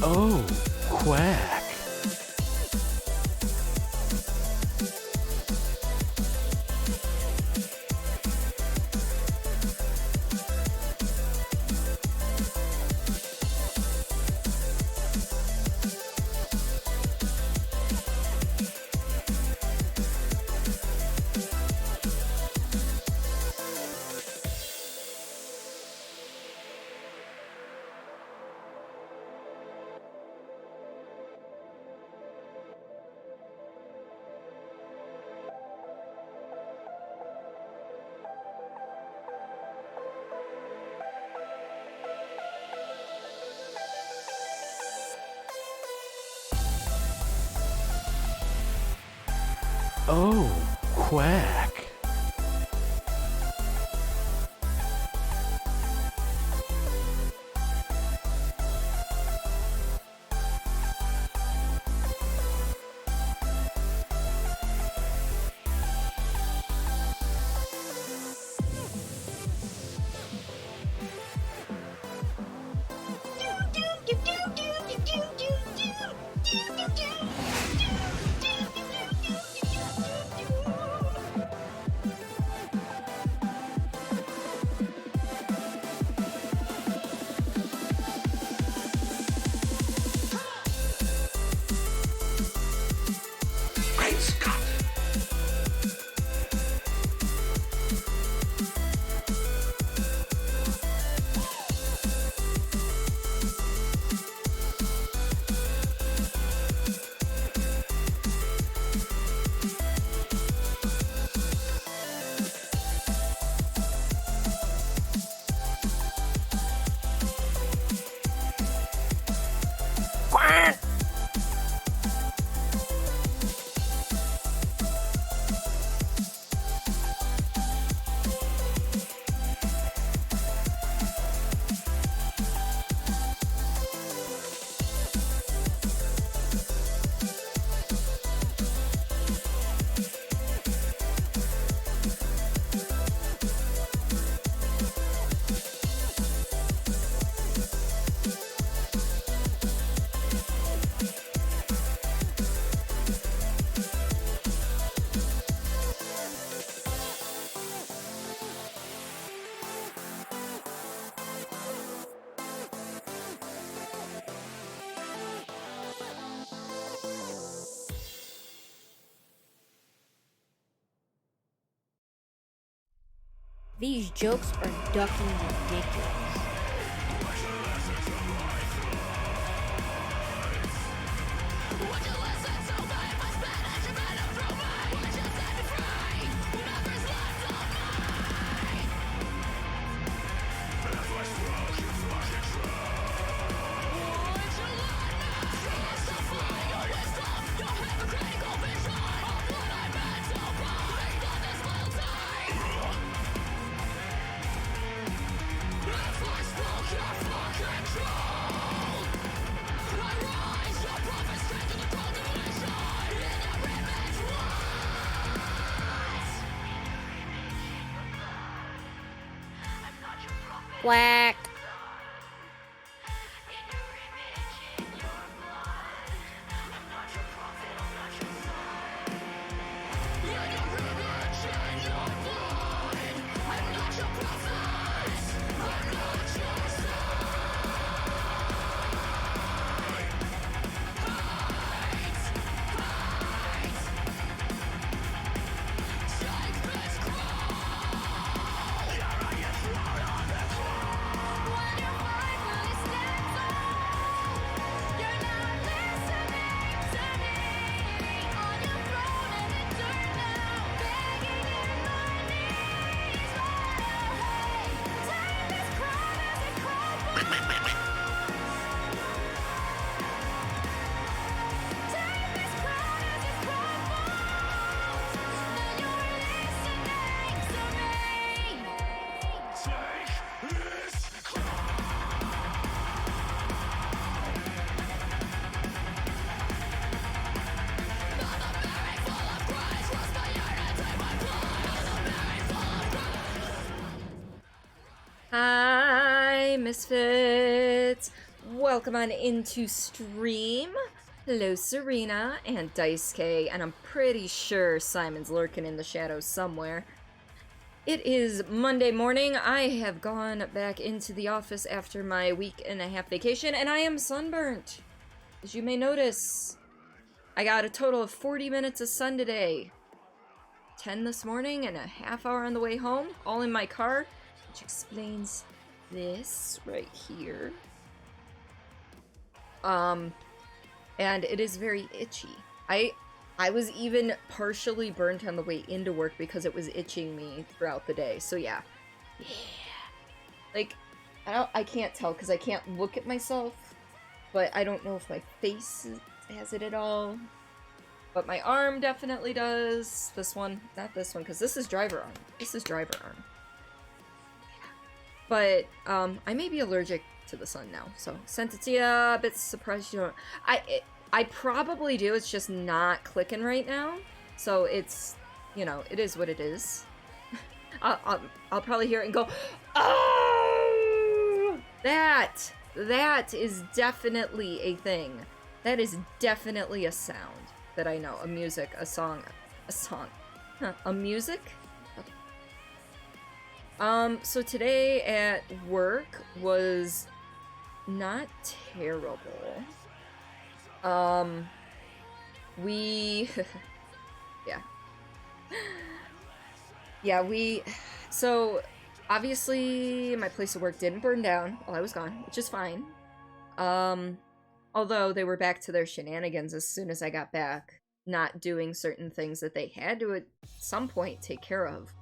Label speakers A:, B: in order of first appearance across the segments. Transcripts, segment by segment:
A: Oh, quack. Oh, quack.
B: Great Scott! Quack!
C: These jokes are ducking ridiculous. Quack. Hi, Misfits. Welcome
B: welcome on into stream. Hello, Serena and Dice K, and I'm pretty sure Simon's lurking in the shadows somewhere. It is Monday morning. I have gone back into the office after my week and a half vacation, and I am sunburnt. As you may notice, I got a total of 40 minutes of sun today. 10 this morning and a half hour on the way home, all in my car, which explains this right here. And it is very itchy. I was even partially burnt on the way into work because it was itching me throughout the day. So yeah. Like, I can't tell because I can't look at myself, but I don't know if my face has it at all. But my arm definitely does. This one, not this one, because this is driver arm. This is driver arm. But, I may be allergic to the sun now, so sent it to you. A bit surprised you don't. I probably do. It's just not clicking right now, so it's, you know, it is what it is. I'll probably hear it and go, oh, that is definitely a thing. That is definitely a sound that I know. A music, a song, a music. So today at work was not terrible. So obviously my place of work didn't burn down while I was gone, which is fine. Although they were back to their shenanigans as soon as I got back, not doing certain things that they had to at some point take care of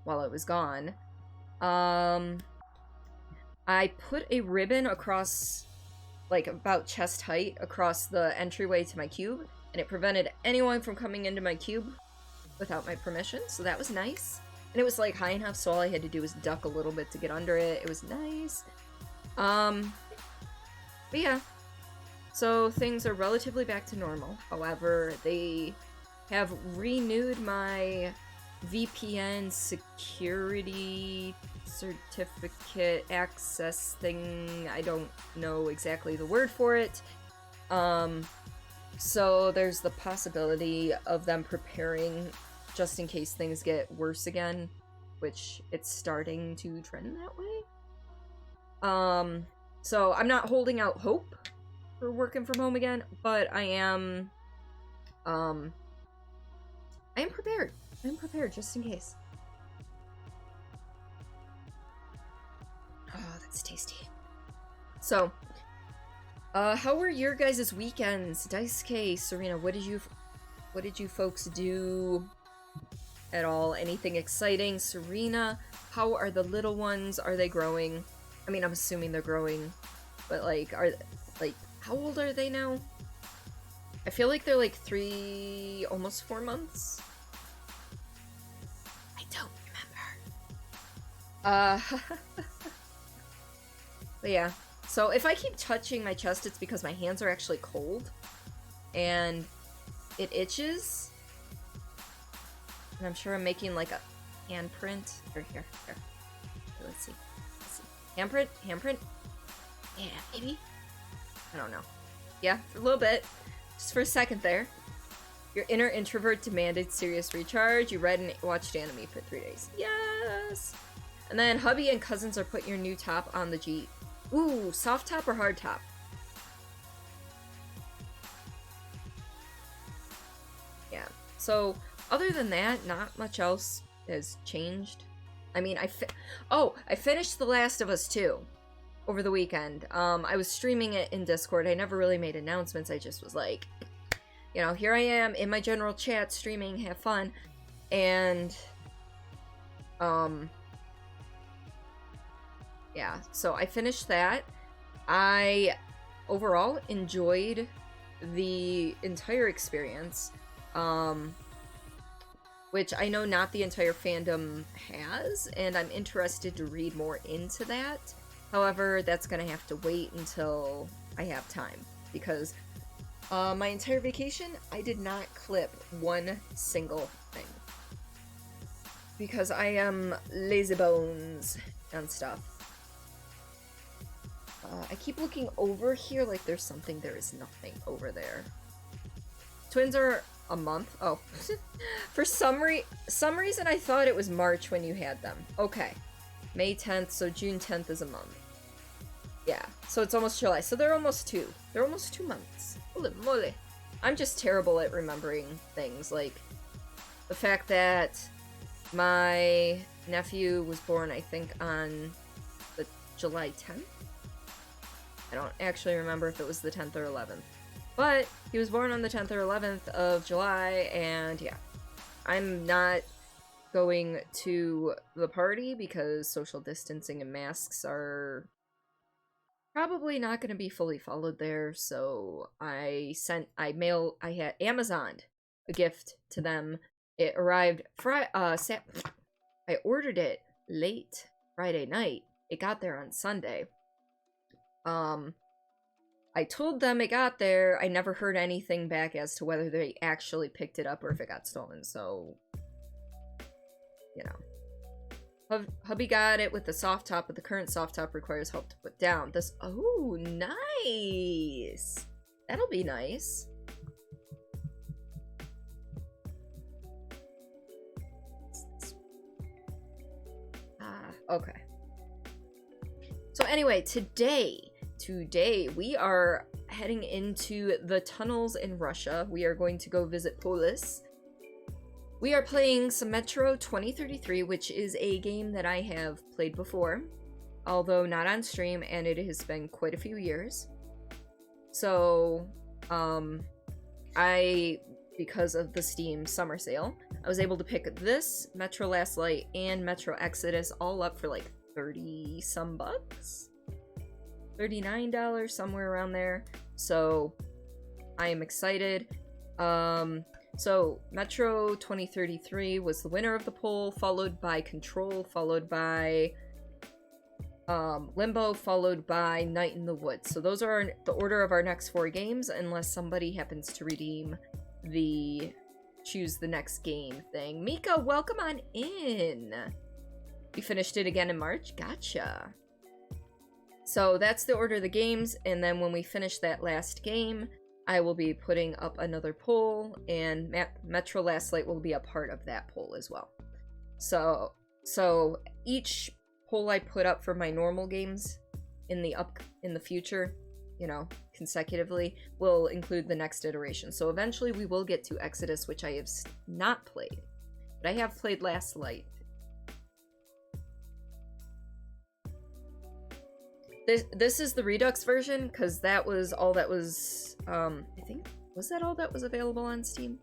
B: while I was gone. I put a ribbon across, like, about chest height across the entryway to my cube, and it prevented anyone from coming into my cube without my permission, so that was nice. And it was, like, high enough, so all I had to do was duck a little bit to get under it. It was nice. But yeah. So things are relatively back to normal. However, they have renewed my VPN security certificate access thing. I don't know exactly the word for it. So there's the possibility of them preparing just in case things get worse again, which it's starting to trend that way. So I'm not holding out hope for working from home again, but I am prepared. I'm prepared just in case. Oh, that's tasty. So, how were your guys' weekends? Dice K, Serena, what did you folks do at all? Anything exciting? Serena, how are the little ones? Are they growing? I mean, I'm assuming they're growing, but how old are they now? I feel like they're like 3, almost 4 months. I don't remember. But yeah. So if I keep touching my chest, it's because my hands are actually cold. And it itches. And I'm sure I'm making like a handprint. Or here. Okay, let's see. Handprint? Yeah, maybe? I don't know. Yeah, for a little bit. Just for a second there. Your inner introvert demanded serious recharge. You read and watched anime for 3 days. Yes! And then hubby and cousins are putting your new top on the Jeep. Ooh, soft top or hard top? Yeah. So, other than that, not much else has changed. I mean, I finished The Last of Us 2 over the weekend. I was streaming it in Discord. I never really made announcements. I just was like, you know, here I am in my general chat streaming, have fun. And, yeah, so I finished that. I overall enjoyed the entire experience, which I know not the entire fandom has, and I'm interested to read more into that. However, that's gonna have to wait until I have time, because my entire vacation, I did not clip one single thing. Because I am lazy bones and stuff. I keep looking over here like there's something. There is nothing over there. Twins are a month? Oh. For some reason I thought it was March when you had them. Okay. May 10th, so June 10th is a month. Yeah, so it's almost July. So they're almost 2. They're almost 2 months. Holy moly. I'm just terrible at remembering things. Like, the fact that my nephew was born, I think, on the July 10th? I don't actually remember if it was the 10th or 11th. But he was born on the 10th or 11th of July, and yeah. I'm not going to the party because social distancing and masks are probably not going to be fully followed there, so I had Amazoned a gift to them. It arrived I ordered it late Friday night. It got there on Sunday. I told them it got there. I never heard anything back as to whether they actually picked it up or if it got stolen, so you know. Hubby got it with the soft top, but the current soft top requires help to put down. Oh, nice! That'll be nice. Okay. So anyway, today we are heading into the tunnels in Russia. We are going to go visit Polis. We are playing some Metro 2033, which is a game that I have played before, although not on stream, and it has been quite a few years. So, because of the Steam summer sale, I was able to pick this, Metro Last Light, and Metro Exodus all up for like 30 some bucks? $39, somewhere around there. So, I am excited. So, Metro 2033 was the winner of the poll, followed by Control, followed by Limbo, followed by Night in the Woods. So those are the order of our next 4 games, unless somebody happens to redeem the choose the next game thing. Mika, welcome on in! We finished it again in March? Gotcha. So that's the order of the games, and then when we finish that last game, I will be putting up another poll, and Metro Last Light will be a part of that poll as well. So each poll I put up for my normal games in the future, you know, consecutively, will include the next iteration. So eventually we will get to Exodus, which I have not played, but I have played Last Light. This is the Redux version, because that was all that was, I think, was that all that was available on Steam?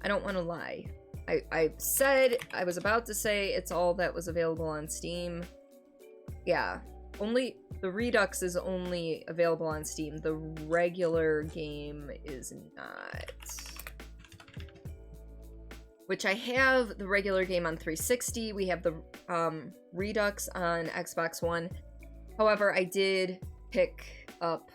B: I don't want to lie. I was about to say it's all that was available on Steam. Yeah, the Redux is only available on Steam. The regular game is not. Which I have the regular game on 360. We have the Redux on Xbox One. However, I did pick up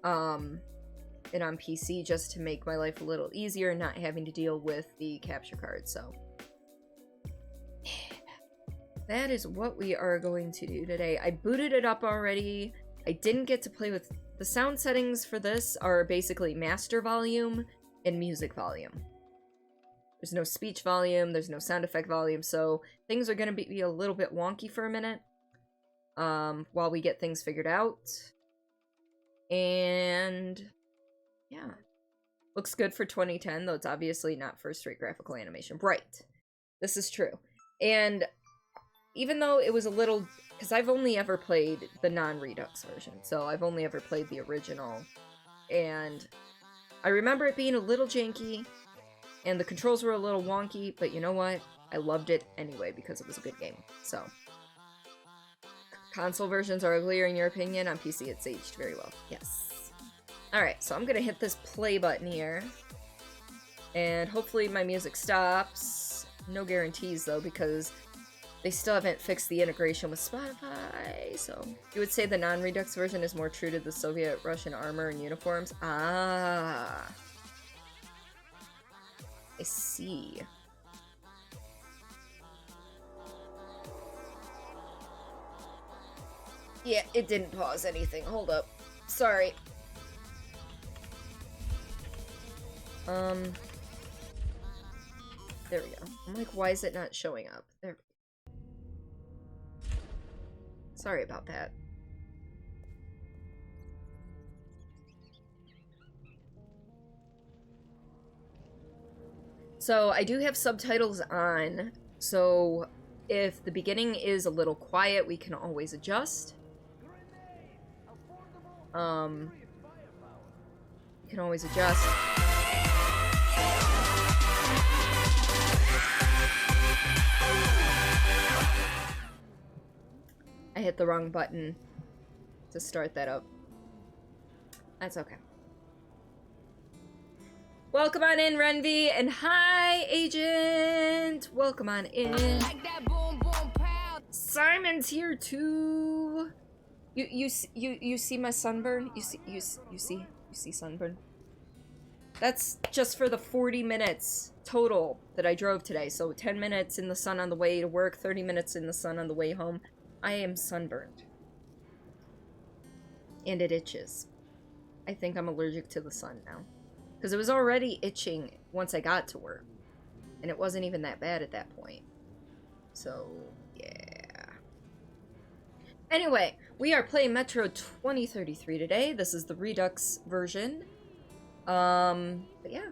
B: it on PC just to make my life a little easier, not having to deal with the capture card, so that is what we are going to do today. I booted it up already. I didn't get to play with the sound settings for this are basically master volume and music volume. There's no speech volume, there's no sound effect volume, so things are going to be a little bit wonky for a minute. While we get things figured out. And yeah. Looks good for 2010, though it's obviously not first-rate graphical animation. Right. This is true. And even though it was a little... Because I've only ever played the non-Redux version, so I've only ever played the original. And I remember it being a little janky, and the controls were a little wonky, but you know what? I loved it anyway because it was a good game, so... Console versions are uglier in your opinion. On PC, it's aged very well. Yes. Alright, so I'm gonna hit this play button here. And hopefully my music stops. No guarantees, though, because they still haven't fixed the integration with Spotify. So, you would say the non-Redux version is more true to the Soviet-Russian armor and uniforms? Ah. I see. Yeah, it didn't pause anything. Hold up. Sorry. There we go. I'm like, why is it not showing up? There. Sorry about that. So I do have subtitles on, so if the beginning is a little quiet, we can always adjust. You can always adjust. I hit the wrong button to start that up. That's okay. Welcome on in, Renvi, and hi, Agent! Welcome on in. Simon's here too. You see my sunburn? You see sunburn? That's just for the 40 minutes total that I drove today. So 10 minutes in the sun on the way to work, 30 minutes in the sun on the way home. I am sunburned. And it itches. I think I'm allergic to the sun now. Because it was already itching once I got to work. And it wasn't even that bad at that point. So, yeah. Anyway, we are playing Metro 2033 today. This is the Redux version. But yeah.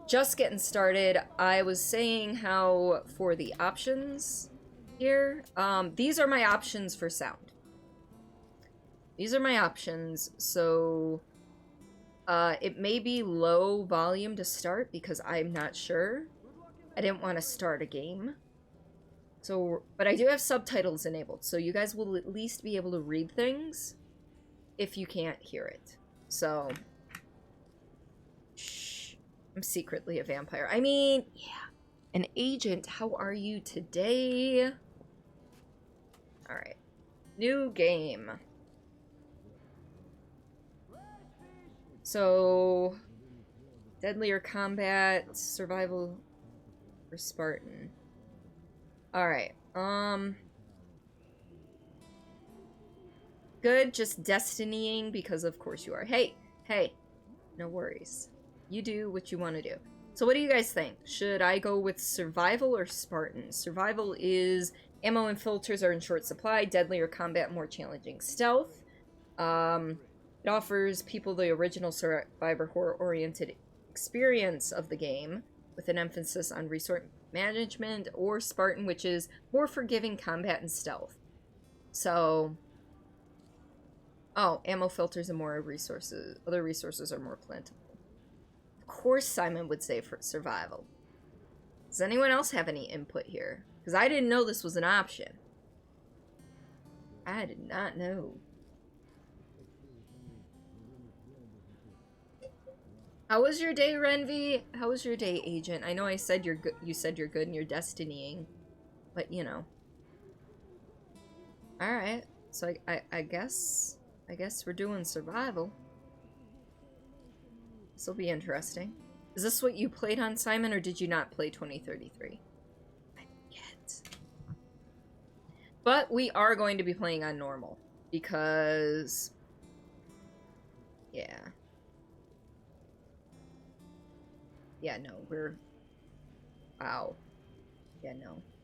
B: Just getting started. I was saying how for the options here, these are my options for sound. These are my options, so it may be low volume to start because I'm not sure. I didn't want to start a game. So, but I do have subtitles enabled, so you guys will at least be able to read things if you can't hear it. So, shh, I'm secretly a vampire. I mean, yeah. An agent, how are you today? Alright. New game. So, deadlier combat, survival, or Spartan. Alright, good, just destinying, because of course you are. Hey, no worries. You do what you want to do. So what do you guys think? Should I go with survival or Spartan? Survival is ammo and filters are in short supply, deadlier combat, more challenging stealth. It offers people the original survivor horror-oriented experience of the game, with an emphasis on resource management, or Spartan, which is more forgiving combat and stealth. So, oh, ammo filters and more resources. Other resources are more plentiful. Of course, Simon would say for survival. Does anyone else have any input here? Because I didn't know this was an option. I did not know. How was your day, Renvi? How was your day, Agent? I know I said you're good. You said you're good and you're destinying, but you know. All right. So I guess we're doing survival. This will be interesting. Is this what you played on, Simon, or did you not play 2033? Not yet. But we are going to be playing on normal because, yeah. Yeah, no, we're... Wow. Yeah,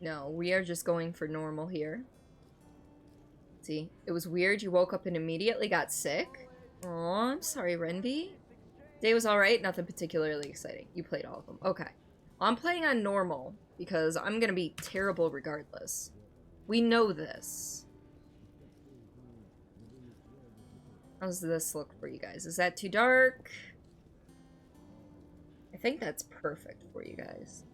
B: no, we are just going for normal here. See, it was weird. You woke up and immediately got sick. Aw, I'm sorry, Renby. Day was alright, nothing particularly exciting. You played all of them. Okay. Well, I'm playing on normal because I'm gonna be terrible regardless. We know this. How's this look for you guys? Is that too dark? I think that's perfect for you guys.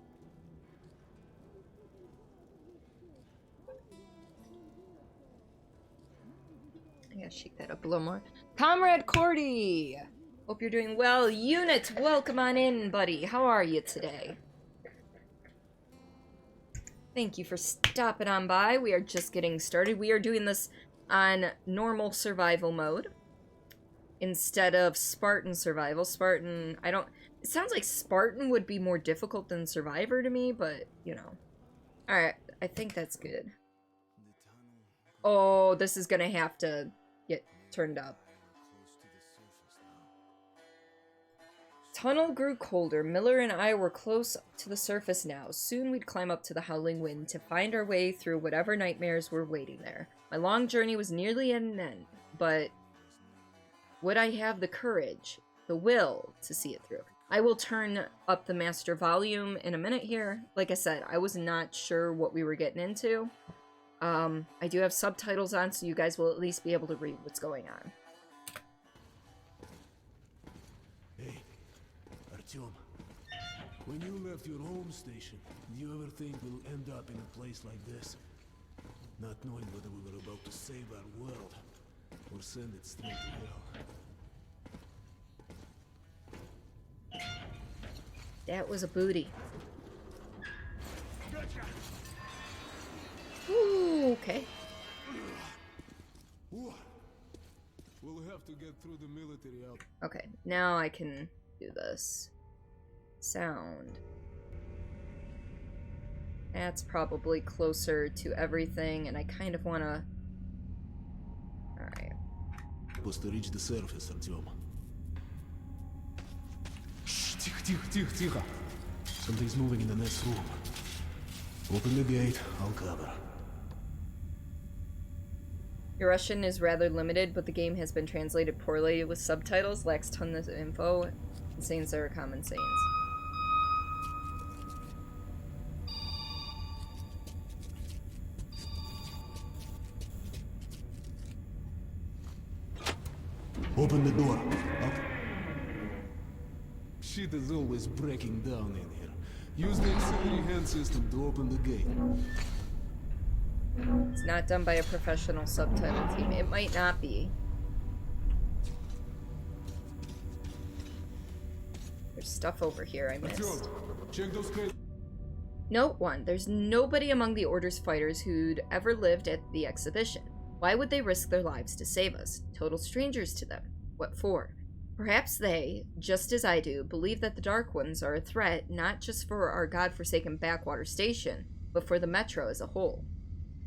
B: I gotta shake that up a little more. Comrade Cordy! Hope you're doing well. Unit, welcome on in, buddy. How are you today? Thank you for stopping on by. We are just getting started. We are doing this on normal survival mode instead of Spartan survival. Spartan, I don't... It sounds like Spartan would be more difficult than Survivor to me, but, you know. Alright, I think that's good. Oh, this is gonna have to get turned up. Tunnel grew colder. Miller and I were close to the surface now. Soon we'd climb up to the howling wind to find our way through whatever nightmares were waiting there. My long journey was nearly at an end, but would I have the courage, the will, to see it through? I will turn up the master volume in a minute here. Like I said, I was not sure what we were getting into. I do have subtitles on, so you guys will at least be able to read what's going on.
D: Hey, Artyom. When you left your home station, did you ever think we'll end up in a place like this? Not knowing whether we were about to save our world, or send it straight to hell.
B: That was a booty. Ooh, okay.
D: We'll have to get through the military out.
B: Okay, now I can do this. Sound. That's probably closer to everything, and I kind of want to... Alright.
D: Was to reach the surface, Artyom. Shh, тихо. Something's moving in the next room. Open the gate, I'll cover.
B: Your Russian is rather limited, but the game has been translated poorly with subtitles, lacks tons of info, and sayings are common sayings.
D: Open the door. Up. Shit is always breaking down in here. Use the auxiliary hand system to open the gate.
B: It's not done by a professional subtitle team. It might not be. There's stuff over here I missed.
D: Check those crates.
B: Note 1. There's nobody among the Order's fighters who'd ever lived at the exhibition. Why would they risk their lives to save us? Total strangers to them. What for? Perhaps they, just as I do, believe that the Dark Ones are a threat not just for our godforsaken backwater station, but for the Metro as a whole.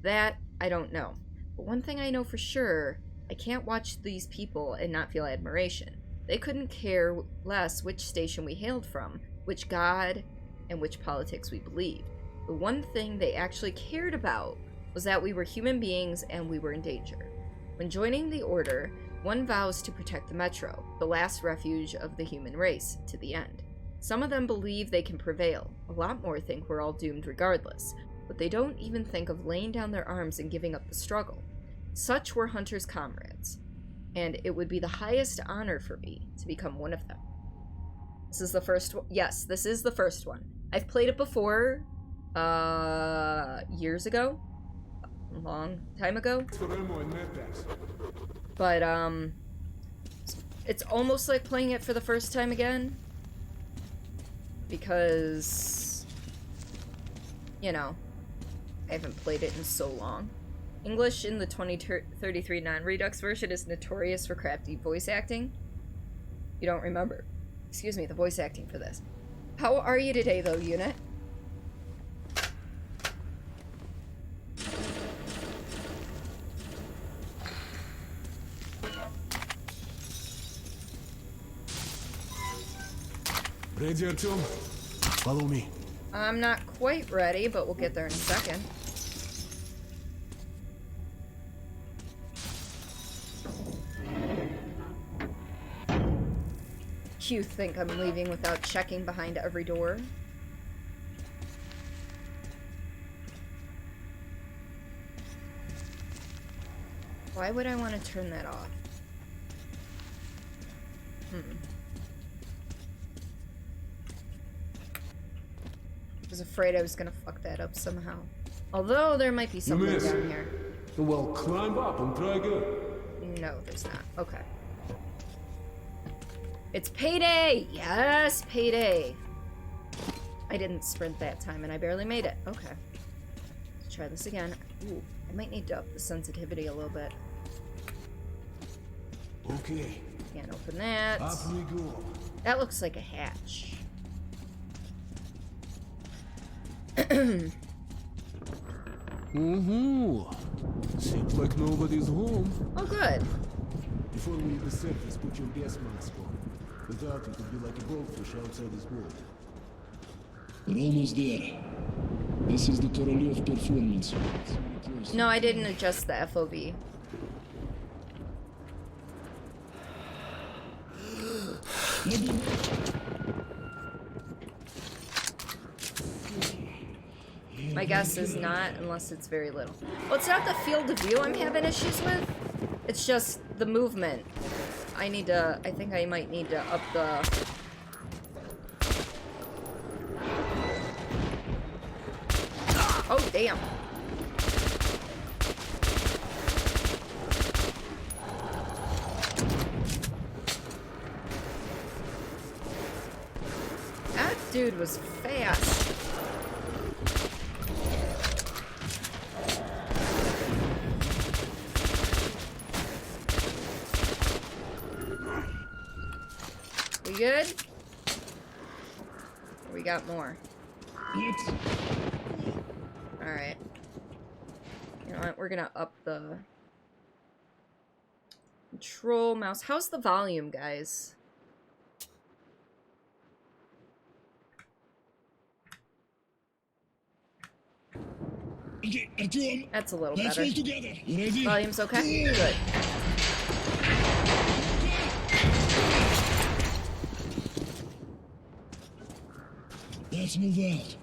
B: That, I don't know. But one thing I know for sure, I can't watch these people and not feel admiration. They couldn't care less which station we hailed from, which god, and which politics we believed. The one thing they actually cared about was that we were human beings and we were in danger. When joining the Order, one vows to protect the Metro, the last refuge of the human race, to the end. Some of them believe they can prevail. A lot more think we're all doomed regardless. But they don't even think of laying down their arms and giving up the struggle. Such were Hunter's comrades, and it would be the highest honor for me to become one of them. This is the first one. Yes, this is the first one. I've played it before, years ago, a long time ago. But, it's almost like playing it for the first time again, because, you know, I haven't played it in so long. English in the 2033 non-Redux version is notorious for crappy voice acting. You don't remember. Excuse me, the voice acting for this. How are you today, though, unit?
D: Ready, Artyom? Follow me.
B: I'm not quite ready, but we'll get there in a second. You think I'm leaving without checking behind every door? Why would I want to turn that off? I was afraid I was gonna fuck that up somehow. Although there might be something down here.
D: Well, climb up and try again.
B: No, there's not. Okay. It's payday! Yes, payday! I didn't sprint that time and I barely made it. Okay. Let's try this again. Ooh, I might need to up the sensitivity a little bit.
D: Okay.
B: Can't open that.
D: Up we go.
B: That looks like a hatch.
D: Seems like nobody's home.
B: Oh, good.
D: Before we hit the surface, put your gas mask on. Without it, it'd be like a goldfish outside his boat.
E: We're almost there. This is the Cordilia performance.
B: No, I didn't adjust the FOV. My guess is not, unless it's very little. Well, it's not the field of view I'm having issues with. It's just the movement. I think I might need to up the... Oh, damn. That dude was fast. We good? Or we got more?
E: What?
B: Alright. You know what? We're gonna up the control mouse. How's the volume, guys?
E: Okay, Artyom,
B: That's a little
E: let's
B: better.
E: all together. You ready?
B: Volume's okay? Good.
E: Let's move out.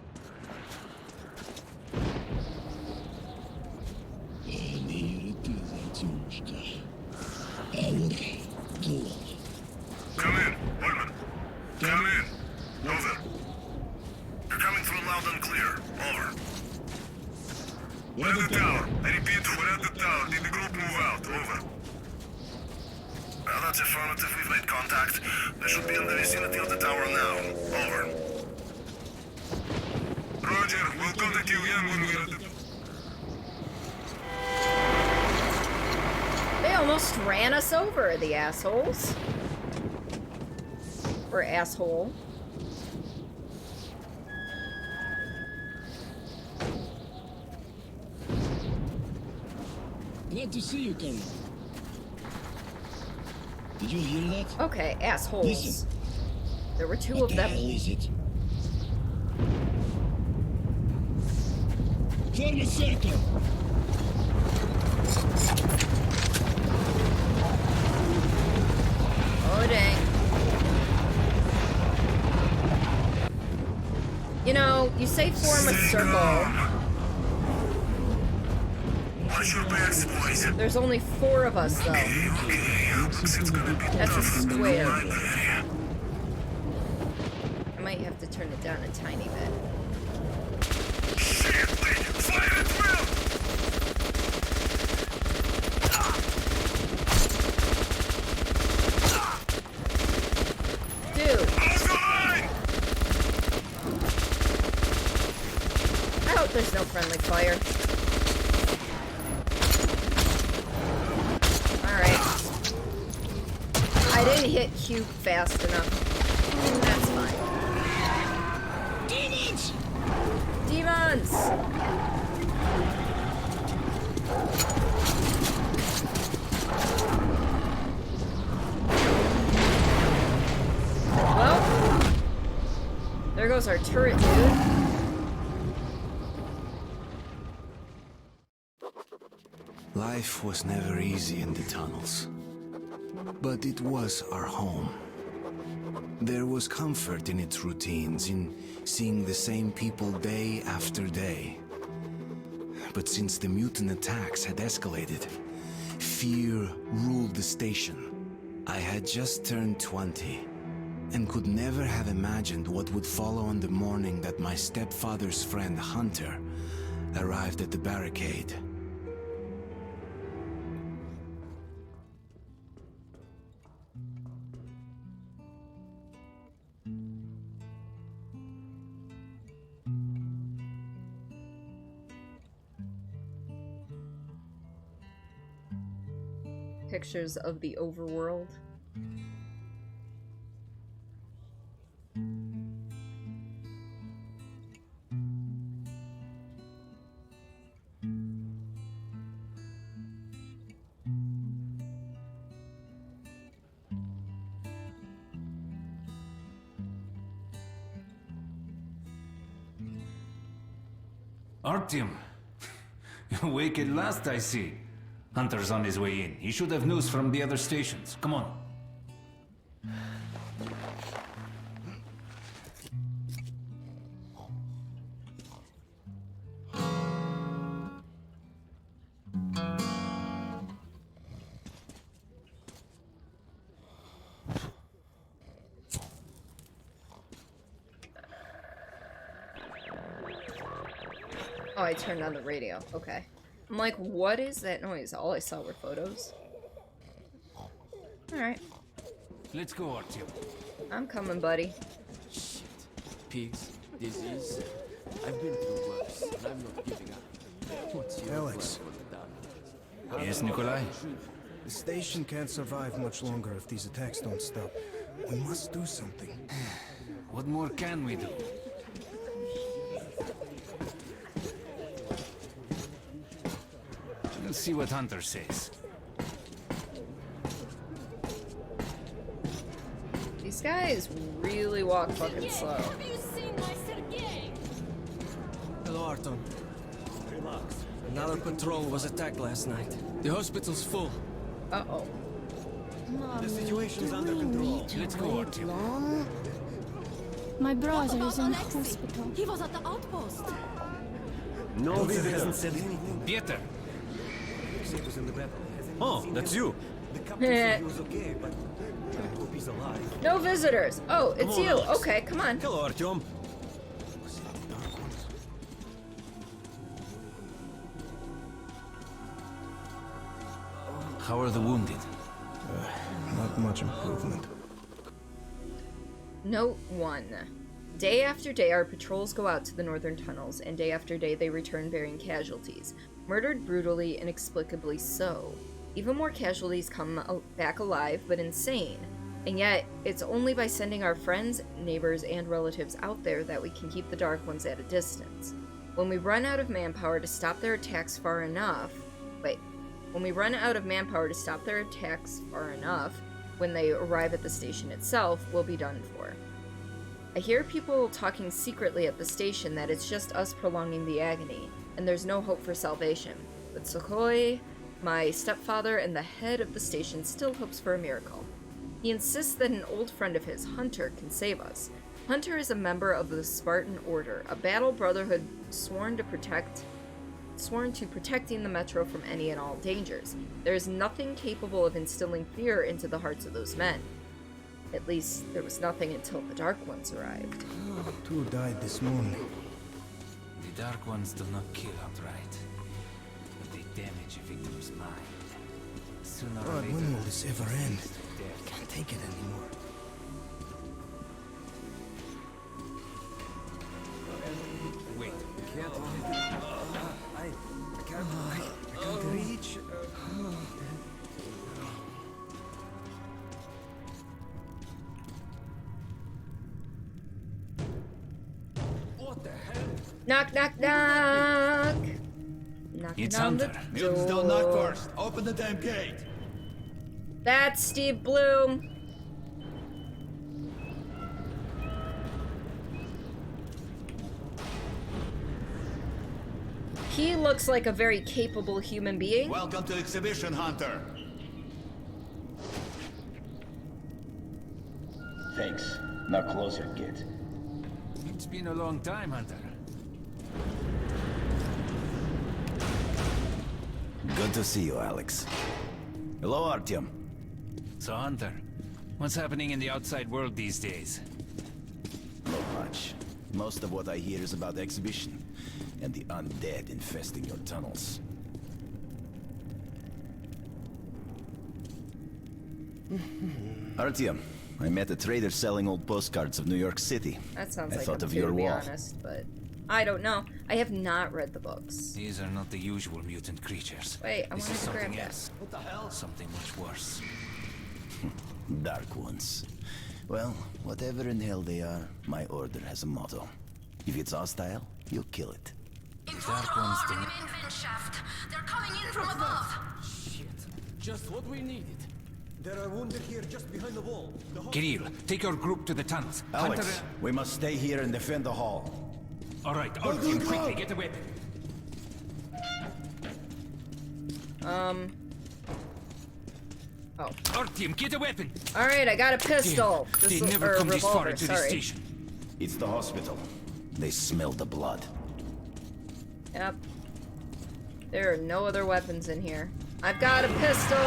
E: And here it is, Artyomушka. Our goal.
F: Come in, Holman. Come in. Over. You're coming through loud and clear. Over. We're at the tower. I repeat, we're at the tower. Did the group move out? Over. Well, that's affirmative. We've made contact. They should be in the vicinity of the tower now. Over. Roger. We'll contact you again when we're at the...
B: They almost ran us over, the assholes. Or asshole.
E: Glad to see you, Colonel. Did you hear that?
B: Okay, assholes.
E: Listen.
B: There were two
E: What
B: of
E: the
B: them.
E: hell is it? Form a circle!
B: Oh, dang. You know, you say form a circle.
F: Watch your backs, boys.
B: There's only 4 of us, though.
F: Looks it's gonna be
B: That's a square.
F: right there.
B: I might have to turn it down a tiny bit.
F: Shit! Fire at will!
B: Dude,
F: Hold the line!
B: I hope there's no friendly fire. Alright. I didn't hit Q fast enough. That's fine.
E: Demons!
B: Demons! Well, there goes our turret, dude.
A: Life was never easy in the tunnels, but it was our home. There was comfort in its routines, in seeing the same people day after day. But since the mutant attacks had escalated, fear ruled the station. I had just turned 20, and could never have imagined what would follow on the morning that my stepfather's friend Hunter arrived at the barricade.
B: Pictures of the overworld.
G: Artyom. Awake at last, I see. Hunter's on his way in. He should have news from the other stations. Come on.
B: Oh, I turned on the radio. Okay. I'm like, what is that noise? All I saw were photos. Alright.
G: Let's go, Artyom.
B: I'm coming, buddy.
H: Shit. Pigs, disease. I've been through worse, and I'm not giving up. What's your
A: Alex.
H: plan for the dark?
G: Yes, Nikolai?
A: The station can't survive much longer if these attacks don't stop. We must do something.
G: What more can we do? We'll see what Hunter says.
B: These guys really walk fucking slow.
I: Have you seen my Sergei?
H: Hello, Artyom. Relax. Another patrol was attacked last night. The hospital's full.
B: Uh-oh.
I: The
H: situation's under control.
G: Let's go, Artyom.
I: My brother is in the hospital. He was at the outpost.
H: No visitor hasn't said anything.
G: Pieter!
H: Oh, that's you.
B: No visitors. Oh, it's you. Okay, come on.
H: Hello, Artyom.
G: How are the wounded?
A: Not much improvement.
B: Note 1. Day after day, our patrols go out to the northern tunnels, and day after day they return bearing casualties. Murdered brutally, inexplicably so. Even more casualties come back alive, but insane. And yet, it's only by sending our friends, neighbors, and relatives out there that we can keep the Dark Ones at a distance. When we run out of manpower to stop their attacks far enough... When we run out of manpower to stop their attacks far enough, when they arrive at the station itself, we'll be done for. I hear people talking secretly at the station that it's just us prolonging the agony, and there's no hope for salvation. But Sukhoi, my stepfather and the head of the station, still hopes for a miracle. He insists that an old friend of his, Hunter, can save us. Hunter is a member of the Spartan Order, a battle brotherhood sworn to protecting the Metro from any and all dangers. There is nothing capable of instilling fear into the hearts of those men. At least, there was nothing until the Dark Ones arrived.
A: 2 died this morning.
G: The Dark Ones do not kill outright, but they damage a victim's mind. Sooner or
A: God,
G: later,
A: when will this ever end?
G: death.
A: Can't take it anymore.
G: Wait,
A: I can't reach.
H: What the hell?
B: Knock, knock, knock! Knocking
G: It's
B: on the
G: Hunter.
J: Mutants don't knock first. Open the damn gate.
B: That's Steve Bloom. He looks like a very capable human being.
J: Welcome to Exhibition Hunter.
K: Thanks. Now closer, kid.
G: it's been a long time, Hunter.
K: Good to see you, Alex. Hello, Artyom.
G: So, Hunter, what's happening in the outside world these days?
K: Not much. Most of what I hear is about the exhibition and the undead infesting your tunnels. Artyom, I met a trader selling old postcards of New York City.
B: That sounds
K: I
B: like
K: thought
B: him
K: of
B: too,
K: your
B: to be
K: wall.
B: honest, but I don't know. I have not read the books.
G: These are not the usual mutant creatures.
B: Wait, I
G: This
B: wanted
G: is
B: to grab
G: something
B: that.
G: else. What the hell? Something much worse.
K: Dark ones. Well, whatever in hell they are, my order has a motto. If it's hostile, you'll kill it.
G: Dark ones do
I: in
G: not...
I: the main shaft. They're coming in from above.
H: Shit. Just what we needed.
L: There are wounded here just behind the wall.
G: Kirill, take your group to the tunnels.
K: Alex,
G: Hunter...
K: we must stay here and defend the hall.
G: All right, Artyom, quickly, get a weapon.
B: Oh.
G: Artyom, get a weapon!
B: Alright, I got a pistol.
G: They never come this far into the station.
K: It's the hospital. They smell the blood.
B: Yep. There are no other weapons in here. I've got a pistol!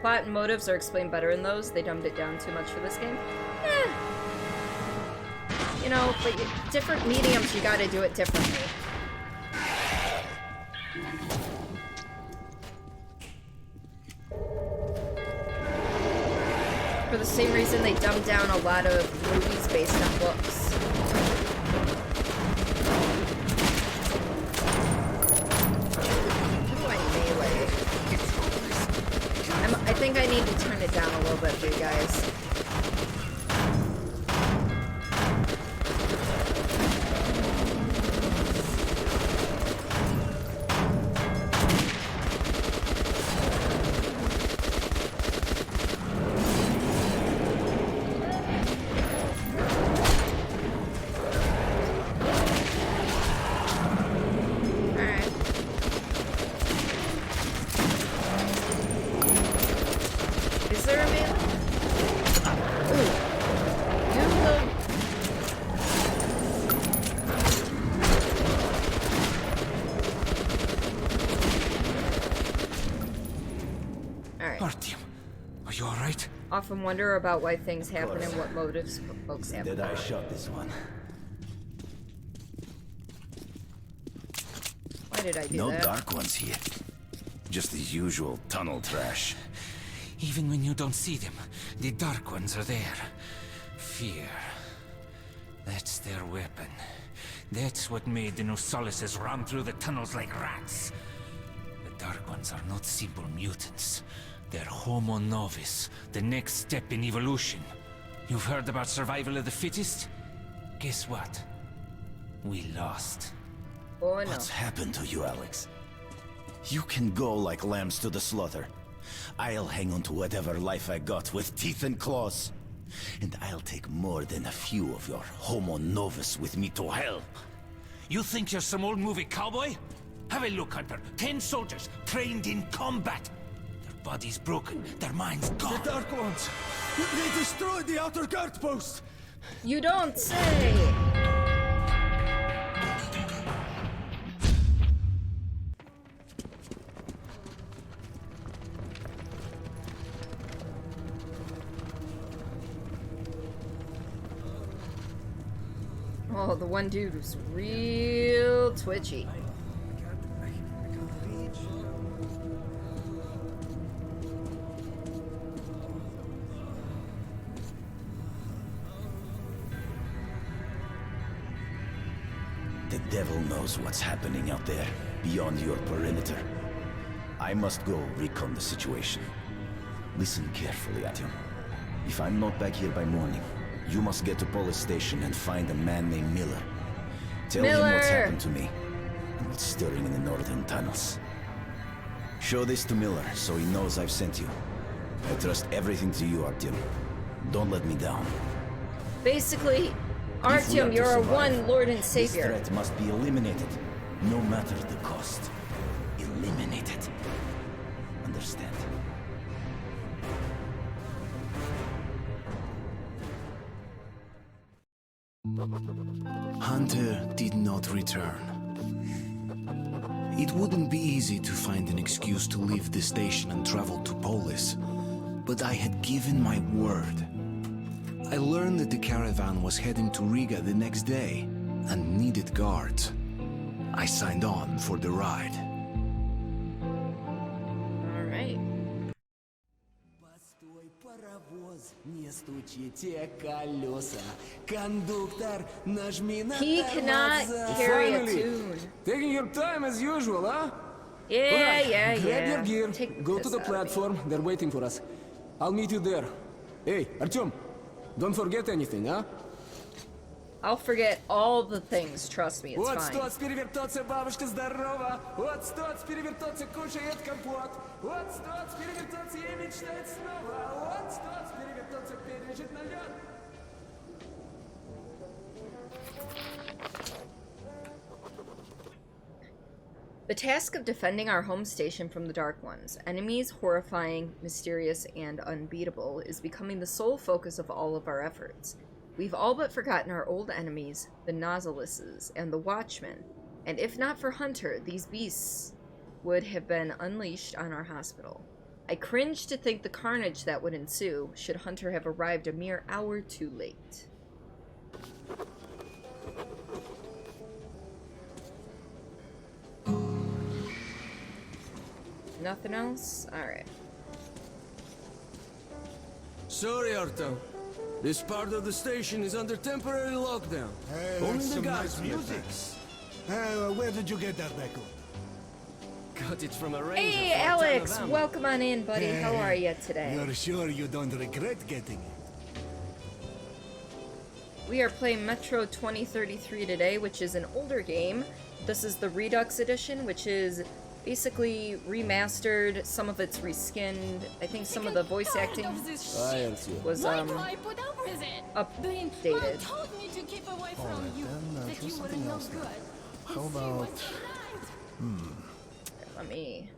B: Plot and motives are explained better in those. They dumbed it down too much for this game. Eh. You know, but different mediums, you gotta do it differently. For the same reason they dumbed down a lot of movies based on books. How do I melee? I think I need to turn it down a little bit for you guys. Often wonder about why things happen and what motives folks have.
K: Did I shot this one?
B: Why did I do that?
K: No dark ones here. Just the usual tunnel trash.
G: Even when you don't see them, the dark ones are there. Fear. That's their weapon. That's what made the Nosalises run through the tunnels like rats. The dark ones are not simple mutants. They're Homo Novus, the next step in evolution. You've heard about survival of the fittest? Guess what? We lost.
B: Oh, no.
K: What's happened to you, Alex? You can go like lambs to the slaughter. I'll hang on to whatever life I got with teeth and claws. And I'll take more than a few of your Homo Novus with me to hell.
G: You think you're some old movie cowboy? Have a look, Hunter. 10 soldiers trained in combat. Bodies broken, their minds gone.
L: The Dark Ones! They destroyed the outer guard post!
B: You don't say! Oh, the one dude was real twitchy.
K: The devil knows what's happening out there, beyond your perimeter. I must go recon the situation. Listen carefully, Artyom. If I'm not back here by morning, you must get to police station and find a man named Miller. Tell him what's happened to me, and what's stirring in the northern tunnels. Show this to Miller, so he knows I've sent you. I trust everything to you, Artyom. Don't let me down.
B: Basically, Artyom, you're our one Lord and Savior.
K: This threat must be eliminated, no matter the cost. Eliminated. Understand?
A: Hunter did not return. It wouldn't be easy to find an excuse to leave the station and travel to Polis, but I had given my word. I learned that the caravan was heading to Riga the next day and needed guards. I signed on for the ride.
B: Alright. He cannot carry a tune.
L: Taking your time as usual, huh?
B: Yeah.
L: Grab your gear, go to the platform, they're waiting for us. I'll meet you there. Hey, Artyom, don't forget anything, huh?
B: I'll forget all the things, trust me, it's
L: Вот
B: fine.
L: стоит перевертаться, бабушка здорова. Вот стоит перевертаться, кушает компот. Вот стоит перевертаться, ей мечтает снова. Вот стоит перевертаться, пережить налет.
B: The task of defending our home station from the Dark Ones, enemies horrifying, mysterious, and unbeatable, is becoming the sole focus of all of our efforts. We've all but forgotten our old enemies, the Nautiluses and the Watchmen, and if not for Hunter, these beasts would have been unleashed on our hospital. I cringe to think the carnage that would ensue should Hunter have arrived a mere hour too late. Nothing else? Alright.
L: Sorry, Artem. This part of the station is under temporary lockdown.
D: Hey,
L: Only
D: that's
L: the
D: some
L: guys
D: nice
L: will
D: music.
L: fix.
D: Where did you get that record?
L: Got it from a ranger.
B: Hey,
L: for a ton
B: Alex!
L: of ammo.
B: Welcome on in, buddy. How are you today?
D: You're sure you don't regret getting it?
B: We are playing Metro 2033 today, which is an older game. This is the Redux edition, which is basically remastered. Some of it's reskinned. I think some of the voice acting was updated.
E: How about...
B: Let me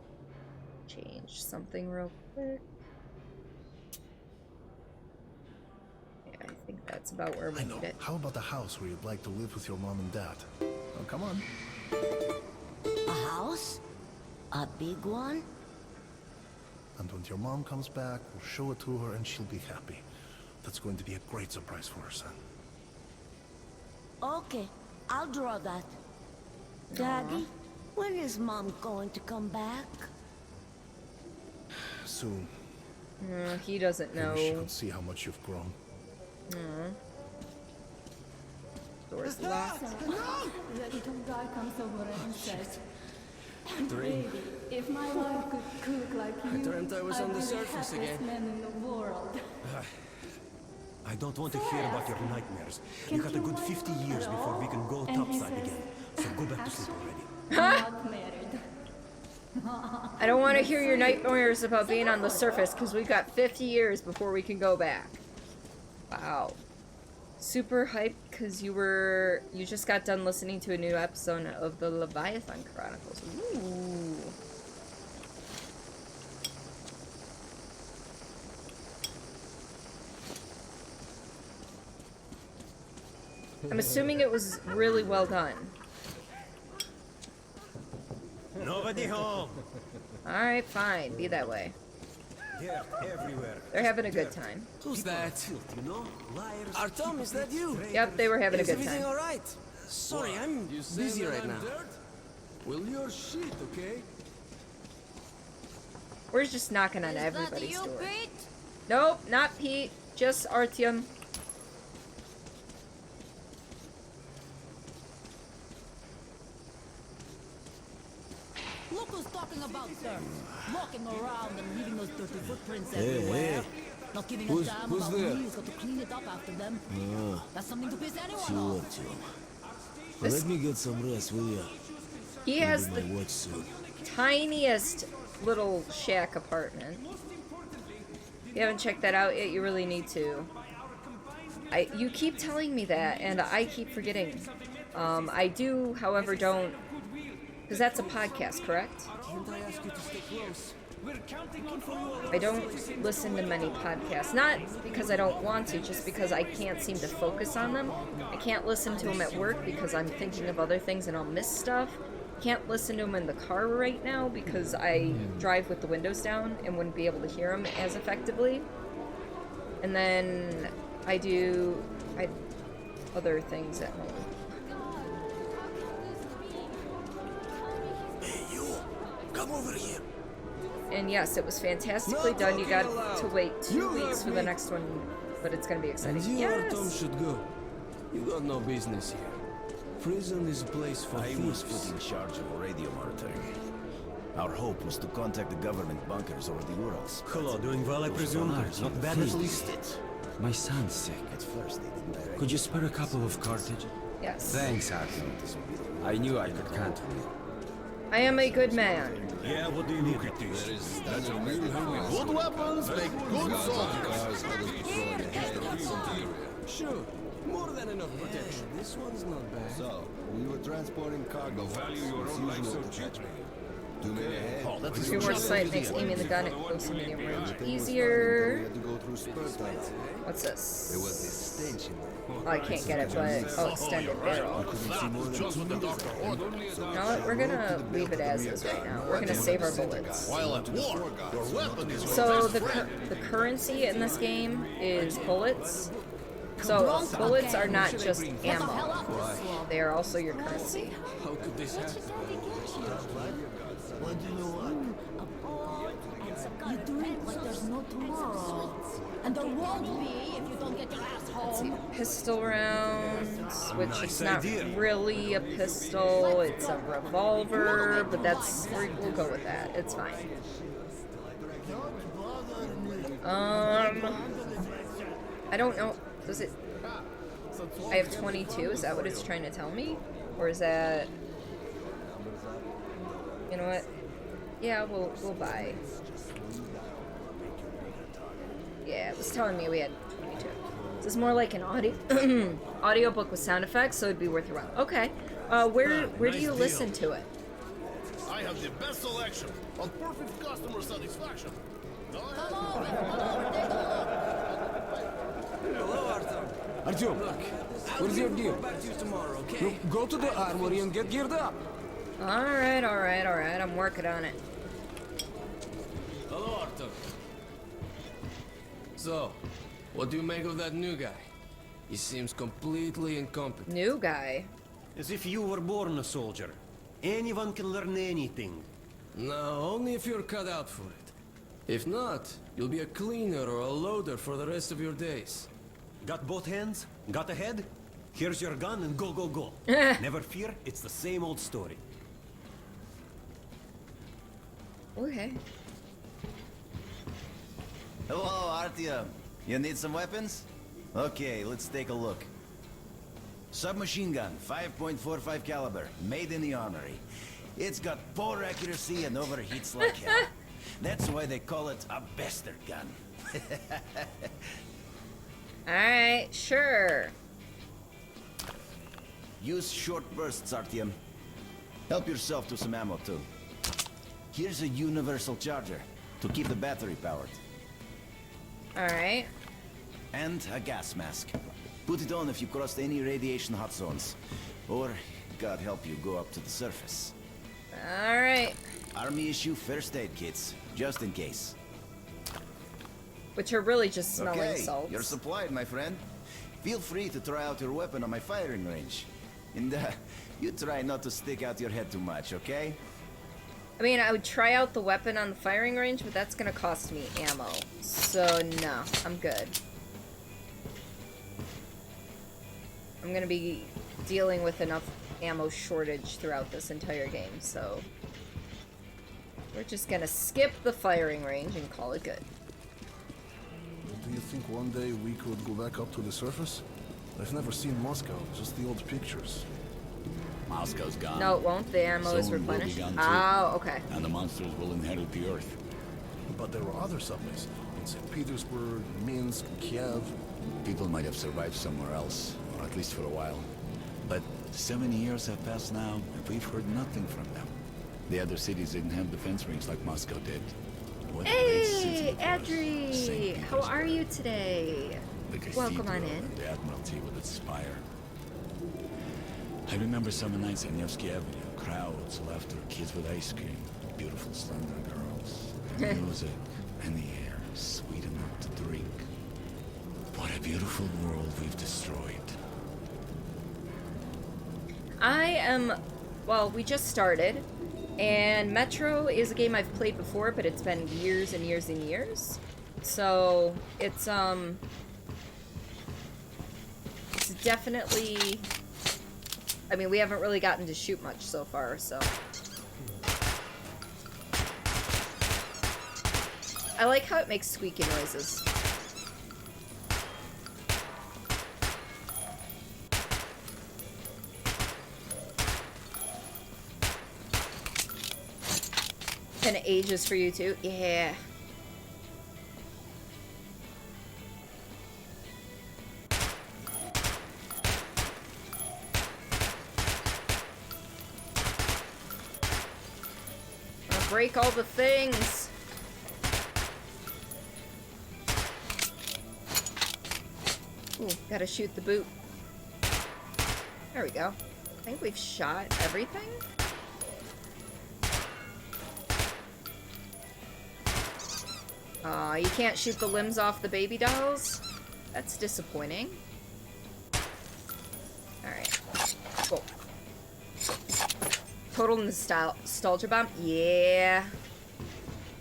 B: change something real quick. Yeah, I think that's about where we need it.
E: How about a house where you'd like to live with your mom and dad? Oh, come on.
M: A house? A big one?
E: And when your mom comes back, we'll show it to her and she'll be happy. That's going to be a great surprise for her son.
M: Okay, I'll draw that. Daddy, when is Mom going to come back?
E: Soon.
B: He doesn't know.
E: Maybe she could see how much you've grown.
B: Door's locked.
I: The little guy comes over and says,
L: Dream.
I: "Baby, if my wife could cook like you,
L: dreamt I was on the
I: I'd be
L: surface
I: happiest
L: again.
I: man in the world."
N: I don't want to hear about your nightmares. We got a good 50 years before we can go
I: And he
N: topside
I: says,
N: again. So go back to sleep already.
I: Not married.
B: I don't want to hear your nightmares about being on the surface, because we've got 50 years before we can go back. Wow. Super hyped because you just got done listening to a new episode of the Leviathan Chronicles. Ooh. I'm assuming it was really well done.
N: Nobody home.
B: Alright, fine. Be that way.
N: Yeah, everywhere.
B: They're having a good time.
L: Who's that?
N: You know, liars.
L: Artem, is that you?
B: Yep, they were having a
L: Is
B: good
L: everything
B: time.
L: alright? Sorry, I'm busy right now. Well, you're shit, okay?
B: We're just knocking on everybody's
C: you,
B: door.
C: Pete?
B: Nope, not Pete. Just Artyom.
M: Look who's talking about, sir. Walking around and leaving those dirty footprints everywhere. Not giving a damn
L: who's
M: about
L: there?
M: me who's got to clean it up after them. That's something to piss anyone off.
B: This-
H: Let me get some rest, will ya?
B: He has
H: My
B: the
H: watch soon.
B: tiniest little shack apartment. If you haven't checked that out yet, you really need to. You keep telling me that, and I keep forgetting. I do, however, don't... Because that's a podcast, correct?
L: Can't I ask you to stay close?
B: I don't listen to many podcasts. Not because I don't want to, just because I can't seem to focus on them. I can't listen to them at work because I'm thinking of other things and I'll miss stuff. Can't listen to them in the car right now because I drive with the windows down and wouldn't be able to hear them as effectively. And then I do other things at home.
N: Hey, you. Come over here.
B: And yes, it was fantastically done. You got to wait 2 weeks for the next one, but it's going to be
L: And
B: exciting.
L: you, Artem,
B: Yes!
L: should go. You got no business here. Prison is a place for
K: I was put
L: thieves.
K: in charge of radio monitoring. Our hope was to contact the government bunkers over the Urals.
N: Hello, doing well, I presume? Not bad, at least.
G: My son's sick.
K: At first, they didn't direct
G: Could you spare a couple of cartridges?
B: Yes.
G: Thanks, Artyom. I knew I could count on you.
B: I am a good man.
N: Yeah, what do you need at this?
J: Good weapons make good soldiers.
L: Sure. More than enough protection. This one's not bad.
O: So, we were transporting cargo.
F: Value your own life so cheaply.
O: Too many ahead.
E: Oh, that is
B: Your more sight makes aiming the gun at close and medium range easier. What's this?
O: There was this stench in there.
B: Oh, I can't get it, but oh, extended barrel. You know what? We're gonna leave it as is right now. We're gonna save our bullets.
E: While at war, your weapon is
B: So the currency in this game is bullets. So bullets are not just ammo; they are also your currency.
L: How could this happen?
M: Well, you know what? You drink like there's no tomorrow. And there won't be if you don't get your ass
B: Let's see,
M: home.
B: pistol rounds, which is not really a pistol, it's a revolver, but we'll go with that, it's fine. I don't know, does it, I have 22, is that what it's trying to tell me? Or is that, you know what, yeah, we'll buy. Yeah, it was telling me we had 22. This is more like an audiobook with sound effects, so it'd be worth your while. Okay. Where do you listen to it?
E: I have the best selection of perfect customer satisfaction.
L: Hello, Artyom. Artyom, look, where's your gear? Back to you tomorrow, okay? Look, go to the armory and get geared up.
B: Alright, I'm working on it.
L: Hello, Artyom. So, what do you make of that new guy? He seems completely incompetent.
B: New guy?
N: As if you were born a soldier. Anyone can learn anything.
L: No, only if you're cut out for it. If not, you'll be a cleaner or a loader for the rest of your days.
N: Got both hands? Got a head? Here's your gun and go, go, go. Never fear, it's the same old story.
B: Okay.
K: Hello, Artyom. You need some weapons? Okay, let's take a look. Submachine gun, 5.45 caliber, made in the armory. It's got poor accuracy and overheats like hell. That's why they call it a bastard gun.
B: Alright, sure.
K: Use short bursts, Artyom. Help yourself to some ammo, too. Here's a universal charger to keep the battery powered.
B: Alright.
K: And a gas mask. Put it on if you crossed any radiation hot zones. Or, God help you, go up to the surface.
B: Alright.
K: Army issue first aid kits, just in case.
B: Which are really just smelling
K: Okay,
B: salts.
K: you're supplied, my friend. Feel free to try out your weapon on my firing range. And, you try not to stick out your head too much, okay?
B: I mean, I would try out the weapon on the firing range, but that's gonna cost me ammo. So, no, I'm good. I'm gonna be dealing with enough ammo shortage throughout this entire game, so... We're just gonna skip the firing range and call it good.
E: Do you think one day we could go back up to the surface? I've never seen Moscow, just the old pictures.
J: Moscow's gone.
B: No, it won't. The ammo is
J: Soon will be
B: replenished.
J: gone, too.
B: Oh, okay.
J: And the monsters will inherit the Earth.
E: But there were other subways. In St. Petersburg, Minsk, Kiev.
J: People might have survived somewhere else, or at least for a while. But so many years have passed now, and we've heard nothing from them. The other cities didn't have defense rings like Moscow did. What a great city
B: Hey,
J: it was.
B: Adri!
J: St.
B: How are you today?
J: The
B: Welcome on
J: cathedral
B: in.
J: and the Admiralty with its spire. I remember summer nights on Nevsky Avenue, crowds, laughter, kids with ice cream, beautiful slender girls, and music, and the air, sweet enough to drink. What a beautiful world we've destroyed.
B: Well, we just started, and Metro is a game I've played before, but it's been years and years and years. So, it's definitely... I mean, we haven't really gotten to shoot much so far, so... I like how it makes squeaky noises. And it ages for you too? Yeah. break all the things. Ooh, gotta shoot the boot. There we go. I think we've shot everything. You can't shoot the limbs off the baby dolls? That's disappointing. Alright. Cool. Total nostalgia bomb? Yeah.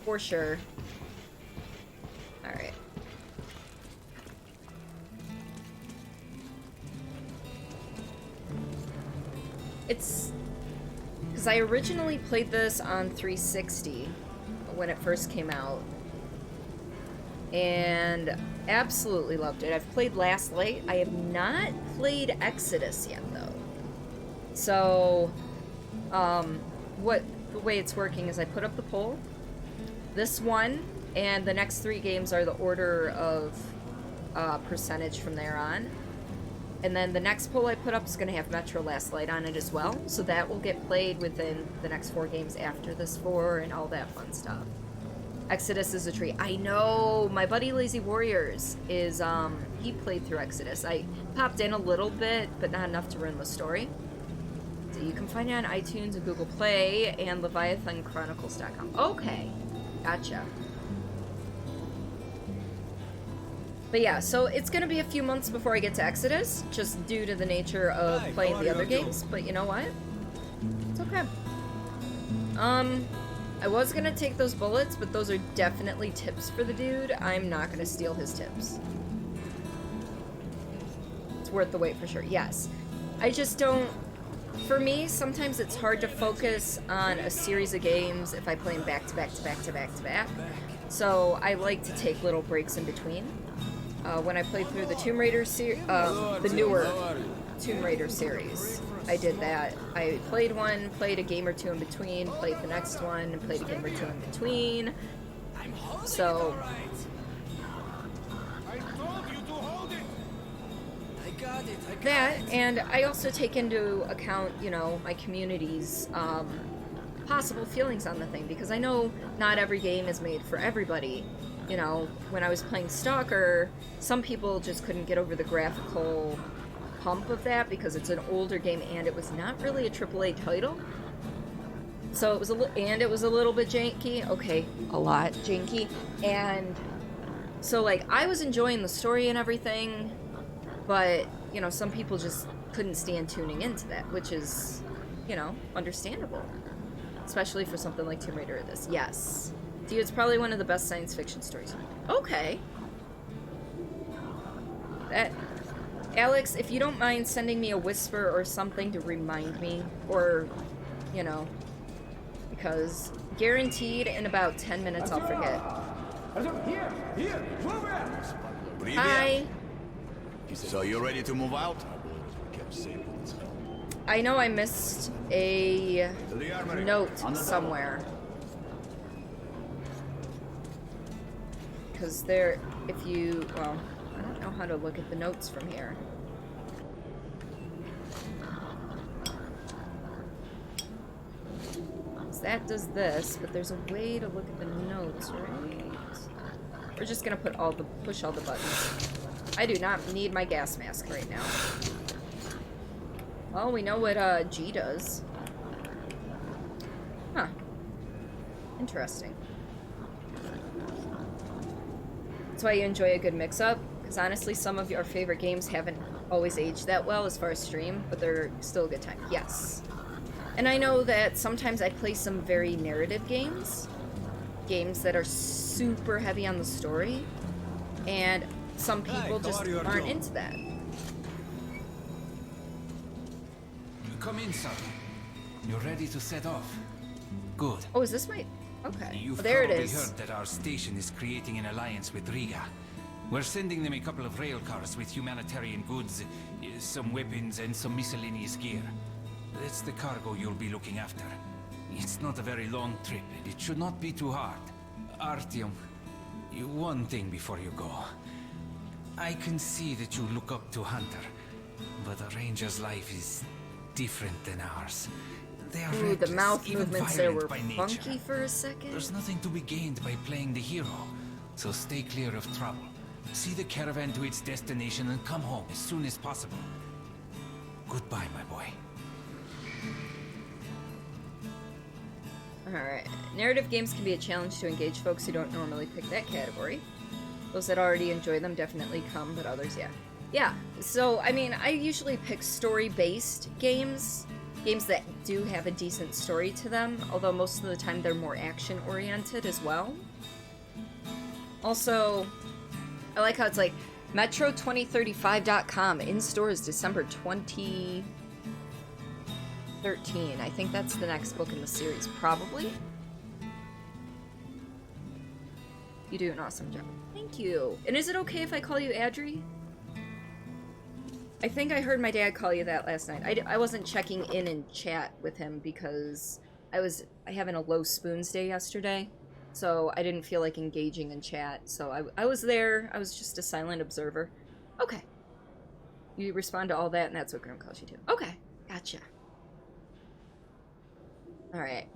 B: For sure. Alright. It's... because I originally played this on 360 when it first came out. And absolutely loved it. I've played Last Light. I have not played Exodus yet, though. So, the way it's working is I put up the poll. This one and the next 3 games are the order of percentage from there on. And then the next poll I put up is going to have Metro Last Light on it as well. So that will get played within the next 4 games after this 4 and all that fun stuff. Exodus is a treat. I know! My buddy Lazy Warriors is, he played through Exodus. I popped in a little bit, but not enough to ruin the story. So you can find it on iTunes and Google Play and LeviathanChronicles.com. Okay. Gotcha. But yeah, so it's gonna be a few months before I get to Exodus, just due to the nature of playing the other games, but you know what? It's okay. I was gonna take those bullets, but those are definitely tips for the dude. I'm not gonna steal his tips. It's worth the wait for sure. Yes. I just don't... For me, sometimes it's hard to focus on a series of games if I play them back to back to back to back to back. So I like to take little breaks in between. When I played through the Tomb Raider the newer Tomb Raider series, I did that. I played one, played a game or two in between, played the next one, and played a game or two in between. So... that, and I also take into account, you know, my community's possible feelings on the thing, because I know not every game is made for everybody. You know, when I was playing Stalker, some people just couldn't get over the graphical hump of that because it's an older game and it was not really a AAA title. So it was a little bit janky. Okay, a lot janky. And so like I was enjoying the story and everything, but you know, some people just couldn't stand tuning into that, which is, you know, understandable. Especially for something like Tomb Raider or this. Yes. Dude, it's probably one of the best science fiction stories. Okay. Alex, if you don't mind sending me a whisper or something to remind me, or, you know, because guaranteed in about 10 minutes I'll forget.
L: Here, move it!
B: Hi.
K: So you're ready to move out?
B: I know I missed a note somewhere. Because there, if you, well, I don't know how to look at the notes from here. So that does this, but there's a way to look at the notes, right? We're just gonna push all the buttons. I do not need my gas mask right now. Well, we know what G does. Huh. Interesting. That's why you enjoy a good mix-up, because honestly, some of your favorite games haven't always aged that well as far as stream, but they're still a good time. Yes. And I know that sometimes I play some very narrative games that are super heavy on the story, and some people just aren't into that.
G: Come in, son. You're ready to set off. Good.
B: Oh, is this my... Okay.
G: You've
B: There it
G: probably
B: is.
G: heard that our station is creating an alliance with Riga. We're sending them a couple of rail cars with humanitarian goods, some weapons, and some miscellaneous gear. That's the cargo you'll be looking after. It's not a very long trip, and it should not be too hard. Artyom, one thing before you go. I can see that you look up to Hunter, but a ranger's life is different than ours. They are
B: Ooh, the
G: reckless,
B: mouth
G: even
B: movements there
G: violent
B: were
G: by nature.
B: funky for a second.
G: There's nothing to be gained by playing the hero, so stay clear of trouble. See the caravan to its destination and come home as soon as possible. Goodbye, my boy.
B: Alright. Narrative games can be a challenge to engage folks who don't normally pick that category. Those that already enjoy them definitely come, but others, yeah. Yeah, so, I mean, I usually pick story-based games. Games that do have a decent story to them, although most of the time they're more action-oriented as well. Also, I like how it's like, Metro2035.com, in stores December 2013. I think that's the next book in the series, probably. You do an awesome job. Thank you. And is it okay if I call you Adri? I think I heard my dad call you that last night. I wasn't checking in chat with him because I was having a low spoons day yesterday. So I didn't feel like engaging in chat. So I was there. I was just a silent observer. Okay. You respond to all that and that's what Grim calls you to. Okay. Gotcha. Alright.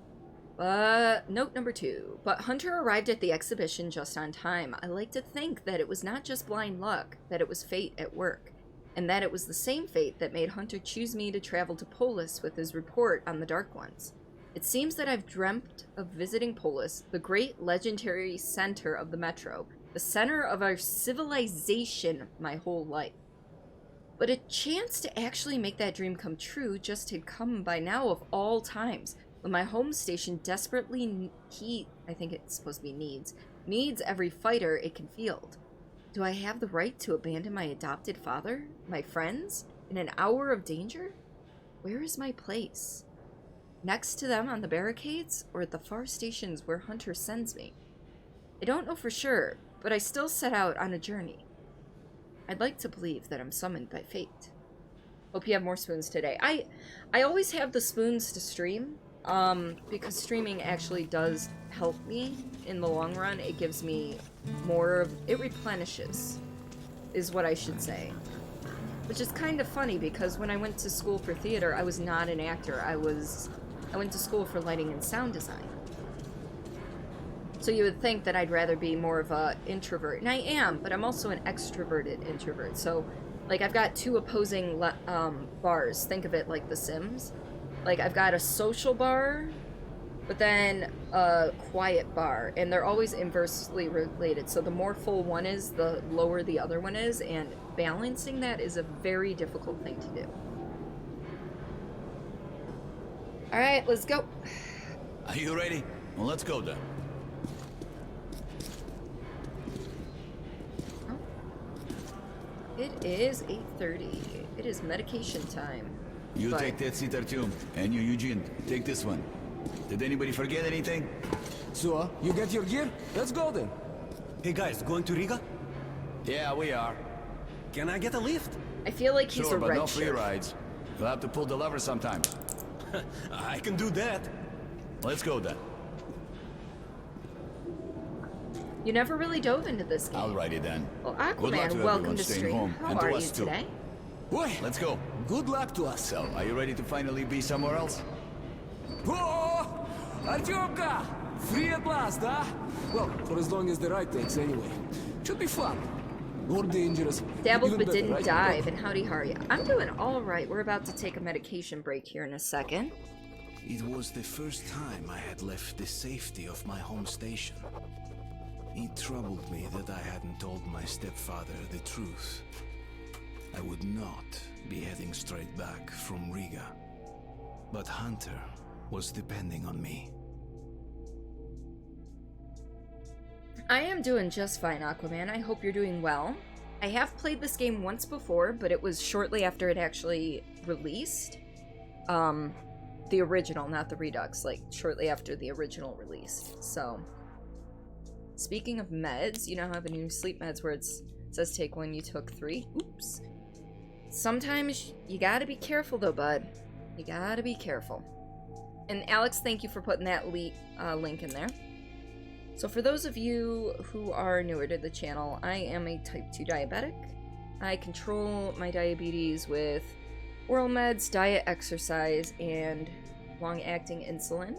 B: Note number 2. But Hunter arrived at the exhibition just on time. I like to think that it was not just blind luck, that it was fate at work, and that it was the same fate that made Hunter choose me to travel to Polis with his report on the Dark Ones. It seems that I've dreamt of visiting Polis, the great legendary center of the Metro, the center of our civilization, my whole life. But a chance to actually make that dream come true just had come by now of all times, when my home station desperately I think it's supposed to be needs every fighter it can field. Do I have the right to abandon my adopted father, my friends, in an hour of danger? Where is my place? Next to them on the barricades, or at the far stations where Hunter sends me? I don't know for sure, but I still set out on a journey. I'd like to believe that I'm summoned by fate. Hope you have more spoons today. I always have the spoons to stream, because streaming actually does help me in the long run. It gives me more, it replenishes, is what I should say. Which is kind of funny, because when I went to school for theater, I was not an actor. I went to school for lighting and sound design. So you would think that I'd rather be more of a introvert, and I am, but I'm also an extroverted introvert. So, like, I've got two opposing bars. Think of it like The Sims. Like, I've got a social bar, but then a quiet bar, and they're always inversely related. So the more full one is, the lower the other one is, and balancing that is a very difficult thing to do. Alright, let's go.
K: Are you ready? Well, let's go then.
B: It is 8:30. It is medication time.
K: You take that seat, Artyom, and you, Eugene, take this one. Did anybody forget anything?
L: So, you get your gear? Let's go then.
N: Hey guys, going to Riga?
K: Yeah, we are.
N: Can I get a lift?
B: I feel like he's
K: sure,
B: a
K: but
B: red
K: no free
B: shirt.
K: rides. You'll have to pull the lever sometime.
N: I can do that.
K: Let's go then.
B: You never really dove into this game.
K: Alrighty then.
B: Well,
K: Good luck to
B: Aquaman, welcome
K: everyone
B: to
K: staying
B: stream.
K: home,
B: How
K: and to
B: are you
K: us too.
B: today?
L: Boy,
K: Let's go.
L: good luck to us.
K: So, are you ready to finally be somewhere else?
L: Oh, Artyomka! Free at last, huh? Well, for as long as the ride takes anyway. Should be fun. More dangerous.
B: Dabbled
L: even
B: but
L: better,
B: didn't
L: right?
B: dive, and howdy how are you? I'm doing alright. We're about to take a medication break here in a second.
A: It was the first time I had left the safety of my home station. It troubled me that I hadn't told my stepfather the truth. I would not be heading straight back from Riga. But Hunter was depending on me.
B: I am doing just fine, Aquaman. I hope you're doing well. I have played this game once before, but it was shortly after it actually released. The original, not the Redux, like shortly after the original release. So, speaking of meds, you now have a new sleep meds where it says take 1, you took 3. Oops. Sometimes you gotta be careful though, bud. You gotta be careful. And Alex, thank you for putting that link in there. So for those of you who are newer to the channel, I am a type 2 diabetic. I control my diabetes with oral meds, diet, exercise, and long-acting insulin,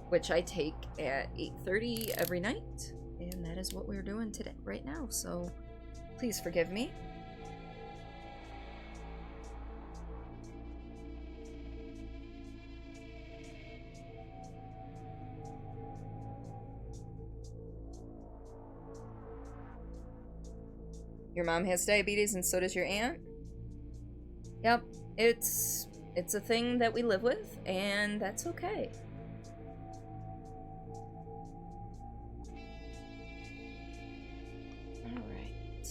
B: which I take at 8:30 every night, and that is what we're doing today, right now, so please forgive me. Your mom has diabetes and so does your aunt? Yep, it's a thing that we live with, and that's okay. Alright.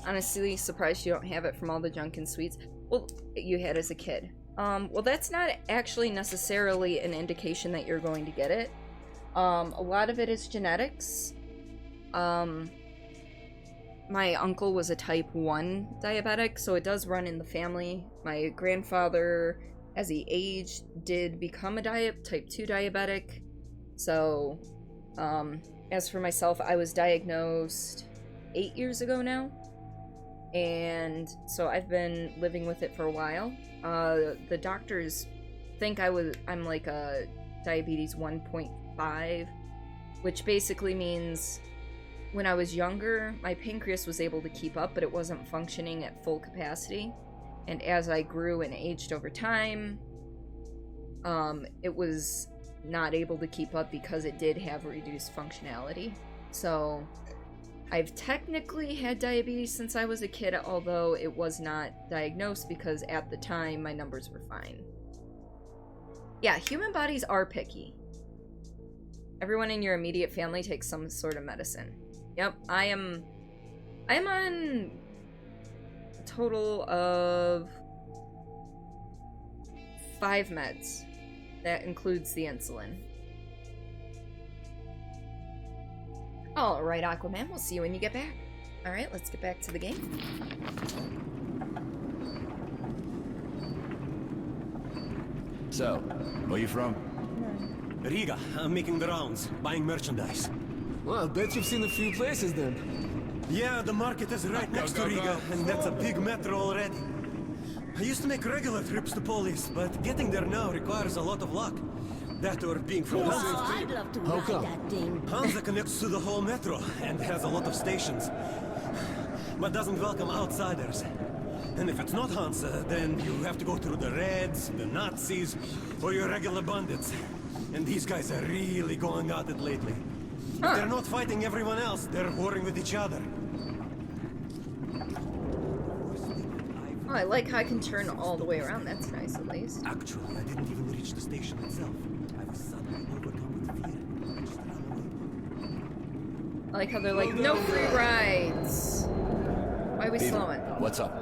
B: Honestly, surprised you don't have it from all the junk and sweets. Well, you had as a kid. Well, that's not actually necessarily an indication that you're going to get it. A lot of it is genetics. My uncle was a type 1 diabetic, so it does run in the family. My grandfather, as he aged, did become a type 2 diabetic. So, as for myself, I was diagnosed 8 years ago now. And so I've been living with it for a while. The doctors think I'm like a diabetes 1.5, which basically means when I was younger, my pancreas was able to keep up, but it wasn't functioning at full capacity. And as I grew and aged over time, it was not able to keep up because it did have reduced functionality. So I've technically had diabetes since I was a kid, although it was not diagnosed because at the time my numbers were fine. Yeah, human bodies are picky. Everyone in your immediate family takes some sort of medicine. Yep, I am on a total of 5 meds. That includes the insulin. Alright, Aquaman, we'll see you when you get back. Alright, let's get back to the game.
J: So, where you from?
N: Riga. I'm making the rounds, buying merchandise.
L: Well, I bet you've seen a few places then.
N: Yeah, the market is right next to Riga, and that's a big metro already. I used to make regular trips to Polis, but getting there now requires a lot of luck. That or being from Hansa.
M: I'd love to ride that thing.
N: Hansa connects to the whole metro and has a lot of stations, but doesn't welcome outsiders. And if it's not Hansa, then you have to go through the Reds, the Nazis, or your regular bandits. And these guys are really going at it lately. If they're not fighting everyone else, they're warring with each other.
B: Oh, I like how I can turn all the way around. That's nice, at least.
N: Actually, I didn't even reach the station itself. I was suddenly overcome with fear and just ran away.
B: I like how they're like, no free rides. Why are we slowing?
J: What's up?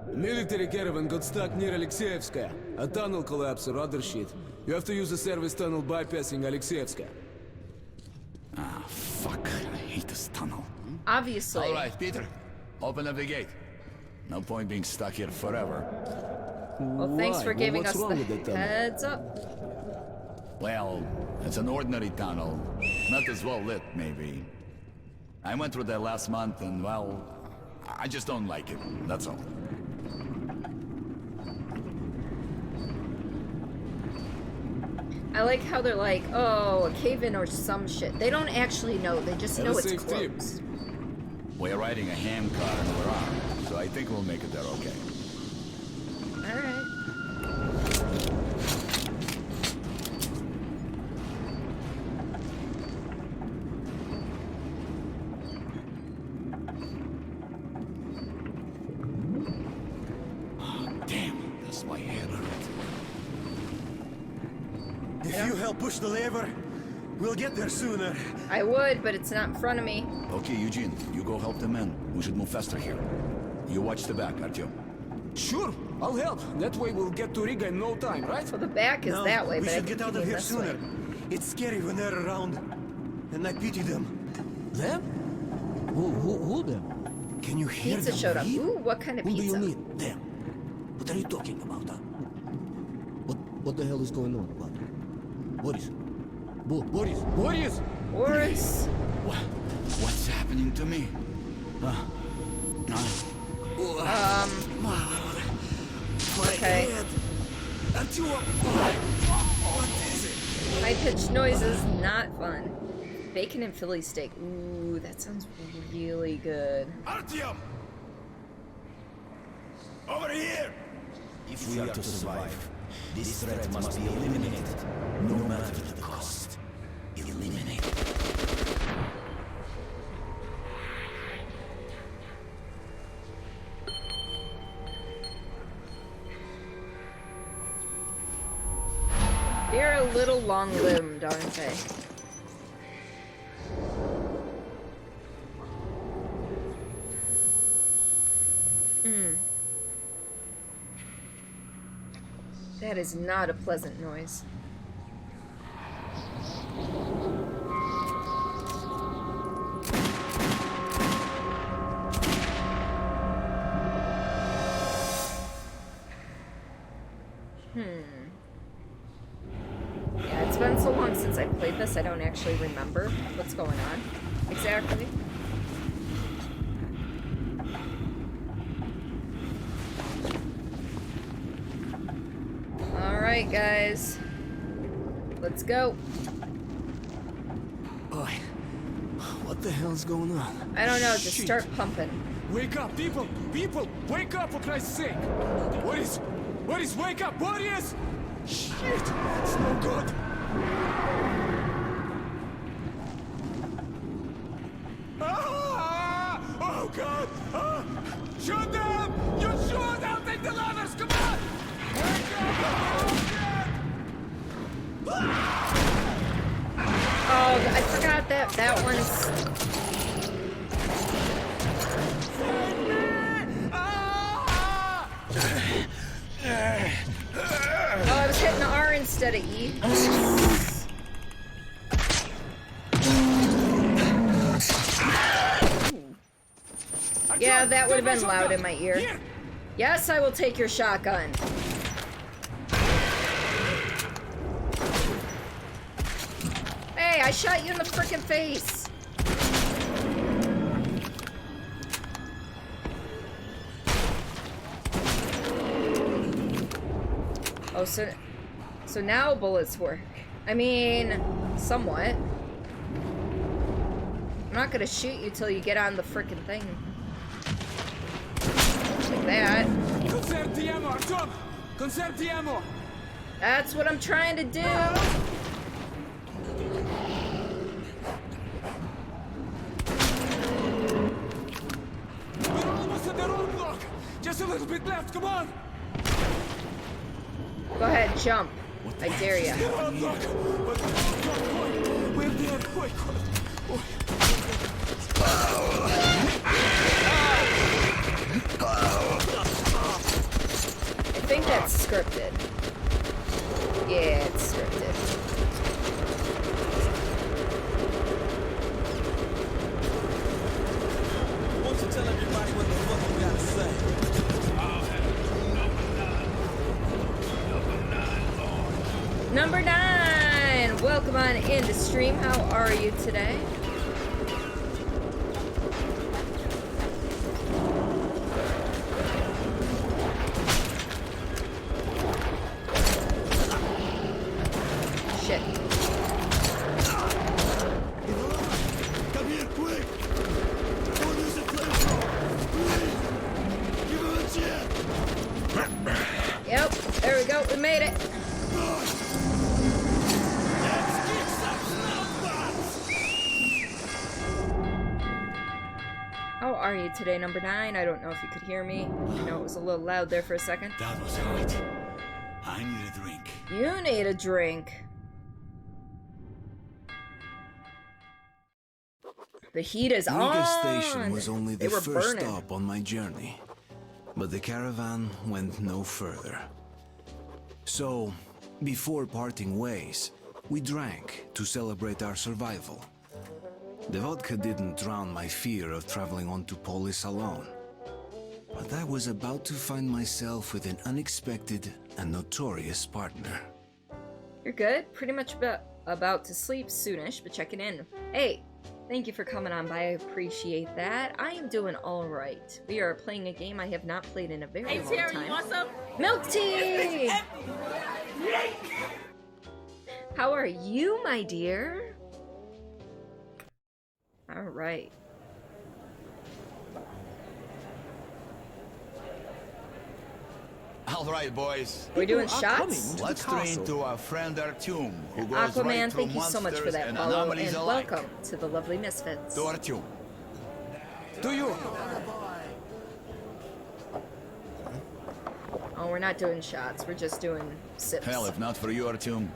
L: A military caravan got stuck near Alexeyevskaya. A tunnel collapsed or other shit. You have to use the service tunnel bypassing Alexeyevskaya.
J: Ah, fuck. I hate this tunnel.
B: Obviously.
J: All right, Peter. Open up the gate. No point being stuck here forever.
B: Well, thanks for giving us the
L: tunnel?
B: heads up.
J: Well, it's an ordinary tunnel. Not as well lit, maybe. I went through there last month and, well, I just don't like it. That's all.
B: I like how they're like, oh, a cave-in or some shit. They don't actually know. They just know it's closed.
J: We're riding a ham car and we're armed, so I think we'll make it there okay.
B: Alright.
J: Damn, that's my head hurt.
N: If you help push the lever, we'll get there sooner.
B: I would, but it's not in front of me.
J: Okay, Eugene, you go help the men. We should move faster here. You watch the back, Artyom.
L: Sure, I'll help. That way we'll get to Riga in no time, right?
B: Well, the back is that way,
N: we
B: but I
N: should
B: think
N: get out
B: you
N: of
B: mean
N: here
B: this
N: sooner.
B: way.
N: It's scary when they're around, and I pity them.
H: Them? Who them?
N: Can you hear
B: Pizza
N: them
B: showed up.
N: breathe?
B: Ooh, what kind of
H: Who
B: pizza?
H: do you mean, them? What are you talking about, huh? What the hell is going on, about? Boris? Boris?
B: course.
J: What's happening to me?
B: Okay. High-pitched noise is not fun. Bacon and Philly steak. Ooh, that sounds really good.
F: Artyom! Over here!
K: If we are to survive, this threat must be eliminated, no matter the cost. Eliminate.
B: They're a little long-limbed, aren't they? That is not a pleasant noise. Yeah, it's been so long since I played this, I don't actually remember what's going on exactly. Alright, guys. Let's go.
D: Boy, what the hell's going on?
B: I don't know, just start pumping.
L: Wake up, people! People! Wake up, for Christ's sake! What is... Wake up, warriors! Shit! It's no good! Ah! Oh, God! Ah! Shoot them! You shoot! I'll take the ladders! Come on! Wake up!
B: Oh, I forgot that one's... Oh, I was hitting R instead of E. Yeah, that would have been loud in my ear. Yes, I will take your shotgun. Hey, I shot you in the frickin' face. Oh, so now bullets work. I mean, somewhat. I'm not gonna shoot you till you get on the frickin' thing. Like that.
L: Conserve the ammo, Artyom! Conserve the ammo!
B: That's what I'm trying to do.
L: We're almost at the roadblock! Just a little bit left, come on!
B: Go ahead, jump. I dare ya.
L: The roadblock! We're there, quick!
B: I think that's scripted. Yeah, it's scripted.
N: Won't you tell everybody what the fuck you gotta say?
B: Number 9! Welcome on into stream. How are you today? Shit.
F: Come here, quick! Don't use a flamethrower! Please! Give him a chance!
B: Yep, there we go. We made it. How are you today, number 9? I don't know if you could hear me. I know it was a little loud there for a second.
J: That was right. I need a drink.
B: You need a drink. The heat is
A: Riga
B: on.
A: Station was only
B: They
A: the
B: were
A: first
B: burning.
A: stop on my journey, but the caravan went no further. So, before parting ways, we drank to celebrate our survival. The vodka didn't drown my fear of traveling on to Polis alone. But I was about to find myself with an unexpected and notorious partner.
B: You're good? Pretty much about about to sleep soonish, but checking in. Hey, thank you for coming on by. I appreciate that. I am doing all right. We are playing a game I have not played in a very long
M: Terry,
B: time.
M: you want some?
B: Milk tea! How are you, my dear? All right.
J: All right, boys.
B: We're doing shots?
J: Let's train to our friend Artyom, who goes
B: Aquaman,
J: right through
B: thank you so much for
J: monsters
B: that
J: and
B: follow,
J: anomalies
B: and
J: alike.
B: welcome to the Lovely Misfits.
J: To Artyom.
L: To you.
B: Oh, we're not doing shots. We're just doing sips.
J: Hell, if not for you, Artyom,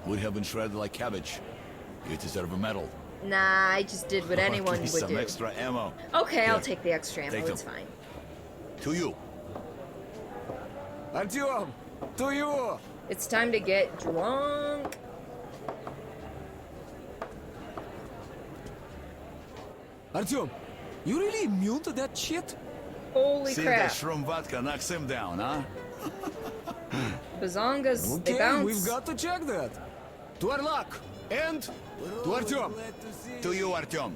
J: we'd have been shredded like cabbage. You deserve a medal.
B: Nah, I just did what
J: Or at
B: anyone
J: least
B: would
J: some
B: do.
J: extra ammo.
B: Okay,
J: Here,
B: I'll take the extra ammo.
J: take them.
B: It's fine.
J: To you.
L: Artyom, to you.
B: It's time to get drunk.
L: Artyom, you really immune to that shit?
B: Holy
J: See
B: crap.
J: that shroom vodka knocks him down, huh?
B: Bazongas, they
L: Okay,
B: bounce.
L: we've got to check that. To our luck. And to Artyom.
J: To you, Artyom.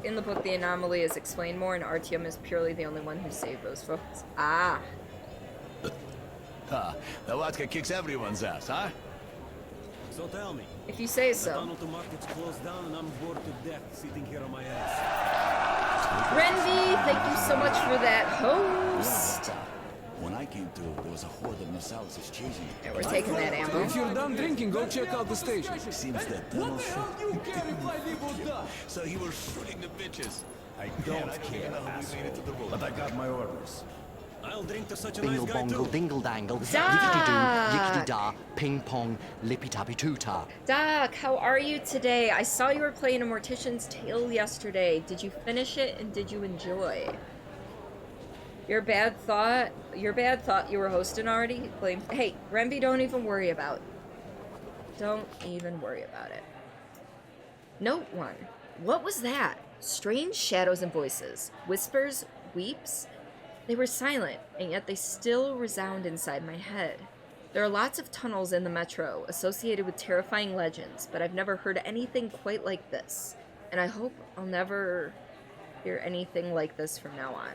B: In the book, the anomaly is explained more, and Artyom is purely the only one who saved those folks. Ah.
J: Ha, the vodka kicks everyone's ass, huh?
N: So tell me.
B: If you say
N: The
B: so.
N: tunnel to market's closed down and I'm bored to death sitting here on my ass.
B: Renvi, thank you so much for that host.
J: When I came to, there was a horde of Nosalises chasing me.
B: Yeah, we're taking that ammo.
L: If you're done drinking, go check out the station.
J: Seems that tunnel So he was shooting the bitches.
K: I don't care, asshole, but I got my orders.
N: I'll drink to such a
P: Dingle
N: nice guy
P: bongle,
N: too.
P: dingle dangle,
B: Doc!
P: yickety-doo, yickety-da, ping-pong, lippy-tappy-too-ta.
B: Doc, how are you today? I saw you were playing a Mortician's Tale yesterday. Did you finish it, and did you enjoy? Your bad thought you were hosting already? Hey, Renvi, don't even worry about it. Don't even worry about it. Note 1. What was that? Strange shadows and voices. Whispers, weeps. They were silent, and yet they still resound inside my head. There are lots of tunnels in the metro associated with terrifying legends, but I've never heard anything quite like this. And I hope I'll never hear anything like this from now on.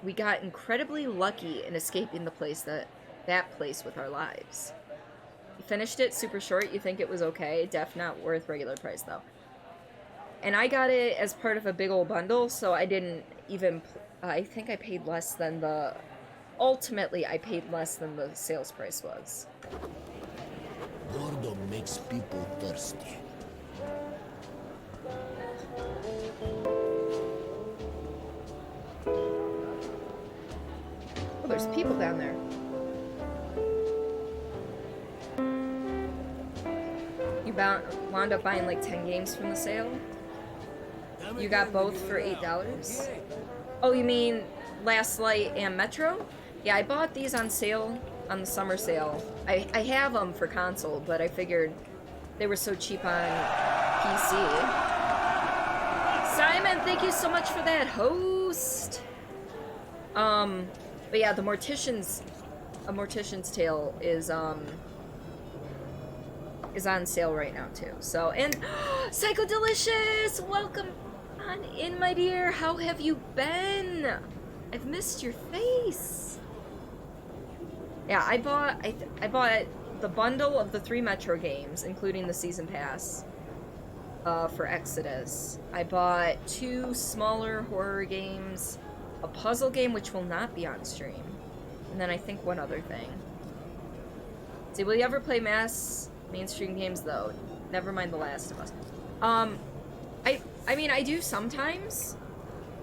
B: We got incredibly lucky in escaping that place with our lives. You finished it super short. You think it was okay? Def not worth regular price though. And I got it as part of a big old bundle, so I didn't even. I think I paid less than the. Ultimately, I paid less than the sales price was.
O: Boredom makes people thirsty.
B: Oh, there's people down there. You wound up buying like 10 games from the sale? You got both for $8? Oh, you mean Last Light and Metro? Yeah, I bought these on sale, on the summer sale. I have them for console, but I figured they were so cheap on PC. Simon, thank you so much for that host! But yeah, A Mortician's Tale is on sale right now too. So, and Psycho Delicious, welcome on in, my dear. How have you been? I've missed your face. Yeah, I bought the bundle of the 3 Metro games, including the season pass, for Exodus. I bought 2 smaller horror games, a puzzle game which will not be on stream, and then I think one other thing. See, will you ever play mainstream games though? Never mind The Last of Us. I mean, I do sometimes.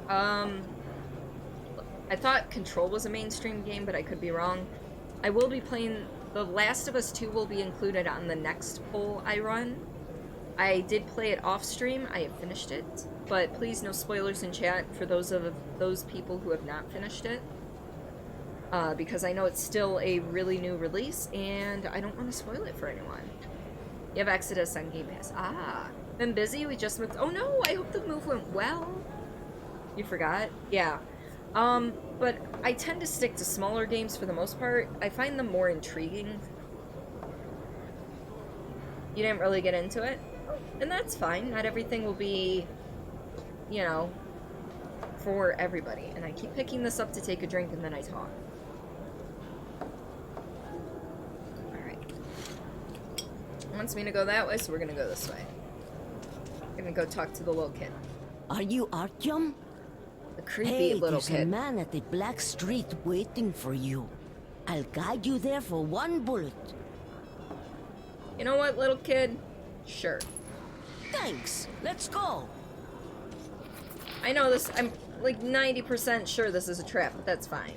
B: I thought Control was a mainstream game, but I could be wrong. I will be playing The Last of Us 2 will be included on the next poll I run. I did play it off stream. I have finished it, but please no spoilers in chat for those people who have not finished it. Because I know it's still a really new release, and I don't want to spoil it for anyone. You have Exodus on Game Pass. Ah, been busy. We just moved. Oh no! I hope the move went well. You forgot? Yeah. But I tend to stick to smaller games for the most part. I find them more intriguing. You didn't really get into it? And that's fine. Not everything will be, you know, for everybody. And I keep picking this up to take a drink and then I talk. Alright. Wants me to go that way, so we're gonna go this way. I'm gonna go talk to the little kid.
Q: Are you Artyom?
B: The creepy little
Q: there's
B: kid.
Q: a man at the Black Street waiting for you. I'll guide you there for one bullet.
B: You know what, little kid? Sure.
Q: Thanks. Let's go.
B: I know this. I'm like 90% sure this is a trap, but that's fine.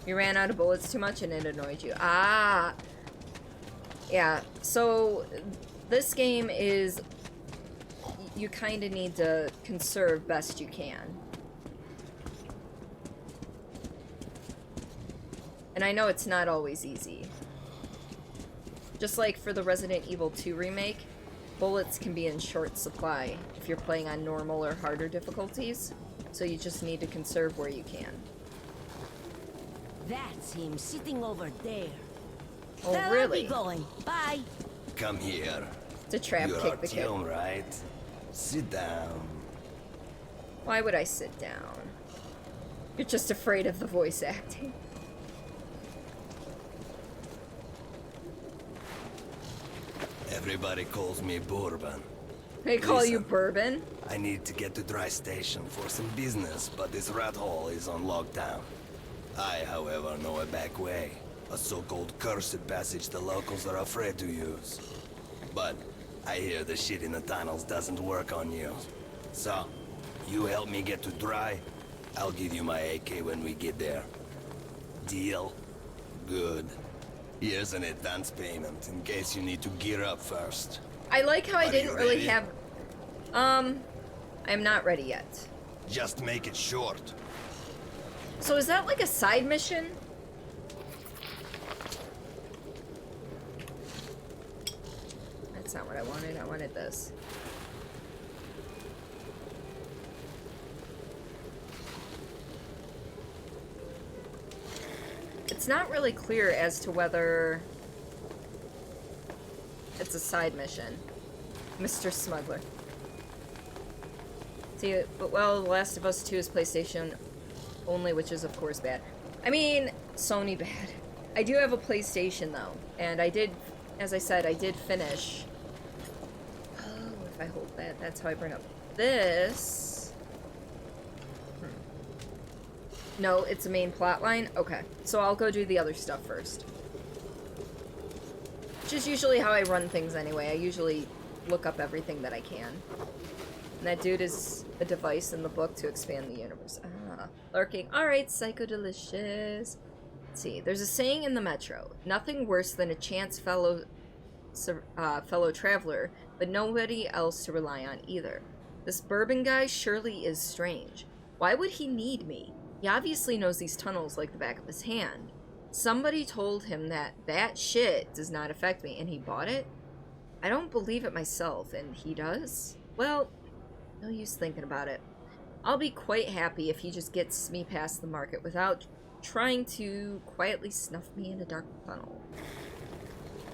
B: You ran out of bullets too much and it annoyed you. Ah. Yeah, so this game is, you kind of need to conserve best you can. And I know it's not always easy. Just like for the Resident Evil 2 remake, bullets can be in short supply if you're playing on normal or harder difficulties, so you just need to conserve where you can.
Q: That's him sitting over there.
B: Oh,
Q: Well,
B: really?
Q: I'll be going. Bye.
O: Come here.
B: It's a trap,
O: You're
B: kick the kid.
O: Artyom, right? Sit down.
B: Why would I sit down? You're just afraid of the voice acting.
O: Everybody calls me Bourbon.
B: They call you
O: Listen,
B: Bourbon?
O: I need to get to Dry Station for some business, but this rat hole is on lockdown. I, however, know a back way. A so-called cursed passage the locals are afraid to use. But I hear the shit in the tunnels doesn't work on you. So, you help me get to Dry, I'll give you my AK when we get there. Deal? Good. Here's an advance payment in case you need to gear up first.
B: I like how I
O: Are
B: didn't
O: you
B: really
O: ready?
B: have... I'm not ready yet.
O: Just make it short.
B: So is that like a side mission? That's not what I wanted. I wanted this. It's not really clear as to whether it's a side mission. Mr. Smuggler. See, but well, The Last of Us 2 is PlayStation only, which is of course bad. I mean, Sony bad. I do have a PlayStation though, and I did, as I said, I did finish. Oh, if I hold that, that's how I bring up this. No, it's a main plot line? Okay, so I'll go do the other stuff first. Which is usually how I run things anyway. I usually look up everything that I can. And that dude is a device in the book to expand the universe. Ah, lurking. Alright, Psycho Delicious. Let's see, there's a saying in the Metro. Nothing worse than a chance fellow traveler, but nobody else to rely on either. This Bourbon guy surely is strange. Why would he need me? He obviously knows these tunnels like the back of his hand. Somebody told him that shit does not affect me, and he bought it? I don't believe it myself, and he does? Well, no use thinking about it. I'll be quite happy if he just gets me past the market without trying to quietly snuff me in a dark tunnel.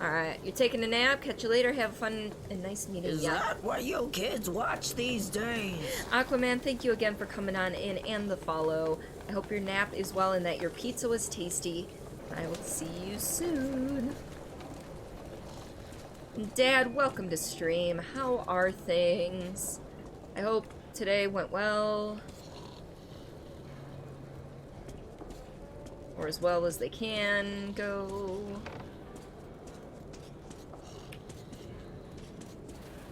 B: Alright, you're taking a nap. Catch you later. Have fun and nice meeting you.
Q: Is that what you kids watch these days?
B: Aquaman, thank you again for coming on in and the follow. I hope your nap is well and that your pizza was tasty. I will see you soon. Dad, welcome to stream. How are things? I hope today went well. Or as well as they can go.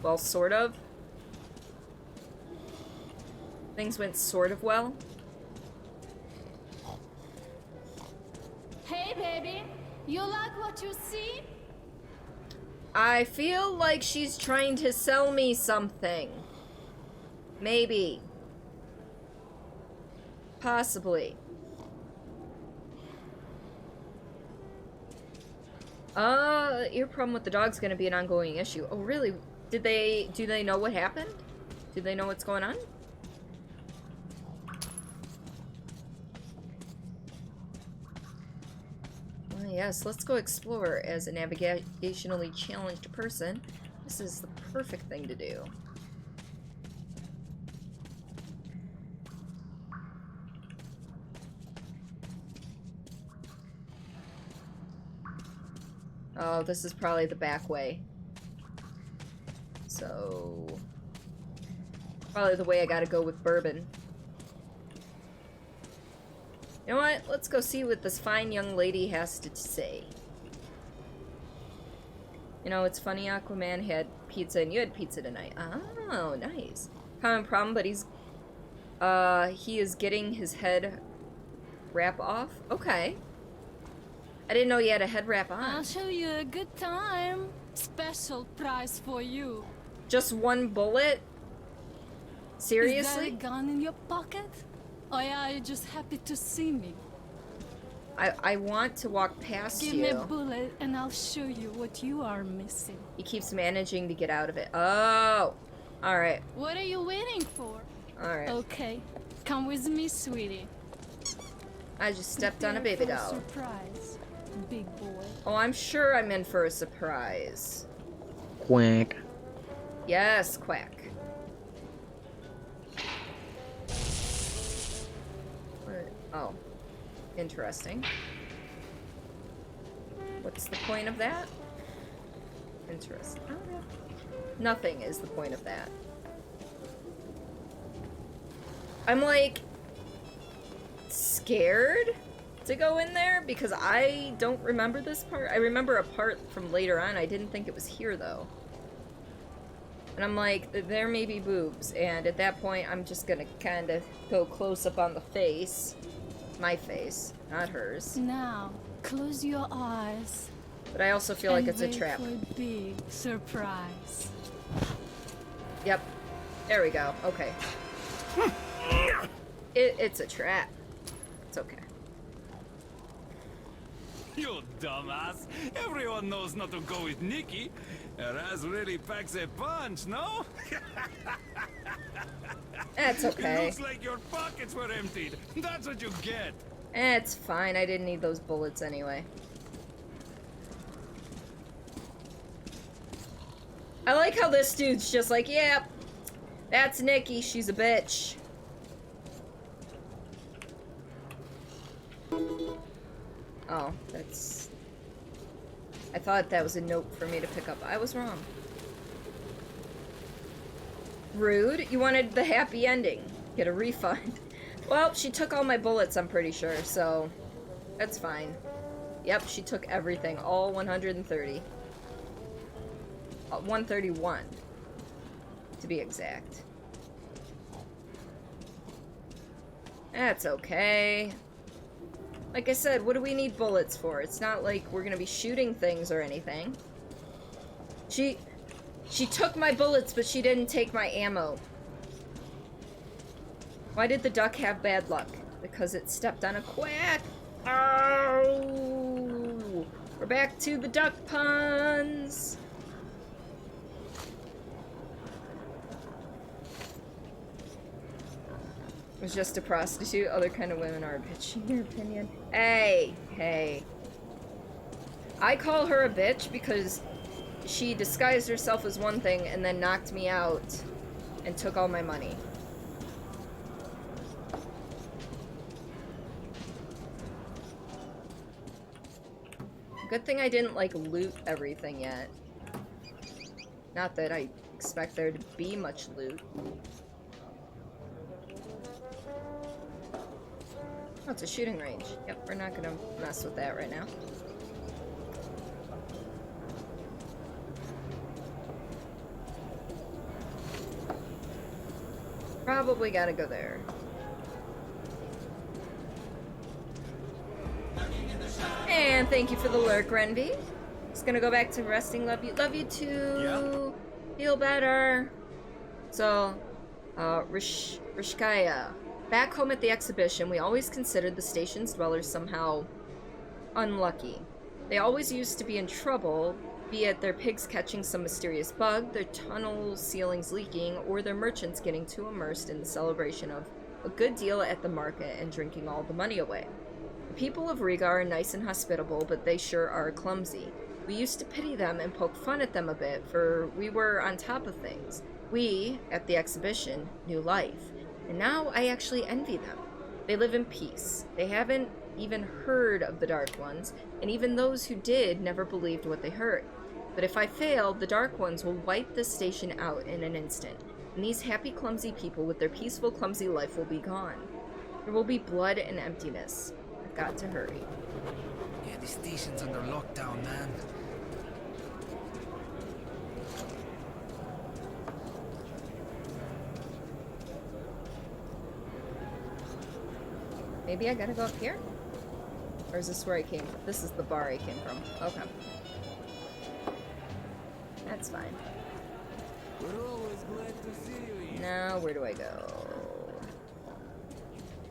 B: Well, sort of. Things went sort of well.
I: Hey, baby. You like what you see?
B: I feel like she's trying to sell me something. Maybe. Possibly. Ear problem with the dog's gonna be an ongoing issue. Oh, really? Do they know what happened? Do they know what's going on? Yes, let's go explore. As a navigationally challenged person, this is the perfect thing to do. Oh, this is probably the back way. So... probably the way I gotta go with Bourbon. You know what? Let's go see what this fine young lady has to say. You know, it's funny, Aquaman had pizza and you had pizza tonight. Oh, nice. Common problem, but he is getting his head wrap off? Okay. I didn't know you had a head wrap on.
I: I'll show you a good time. Special prize for you.
B: Just one bullet? Seriously?
I: Is that a gun in your pocket? Oh yeah, you're just happy to see me.
B: I want to walk past you.
I: Give me a bullet and I'll show you what you are missing.
B: He keeps managing to get out of it. Oh! Alright.
I: What are you waiting for?
B: Alright.
I: Okay. Come with me, sweetie.
B: I just stepped on a baby doll.
I: Surprise, big boy.
B: Oh, I'm sure I'm in for a surprise.
P: Quack.
B: Yes, quack. Oh, interesting. What's the point of that? Interesting. Oh, yeah. Nothing is the point of that. I'm like scared to go in there because I don't remember this part. I remember a part from later on. I didn't think it was here though. And I'm like, there may be boobs, and at that point I'm just gonna kind of go close up on the face. My face, not hers.
I: Now, close your eyes.
B: But I also feel like it's a trap.
I: For a big surprise.
B: Yep. There we go. Okay. It's a trap. It's okay.
J: You dumbass! Everyone knows not to go with Nikki. Raz really packs a punch, no?
B: That's okay.
J: It looks like your pockets were emptied. That's what you get.
B: It's fine. I didn't need those bullets anyway. I like how this dude's just like, yep, that's Nikki. She's a bitch. Oh, that's... I thought that was a note for me to pick up. I was wrong. Rude. You wanted the happy ending. Get a refund. Well, she took all my bullets, I'm pretty sure, so that's fine. Yep, she took everything. All 130. 131, to be exact. That's okay. Like I said, what do we need bullets for? It's not like we're gonna be shooting things or anything. She took my bullets, but she didn't take my ammo. Why did the duck have bad luck? Because it stepped on a quack. Oh! We're back to the duck puns. Was just a prostitute. Other kind of women are a bitch, in your opinion. Hey, hey. I call her a bitch because she disguised herself as one thing and then knocked me out and took all my money. Good thing I didn't, like, loot everything yet. Not that I expect there to be much loot. Oh, it's a shooting range. Yep, we're not gonna mess with that right now. Probably gotta go there. And thank you for the lurk, Renby. Just gonna go back to resting. Love you too. Yeah. Feel better. So, Rishkaya. Back home at the exhibition, we always considered the station's dwellers somehow unlucky. They always used to be in trouble, be it their pigs catching some mysterious bug, their tunnel ceilings leaking, or their merchants getting too immersed in the celebration of a good deal at the market and drinking all the money away. The people of Riga are nice and hospitable, but they sure are clumsy. We used to pity them and poke fun at them a bit, for we were on top of things. We, at the exhibition, knew life. And now I actually envy them. They live in peace. They haven't even heard of the Dark Ones, and even those who did never believed what they heard. But if I fail, the Dark Ones will wipe this station out in an instant, and these happy, clumsy people with their peaceful, clumsy life will be gone. There will be blood and emptiness. I've got to hurry.
G: Yeah, the station's under lockdown, man.
B: Maybe I gotta go up here? Or is this where I came from? This is the bar I came from. Okay. That's fine.
L: We're always glad to see you here.
B: Now, where do I go?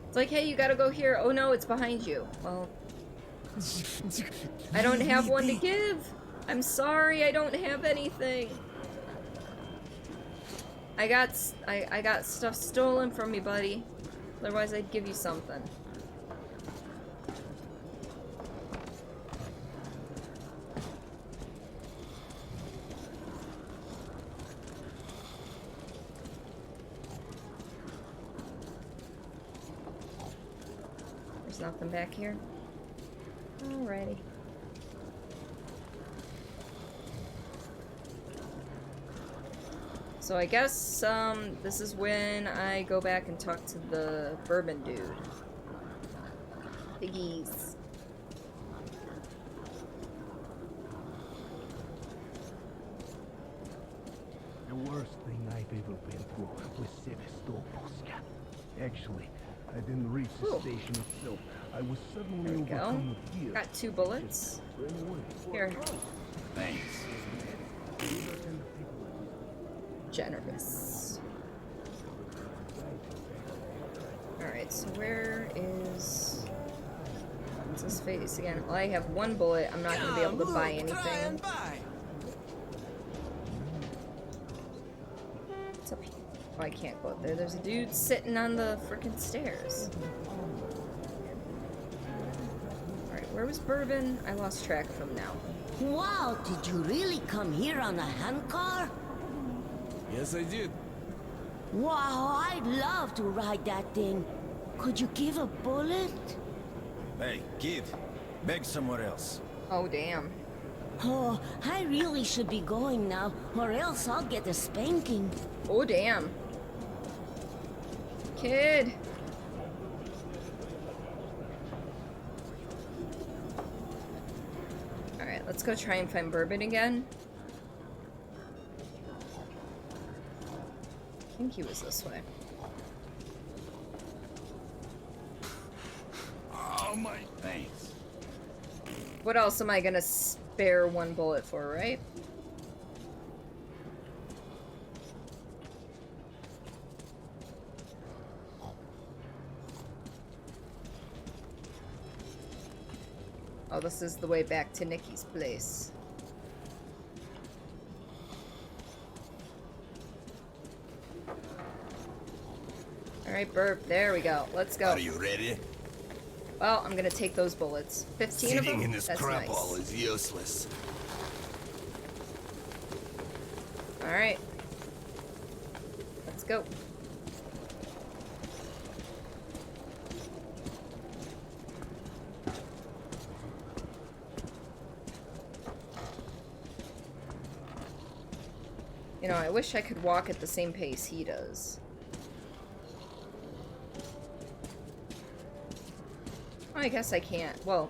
B: It's like, hey, you gotta go here. Oh no, it's behind you. Well, I don't have one to give. I'm sorry, I don't have anything. I got stuff stolen from me, buddy. Otherwise, I'd give you something. There's nothing back here. Alrighty. So I guess, this is when I go back and talk to the bourbon dude. Piggies.
D: The worst thing I've ever been through was Sevastopol. Actually, I didn't reach the station itself. I was suddenly
B: There we go.
D: overcome with fear.
B: Got 2 bullets. Here.
J: Thanks.
B: Generous. Alright, so where is... What's his face again? Well, I have 1 bullet. I'm not going to be able to buy anything. What's up here? Oh, I can't go up there. There's a dude sitting on the frickin' stairs. Alright, where was Bourbon? I lost track of him now.
Q: Wow, did you really come here on a handcar?
L: Yes, I did.
Q: Wow, I'd love to ride that thing. Could you give a bullet?
K: Hey, kid, beg somewhere else.
B: Oh, damn.
Q: Oh, I really should be going now, or else I'll get a spanking.
B: Oh, damn. Kid. Alright, let's go try and find Bourbon again. I think he was this way.
J: Oh my, thanks.
B: What else am I gonna spare 1 bullet for, right? Oh, this is the way back to Nikki's place. Alright, Burp, there we go. Let's go.
O: Are you ready?
B: Well, I'm gonna take those bullets. 15 of them?
O: Sitting in this
B: That's
O: crap
B: nice.
O: hole is useless.
B: Alright. Let's go. You know, I wish I could walk at the same pace he does. Oh, I guess I can't. Well,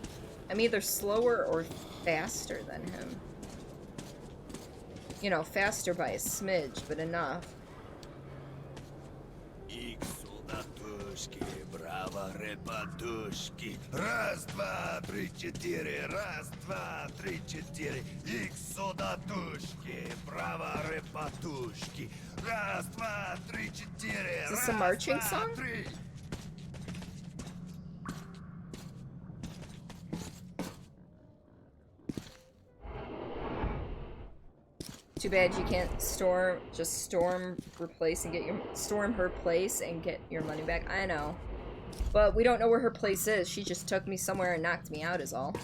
B: I'm either slower or faster than him. You know, faster by a smidge, but enough.
O: Браво, ребятушки. Раз, два, три, четыре. Раз, два, три, четыре. Икс солдатушки. Браво, ребятушки. Раз, два, три, четыре.
B: Is this a marching song? Too bad you can't storm her place and get your money back. I know. But we don't know where her place is. She just took me somewhere and knocked me out is all.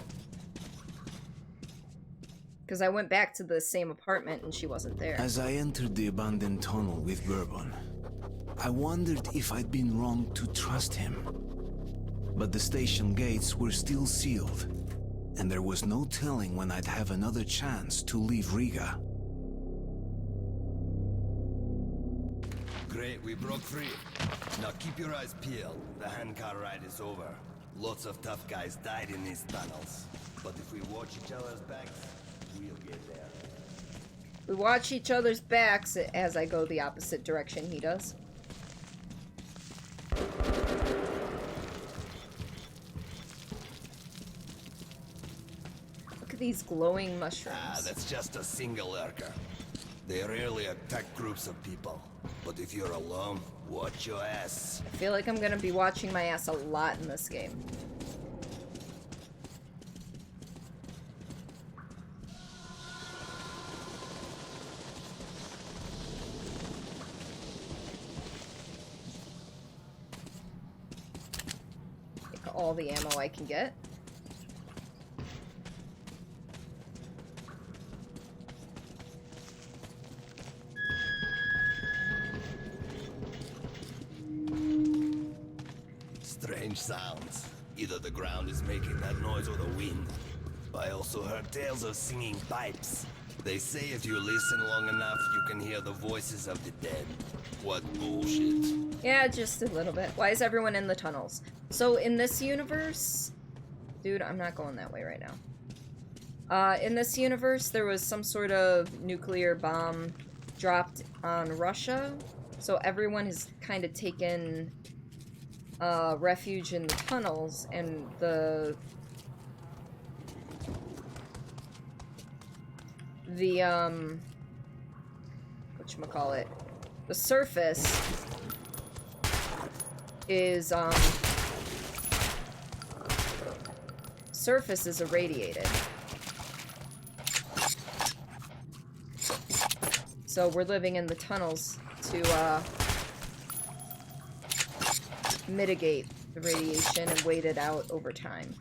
B: Because I went back to the same apartment and she wasn't there.
A: As I entered the abandoned tunnel with Bourbon, I wondered if I'd been wrong to trust him. But the station gates were still sealed, and there was no telling when I'd have another chance to leave Riga.
O: Great, we broke free. Now keep your eyes peeled. The handcar ride is over. Lots of tough guys died in these tunnels. But if we watch each other's backs, we'll get there.
B: We watch each other's backs as I go the opposite direction he does. Look at these glowing mushrooms.
O: Ah, that's just a single lurker. They rarely attack groups of people. But if you're alone, watch your ass.
B: I feel like I'm gonna be watching my ass a lot in this game. Take all the ammo I can get.
O: Strange sounds. Either the ground is making that noise or the wind. I also heard tales of singing pipes. They say if you listen long enough, you can hear the voices of the dead. What bullshit.
B: Yeah, just a little bit. Why is everyone in the tunnels? So in this universe... Dude, I'm not going that way right now. In this universe, there was some sort of nuclear bomb dropped on Russia. So everyone has kind of taken refuge in the tunnels, and the whatchamacallit, the surface is irradiated. So we're living in the tunnels to mitigate the radiation and wait it out over time.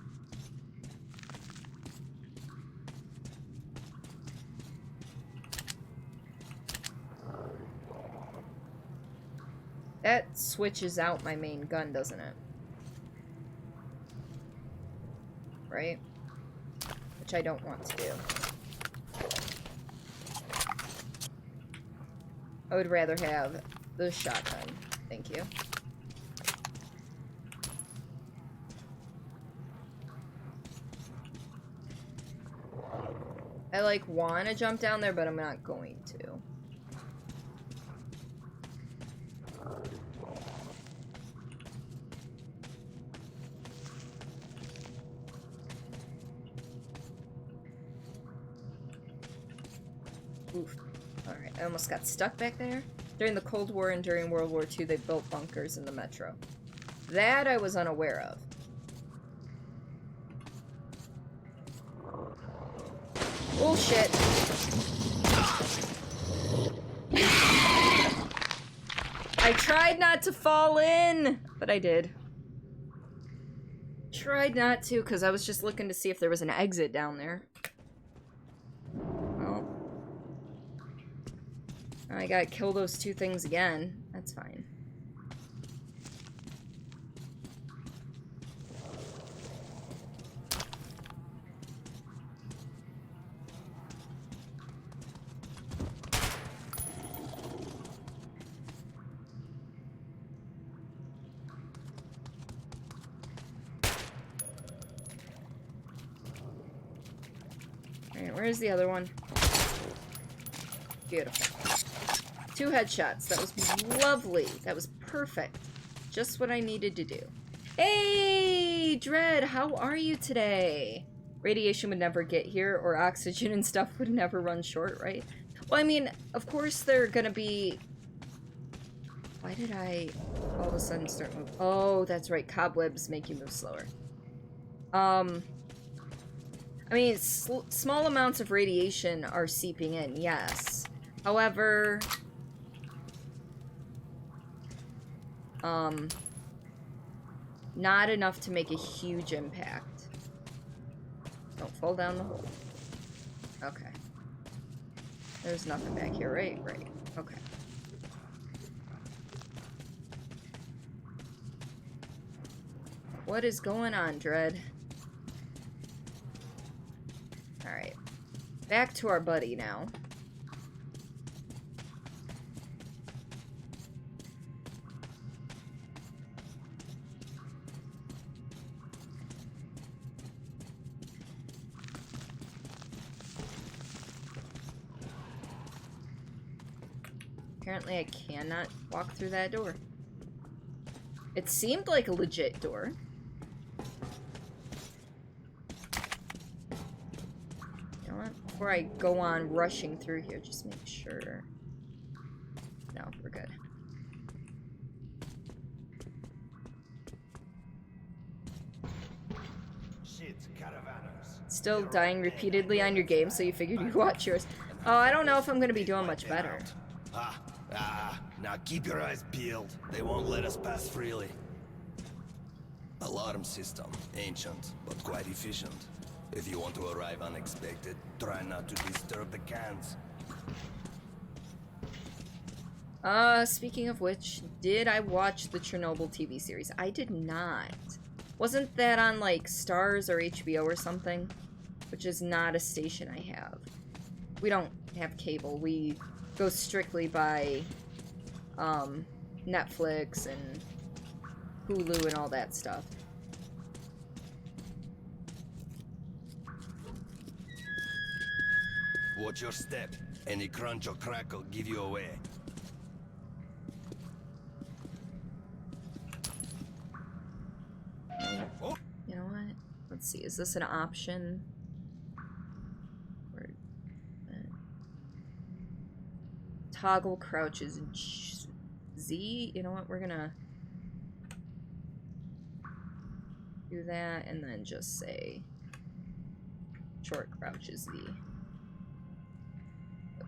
B: That switches out my main gun, doesn't it? Right? Which I don't want to do. I would rather have the shotgun. Thank you. I like wanna jump down there, but I'm not going to. Oof. Alright, I almost got stuck back there. During the Cold War and during World War II, they built bunkers in the metro. That I was unaware of. Bullshit. I tried not to fall in, but I did. Tried not to, because I was just looking to see if there was an exit down there. Well. I gotta kill those two things again. That's fine. Where's the other one? Beautiful. 2 headshots. That was lovely. That was perfect. Just what I needed to do. Hey, Dread, how are you today? Radiation would never get here, or oxygen and stuff would never run short, right? Well, I mean, of course they're gonna be... Why did I all of a sudden start moving? Oh, that's right. Cobwebs make you move slower. I mean, small amounts of radiation are seeping in, yes. However, Not enough to make a huge impact. Don't fall down the hole. Okay. There's nothing back here, right? Right. Okay. What is going on, Dread? Alright. Back to our buddy now. Apparently I cannot walk through that door. It seemed like a legit door. You know what? Before I go on rushing through here, just make sure. No, we're good. Still dying repeatedly on your game, so you figured you'd watch yours. Oh, I don't know if I'm gonna be doing much better.
O: Now keep your eyes peeled. They won't let us pass freely. Alarm system. Ancient, but quite efficient. If you want to arrive unexpected, try not to disturb the cans.
B: Speaking of which, did I watch the Chernobyl TV series? I did not. Wasn't that on, like, Stars or HBO or something? Which is not a station I have. We don't have cable. We go strictly by, Netflix and Hulu and all that stuff.
O: Watch your step. Any crunch or crackle give you away.
B: You know what? Let's see. Is this an option? Or, toggle crouches Z. You know what? We're gonna do that and then just say short crouches Z.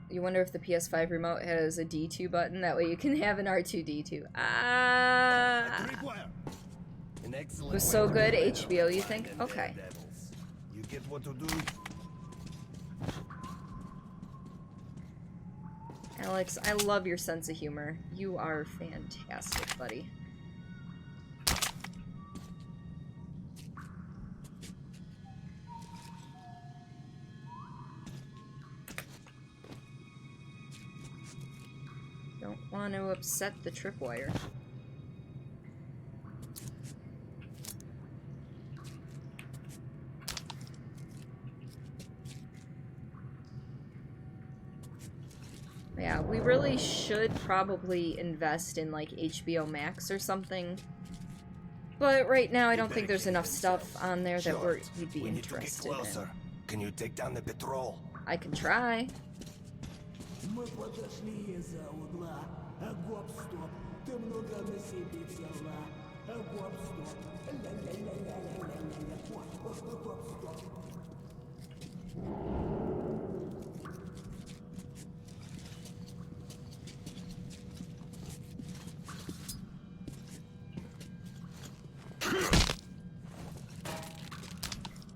B: You wonder if the PS5 remote has a D2 button? That way you can have an R2-D2. Ah! It was so good, HBO, you think? Okay.
O: You get what to do.
B: Alex, I love your sense of humor. You are fantastic, buddy. Don't want to upset the tripwire. Yeah, we really should probably invest in, like, HBO Max or something. But right now, I don't think there's enough stuff on there that we'd be interested in.
O: Can you take down the patrol?
B: I can try.
L: Мы подошли из-за угла. Гоп-стоп. Ты много на себе взяла. Гоп-стоп. Ля-ля-ля-ля-ля-ля-ля. Гоп-стоп.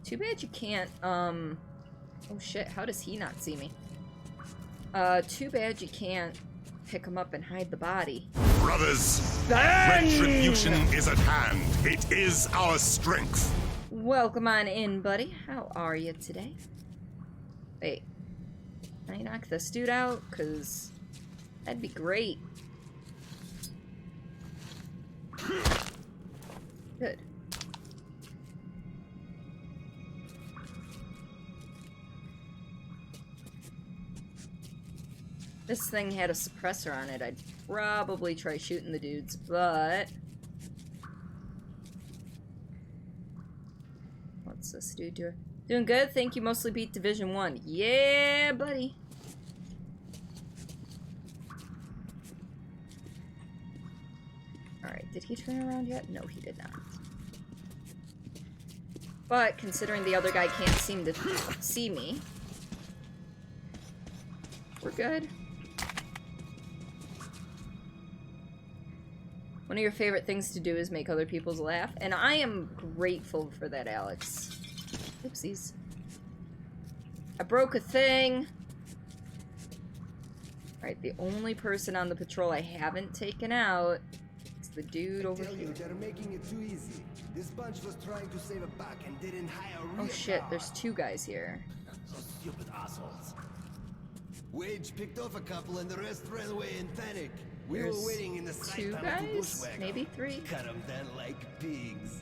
B: Too bad you can't, oh shit, how does he not see me? Too bad you can't pick him up and hide the body.
F: Brothers, retribution is at hand. It is our strength.
B: Welcome on in, buddy. How are you today? Wait, can I knock this dude out? Cause that'd be great. Good. This thing had a suppressor on it. I'd probably try shooting the dudes, but... What's this dude doing? Doing good, thank you. Mostly beat Division 1. Yeah, buddy. Alright, did he turn around yet? No, he did not. But, considering the other guy can't seem to see me, we're good. One of your favorite things to do is make other people's laugh, and I am grateful for that, Alex. Oopsies. I broke a thing. Alright, the only person on the patrol I haven't taken out is the dude over here.
O: They're making it too easy. This bunch was trying to save a buck and didn't hire a real
B: Oh shit,
O: car.
B: there's two guys here.
O: Those stupid assholes. Wage picked off a couple and the rest ran away in panic. We
B: There's
O: were waiting in the side
B: two
O: tunnel to
B: guys?
O: bushwhack
B: Maybe
O: them.
B: three?
O: Cut them down like pigs.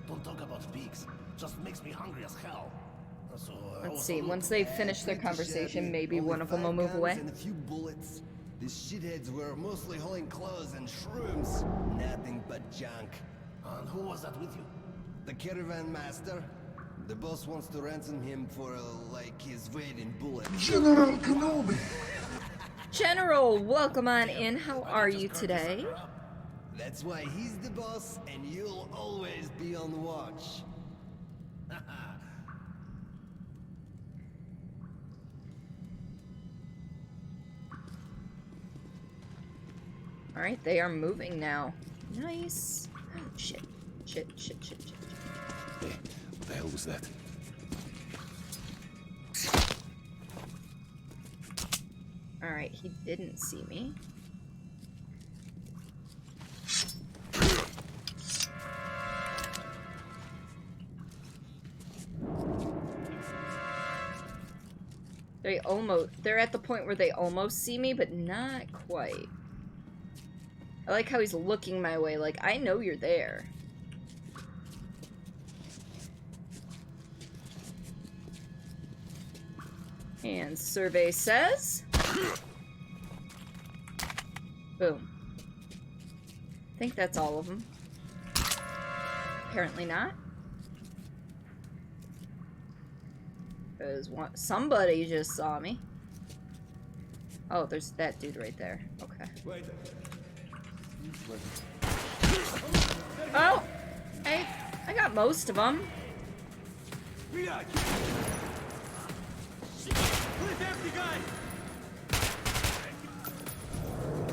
E: Don't talk about pigs. Just makes me hungry as hell. So,
B: Let's see, once they finish their conversation, maybe one of them will move away.
O: And a few bullets. These shitheads were mostly hauling clothes and shrooms. Nothing but junk.
E: And who was that with you?
O: The caravan master. The boss wants to ransom him for, like, his weight in bullets.
E: General Kenobi!
B: General, welcome on in. How are you today?
O: That's why he's the boss, and you'll always be on watch.
B: Alright, they are moving now. Nice. Oh, shit. Shit.
J: Hey, what the hell was that?
B: Alright, he didn't see me. They're at the point where they almost see me, but not quite. I like how he's looking my way, like, I know you're there. And survey says... Boom. I think that's all of them. Apparently not. Because somebody just saw me. Oh, there's that dude right there. Okay.
L: Wait.
B: Oh! I got most of them.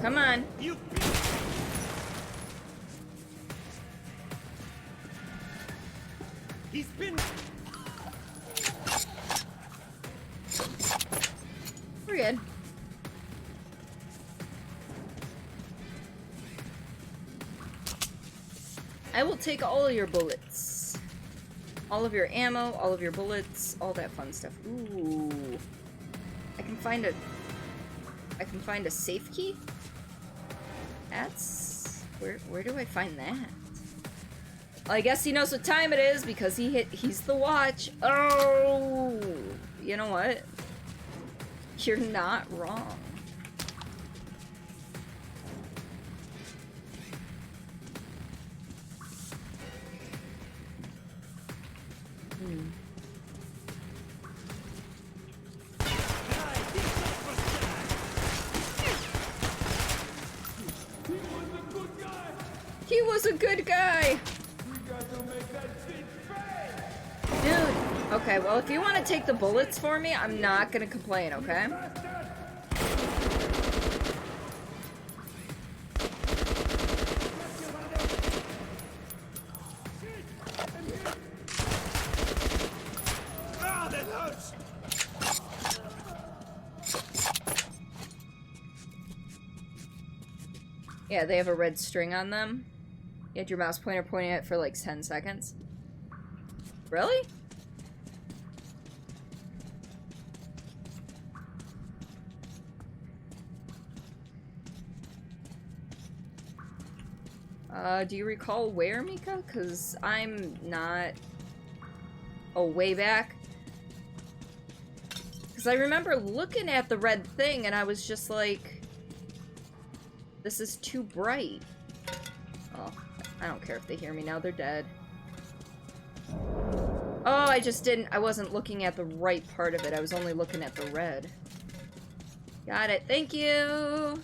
B: Come on.
L: He's been.
B: We're good. I will take all your bullets. All of your ammo, all of your bullets, all that fun stuff. Ooh. I can find a safe key? That's... Where do I find that? Well, I guess he knows what time it is because he's the watch. Oh! You know what? You're not wrong. He was a good guy. Dude. Okay, well, if you want to take the bullets for me, I'm not gonna complain, okay? Yeah, they have a red string on them. You had your mouse pointer pointing at it for like 10 seconds. Really? Do you recall where, Mika? Because I'm not... Oh, way back? Because I remember looking at the red thing and I was just like... This is too bright. Oh, I don't care if they hear me now. They're dead. Oh, I wasn't looking at the right part of it. I was only looking at the red. Got it. Thank you.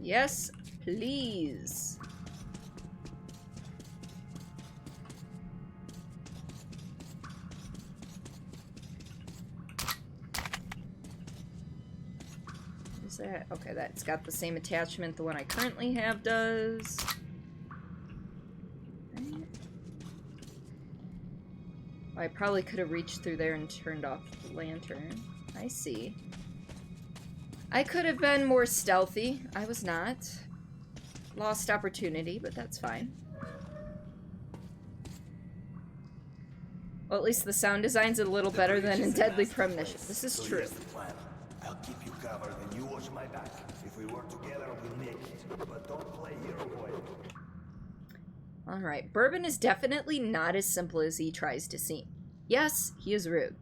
B: Yes, please. Where's that? Okay, that's got the same attachment the one I currently have does. I probably could have reached through there and turned off the lantern. I see. I could have been more stealthy. I was not. Lost opportunity, but that's fine. Well, at least the sound design's a little better than in Deadly Premonition. This is true.
O: Here's the plan. I'll keep you covered and you watch my back. If we work together, we'll make it. But don't play hero boy.
B: Alright, Bourbon is definitely not as simple as he tries to seem. Yes, he is rude,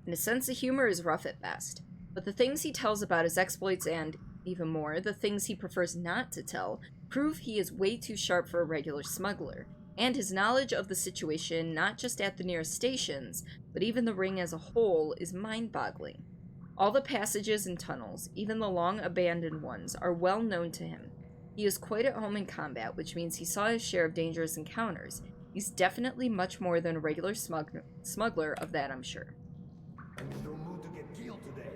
B: and his sense of humor is rough at best. But the things he tells about his exploits and, even more, the things he prefers not to tell, prove he is way too sharp for a regular smuggler. And his knowledge of the situation, not just at the nearest stations, but even the ring as a whole, is mind-boggling. All the passages and tunnels, even the long-abandoned ones, are well known to him. He is quite at home in combat, which means he saw his share of dangerous encounters. He's definitely much more than a regular smuggler, of that I'm sure.
O: I'm in no mood to get killed today.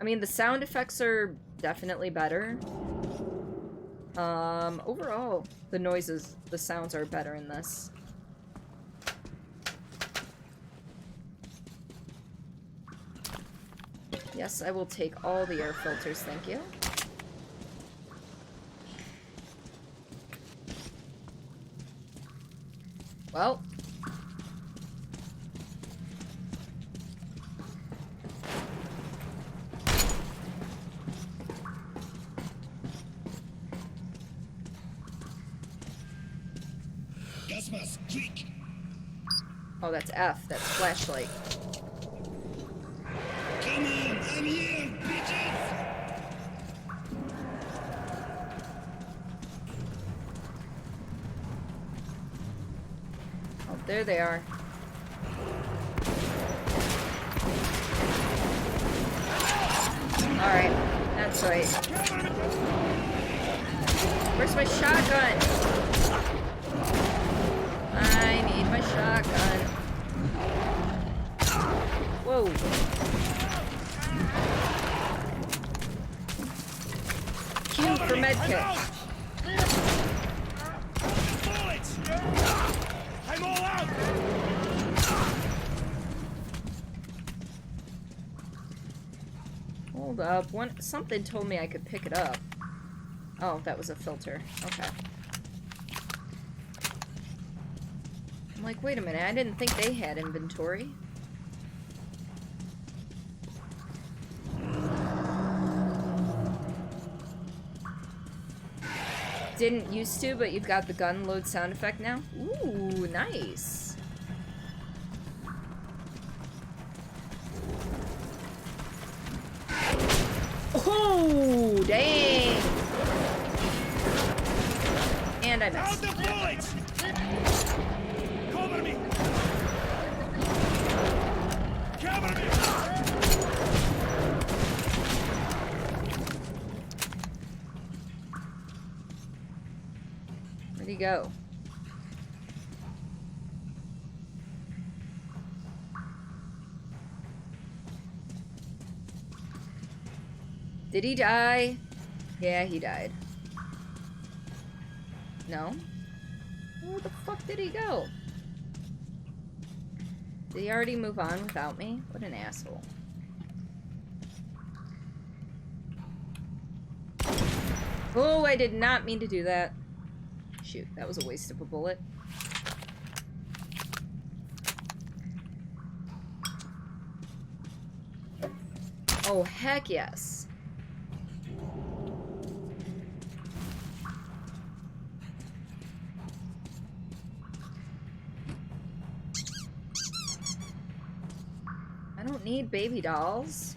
B: I mean, the sound effects are definitely better. Overall, the noises, the sounds are better in this. Yes, I will take all the air filters, thank you. Well.
F: Gas mask, quick!
B: Oh, that's F. That's flashlight.
F: Come on, I'm here, bitches!
B: Oh, there they are. Alright, that's right. Where's my shotgun? I need my shotgun. Whoa. Q for medkit.
F: I'm all out!
B: Hold up. Something told me I could pick it up. Oh, that was a filter. Okay. I'm like, wait a minute, I didn't think they had inventory. Didn't used to, but you've got the gun load sound effect now. Ooh, nice. Oh, dang. And I missed.
F: Out the bullets! Cover me! Cover me!
B: Where'd he go? Did he die? Yeah, he died. No? Where the fuck did he go? Did he already move on without me? What an asshole. Oh, I did not mean to do that. Shoot, that was a waste of a bullet. Oh, heck yes. I don't need baby dolls.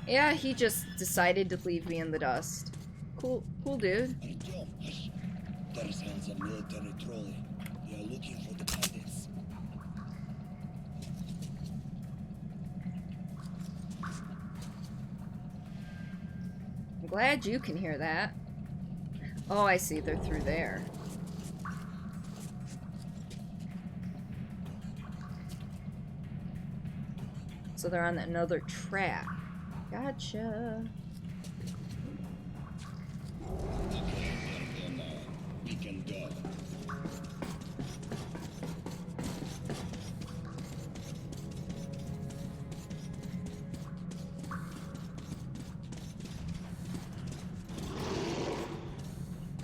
B: Yeah, he just decided to leave me in the dust. Cool dude.
F: There's a military trolley. They are looking for the bandits.
B: I'm glad you can hear that. Oh, I see. They're through there. So they're on another track. Gotcha.
F: We can go.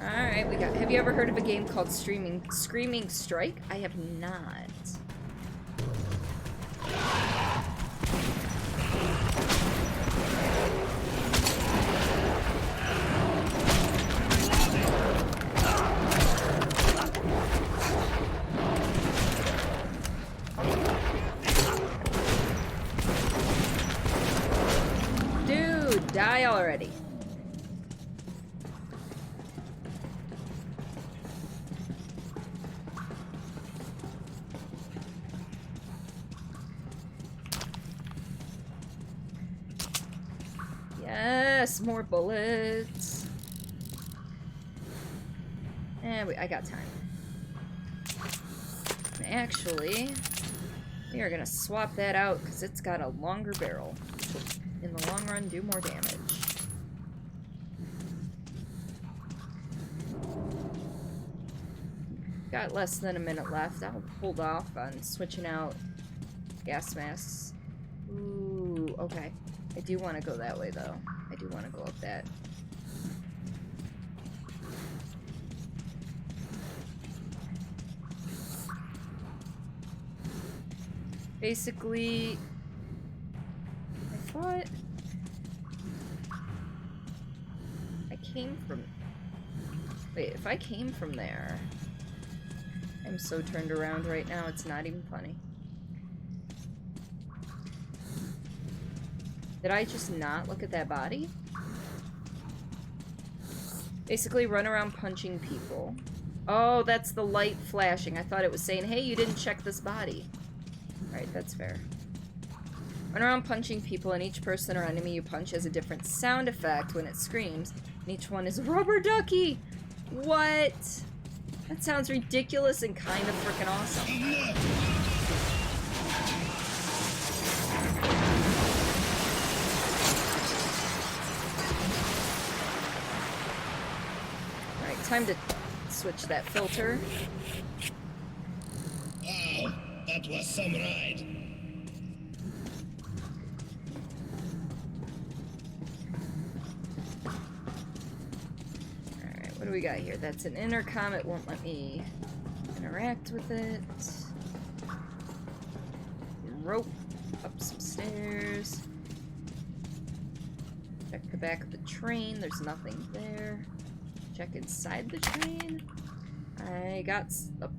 B: Alright, we got. Have you ever heard of a game called Screaming Strike? I have not. Dude, die already. Yes, more bullets. And I got time. And actually, we are gonna swap that out because it's got a longer barrel, which will, in the long run, do more damage. Got less than a minute left. I'll hold off on switching out gas masks. Ooh, okay. I do want to go that way, though. I do want to go up that. Basically, I thought I came from... Wait, if I came from there... I'm so turned around right now, it's not even funny. Did I just not look at that body? Basically, run around punching people. Oh, that's the light flashing. I thought it was saying, hey, you didn't check this body. Alright, that's fair. Run around punching people, and each person or enemy you punch has a different sound effect when it screams, and each one is a rubber ducky! What? That sounds ridiculous and kind of freaking awesome. Time to switch that filter.
F: Wow, that was some ride.
B: Alright, what do we got here? That's an intercom. It won't let me interact with it. Rope up some stairs. Check the back of the train. There's nothing there. Check inside the train. I got a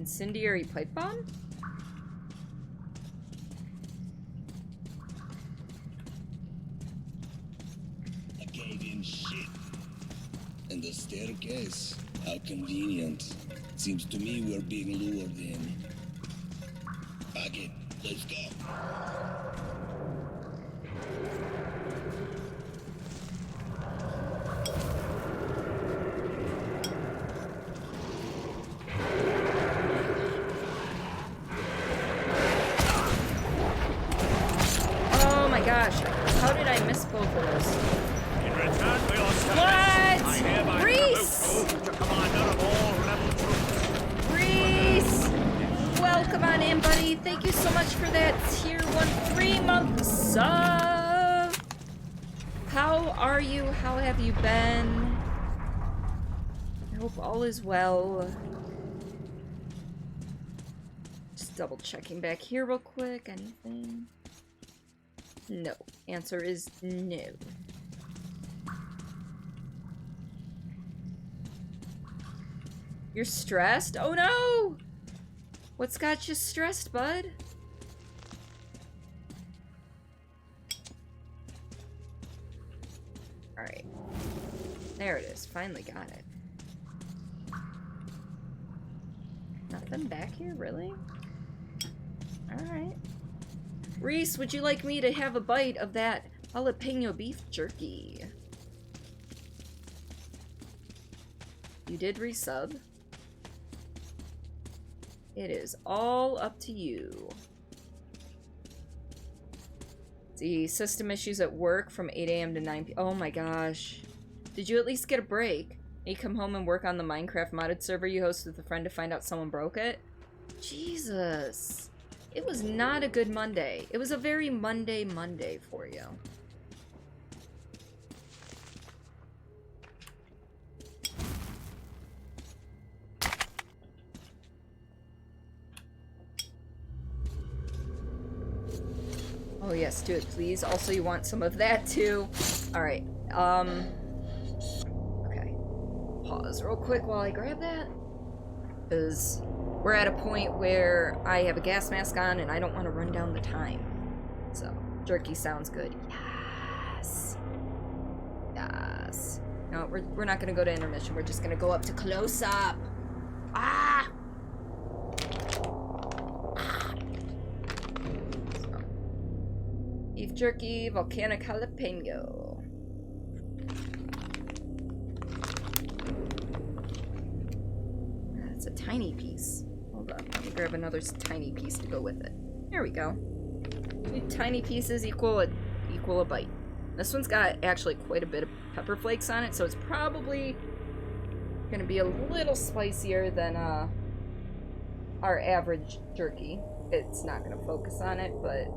B: incendiary pipe bomb.
F: I gave him shit. And the staircase. How convenient. Seems to me we're being lured in. Pack it. Let's go.
B: How did I miss both of those?
R: In return for your service,
B: What?
R: I hereby
B: Reese!
R: promote you to commander of all rebel troops.
B: Reese! Welcome on in, buddy. Thank you so much for that tier 1 3-month sub. How are you? How have you been? I hope all is well. Just double checking back here real quick. Anything? No. Answer is no. You're stressed? Oh no! What's got you stressed, bud? Alright. There it is. Finally got it. Nothing back here, really? Alright. Reese, would you like me to have a bite of that jalapeno beef jerky? You did resub. It is all up to you. See, system issues at work from 8 a.m. to 9 p.m. Oh my gosh. Did you at least get a break? You come home and work on the Minecraft modded server you host with a friend to find out someone broke it? Jesus. It was not a good Monday. It was a very Monday for you. Oh yes, do it please. Also, you want some of that too. Alright, okay. Pause real quick while I grab that. Because we're at a point where I have a gas mask on and I don't want to run down the time. So, jerky sounds good. Yes. Yes. No, we're not going to go to intermission. We're just going to go up to close-up. Ah! Beef jerky, volcanic jalapeno. That's a tiny piece. Hold on, let me grab another tiny piece to go with it. There we go. 2 tiny pieces equal a bite. This one's got actually quite a bit of pepper flakes on it, so it's probably gonna be a little spicier than our average jerky. It's not gonna focus on it, but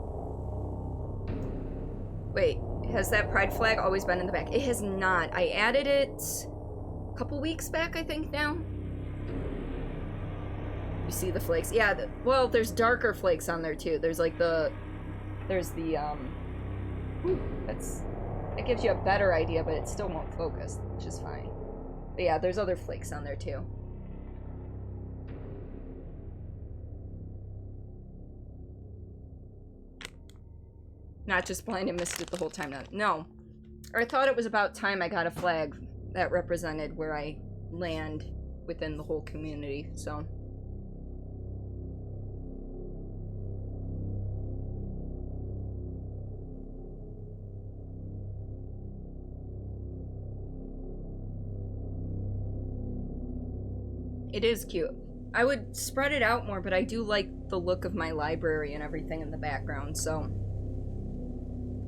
B: wait, has that pride flag always been in the back? It has not. I added it a couple weeks back, I think, now. You see the flakes? Yeah, well, there's darker flakes on there, too. There's, like, that gives you a better idea, but it still won't focus, which is fine. But yeah, there's other flakes on there, too. Not just blind and missed it the whole time. No. Or I thought it was about time I got a flag that represented where I land within the whole community, so. It is cute. I would spread it out more, but I do like the look of my library and everything in the background, so.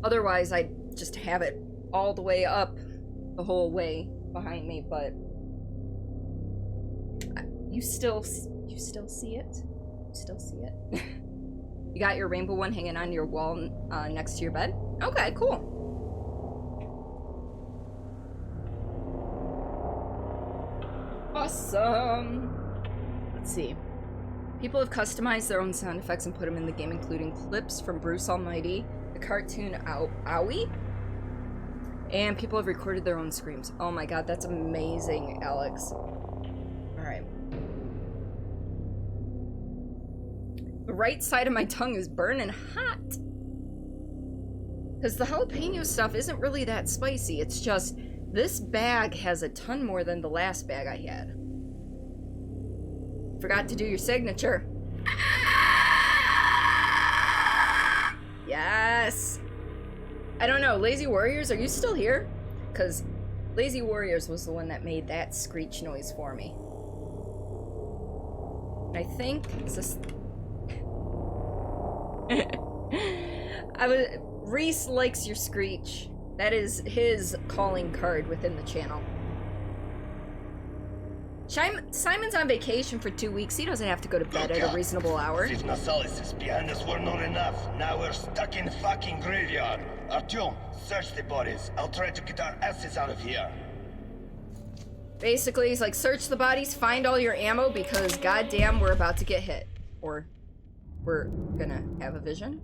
B: Otherwise, I'd just have it all the way up the whole way behind me, but you still see it? You still see it? You got your rainbow one hanging on your wall next to your bed? Okay, cool. Awesome. Let's see. People have customized their own sound effects and put them in the game, including clips from Bruce Almighty, the cartoon Owie, and people have recorded their own screams. Oh my god, that's amazing, Alex. Alright. The right side of my tongue is burning hot. Because the jalapeno stuff isn't really that spicy. It's just, this bag has a ton more than the last bag I had. Forgot to do your signature. Yes! I don't know, Lazy Warriors, are you still here? Because Lazy Warriors was the one that made that screech noise for me. I think, is this... Reese likes your screech. That is his calling card within the channel. Simon's on vacation for 2 weeks. He doesn't have to go to bed at a reasonable hour.
F: If Nasalis behind us were not enough, now we're stuck in the fucking graveyard. Artyom, search the bodies. I'll try to get our asses out of here.
B: Basically, he's like, search the bodies, find all your ammo, because goddamn, we're about to get hit. Or we're gonna have a vision.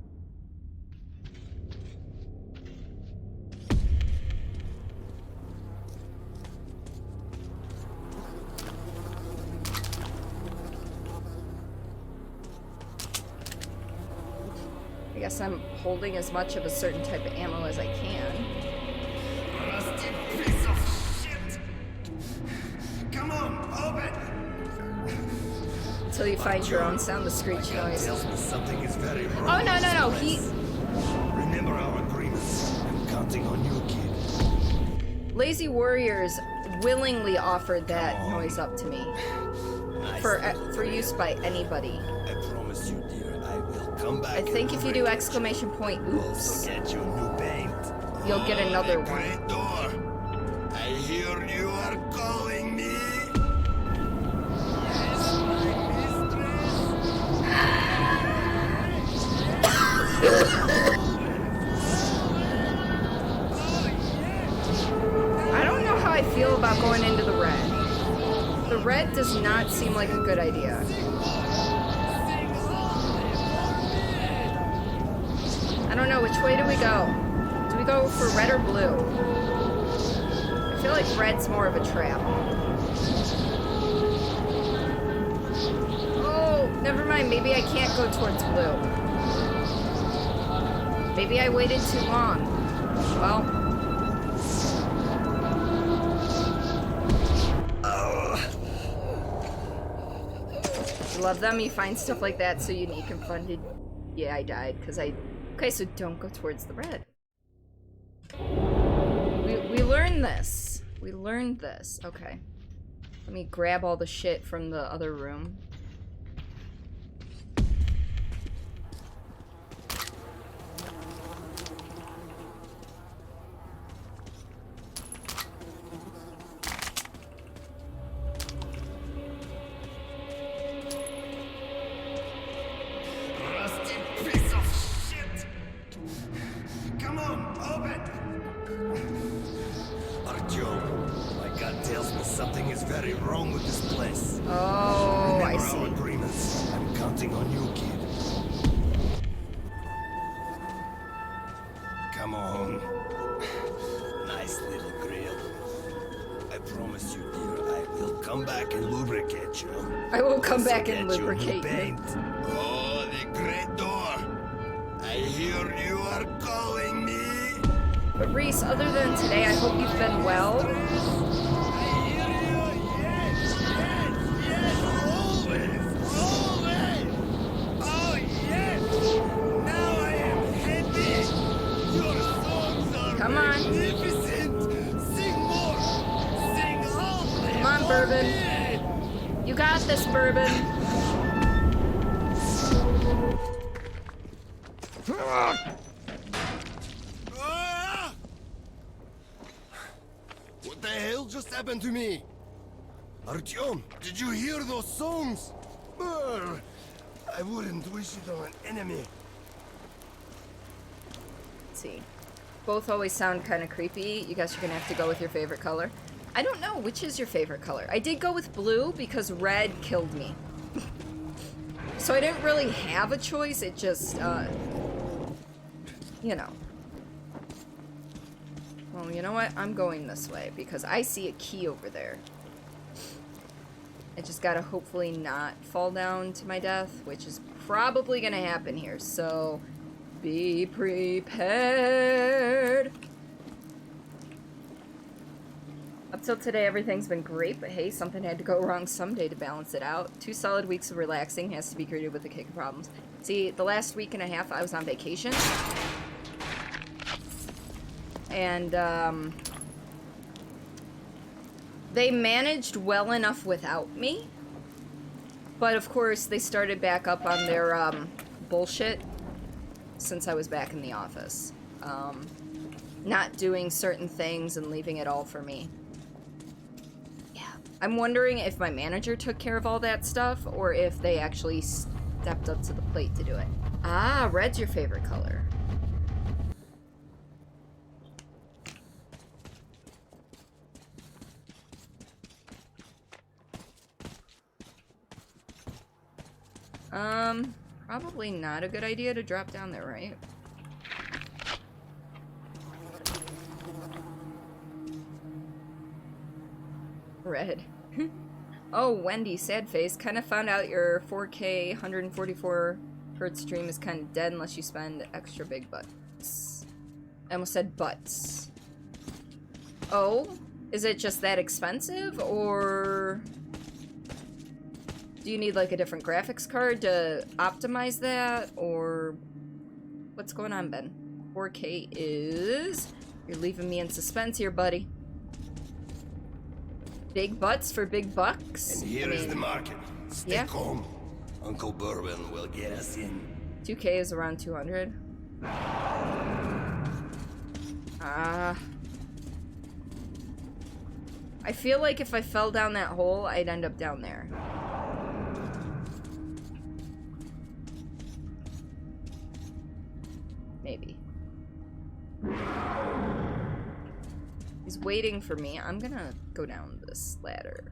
B: I guess I'm holding as much of a certain type of ammo as I can.
F: Rusty piece of shit! Come on, open!
B: Until you find your own sound, the screech noise.
F: Tells me something is very wrong.
B: Oh, no, he...
F: Remember our agreements. I'm counting on you, kid.
B: Lazy Warriors willingly offered that noise up to me.
F: I
B: for use by anybody.
O: I promise you, dear, I will come back.
B: I think if you do exclamation point, oops,
O: get you new paint.
B: You'll get another one.
O: Great door. I hear you are calling me.
B: I don't know how I feel about going into the red. The red does not seem like a good idea. I don't know, which way do we go? Do we go for red or blue? I feel like red's more of a trap. Oh, never mind, maybe I can't go towards blue. Maybe I waited too long. Well. You love them, you find stuff like that so unique and fun to... Yeah, I died, because I... Okay, so don't go towards the red. We learned this. We learned this. Okay. Let me grab all the shit from the other room. Oh, I see.
O: Agreements. I'm counting on you, kid. Come on. Nice little grill. I promise you, dear, I will come back and lubricate you.
B: I will come back and lubricate you.
O: Oh, the great door. I hear you are calling me.
B: But Reese, other than today, I hope you've been well. Come on. Come on, Bourbon. You got this, Bourbon.
O: What the hell just happened to me? Artyom, did you hear those songs? I wouldn't wish it on an enemy.
B: Let's see. Both always sound kind of creepy. You guys are gonna have to go with your favorite color. I don't know, which is your favorite color? I did go with blue because red killed me. So I didn't really have a choice, it just, you know. Well, you know what? I'm going this way because I see a key over there. I just gotta hopefully not fall down to my death, which is probably gonna happen here, so be prepared. Up till today, everything's been great, but hey, something had to go wrong someday to balance it out. 2 solid weeks of relaxing has to be greeted with a kick of problems. See, the last week and a half, I was on vacation. And, they managed well enough without me. But, of course, they started back up on their, bullshit since I was back in the office. Not doing certain things and leaving it all for me. I'm wondering if my manager took care of all that stuff, or if they actually stepped up to the plate to do it. Ah, red's your favorite color. Probably not a good idea to drop down there, right? Red. Oh, Wendy, sad face. Kind of found out your 4K 144 hertz stream is kind of dead unless you spend extra big butts. I almost said butts. Oh? Is it just that expensive, or do you need like a different graphics card to optimize that, or what's going on, Ben? 4K is... You're leaving me in suspense here, buddy. Big butts for big bucks?
O: And here is the market. Stay calm. Uncle Bourbon will get us in.
B: 2K is around 200. I feel like if I fell down that hole, I'd end up down there. Maybe. He's waiting for me. I'm gonna go down this ladder.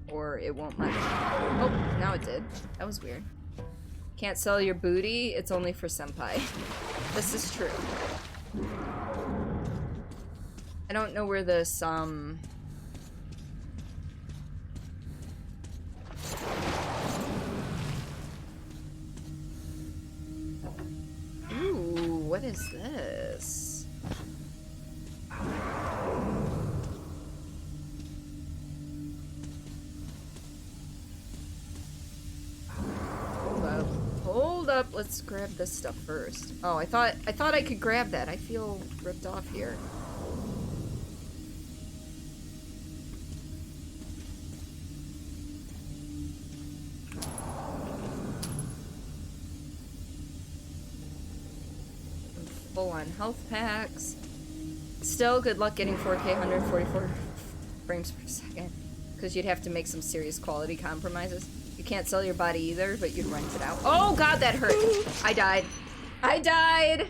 B: Or it won't let me. Oh, now it did. That was weird. Can't sell your booty, it's only for senpai. This is true. I don't know where this, Ooh, what is this? Hold up, let's grab this stuff first. Oh, I thought I could grab that. I feel ripped off here. Full on health packs. Still, good luck getting 4K 144 frames per second, because you'd have to make some serious quality compromises. You can't sell your body either, but you'd rent it out. Oh god, that hurt! I died. I died!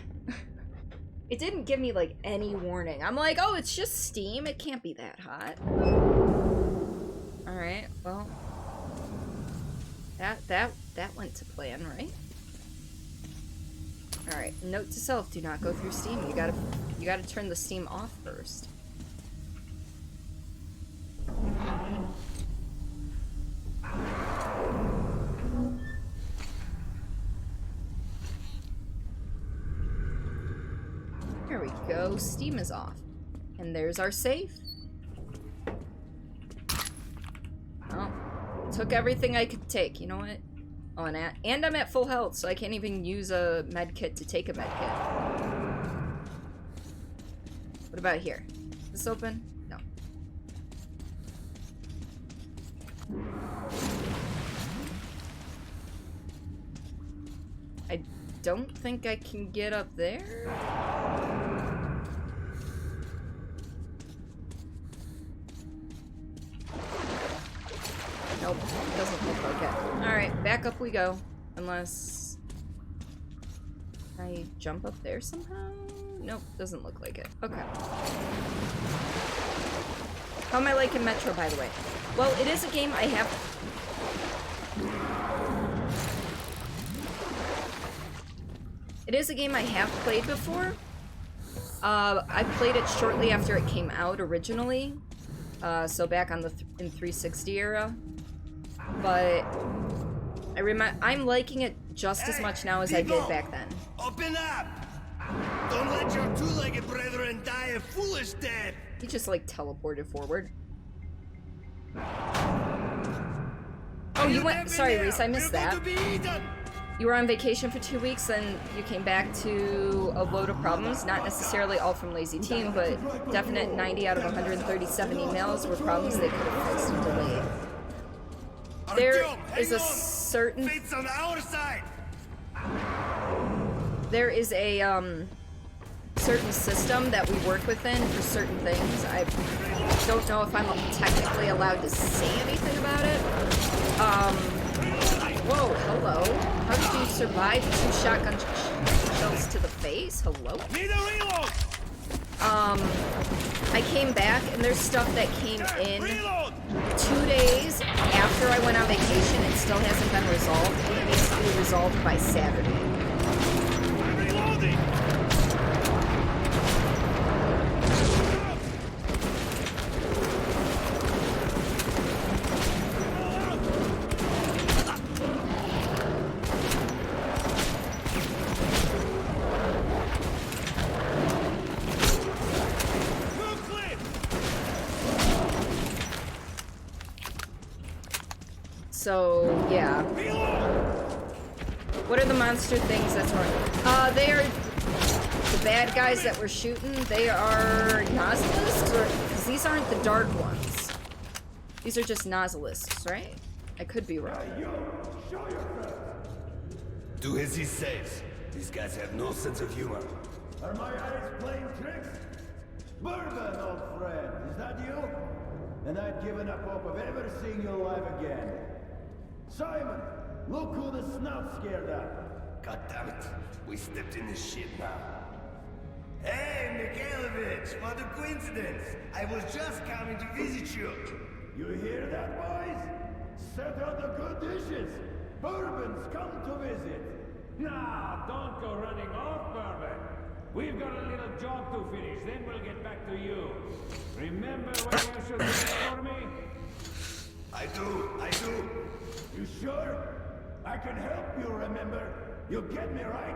B: It didn't give me, like, any warning. I'm like, oh, it's just Steam. It can't be that hot. Alright, well. That went to plan, right? Alright, note to self, do not go through Steam. You gotta turn the Steam off first. There we go, Steam is off. And there's our safe. Oh, took everything I could take, you know what? Oh, and I'm at full health, so I can't even use a med kit to take a med kit. What about here? Is this open? No. I don't think I can get up there. Nope, doesn't look like it. Alright, back up we go. Unless... Can I jump up there somehow? Nope, doesn't look like it. Okay. How am I liking Metro, by the way? Well, it is a game I have... It is a game I have played before. I played it shortly after it came out originally. So back on the in 360 era. But I'm liking it just as much now as I did back then.
O: Open up! Don't let your two-legged brethren die a foolish death!
B: He just like teleported forward. Oh, you went. Sorry, Reese, I missed that. You were on vacation for 2 weeks, and you came back to a load of problems. Not necessarily all from Lazy Team, but definite 90 out of 137 emails were problems they could have fixed and delayed. There is a certain...
O: on our side.
B: There is a, certain system that we work within for certain things. I don't know if I'm technically allowed to say anything about it. Whoa, hello. How did you survive 2 shotgun shells to the face? Hello?
O: Need a reload!
B: I came back and there's stuff that came in 2 days after I went on vacation and still hasn't been resolved. And it needs to be resolved by Saturday.
O: Reloading!
B: So, yeah. What are the monster things that's wrong? They are the bad guys that we're shooting. They are Nozilisks, or because these aren't the dark ones. These are just Nozilisks, right? I could be wrong.
O: Do as he says. These guys have no sense of humor.
S: Are my eyes playing tricks? Bourbon, old friend, is that you? And I'd given up hope of ever seeing you alive again. Simon, look who the snout scared up.
O: God damn it. We stepped in this shit now. Hey, Mikhailovich, what a coincidence. I was just coming to visit you.
S: You hear that, boys? Set out the good dishes. Bourbon's come to visit.
L: Now, don't go running off, Bourbon. We've got a little job to finish, then we'll get back to you. Remember when you should wait for me?
O: I do.
S: You sure? I can help you remember. You get me right?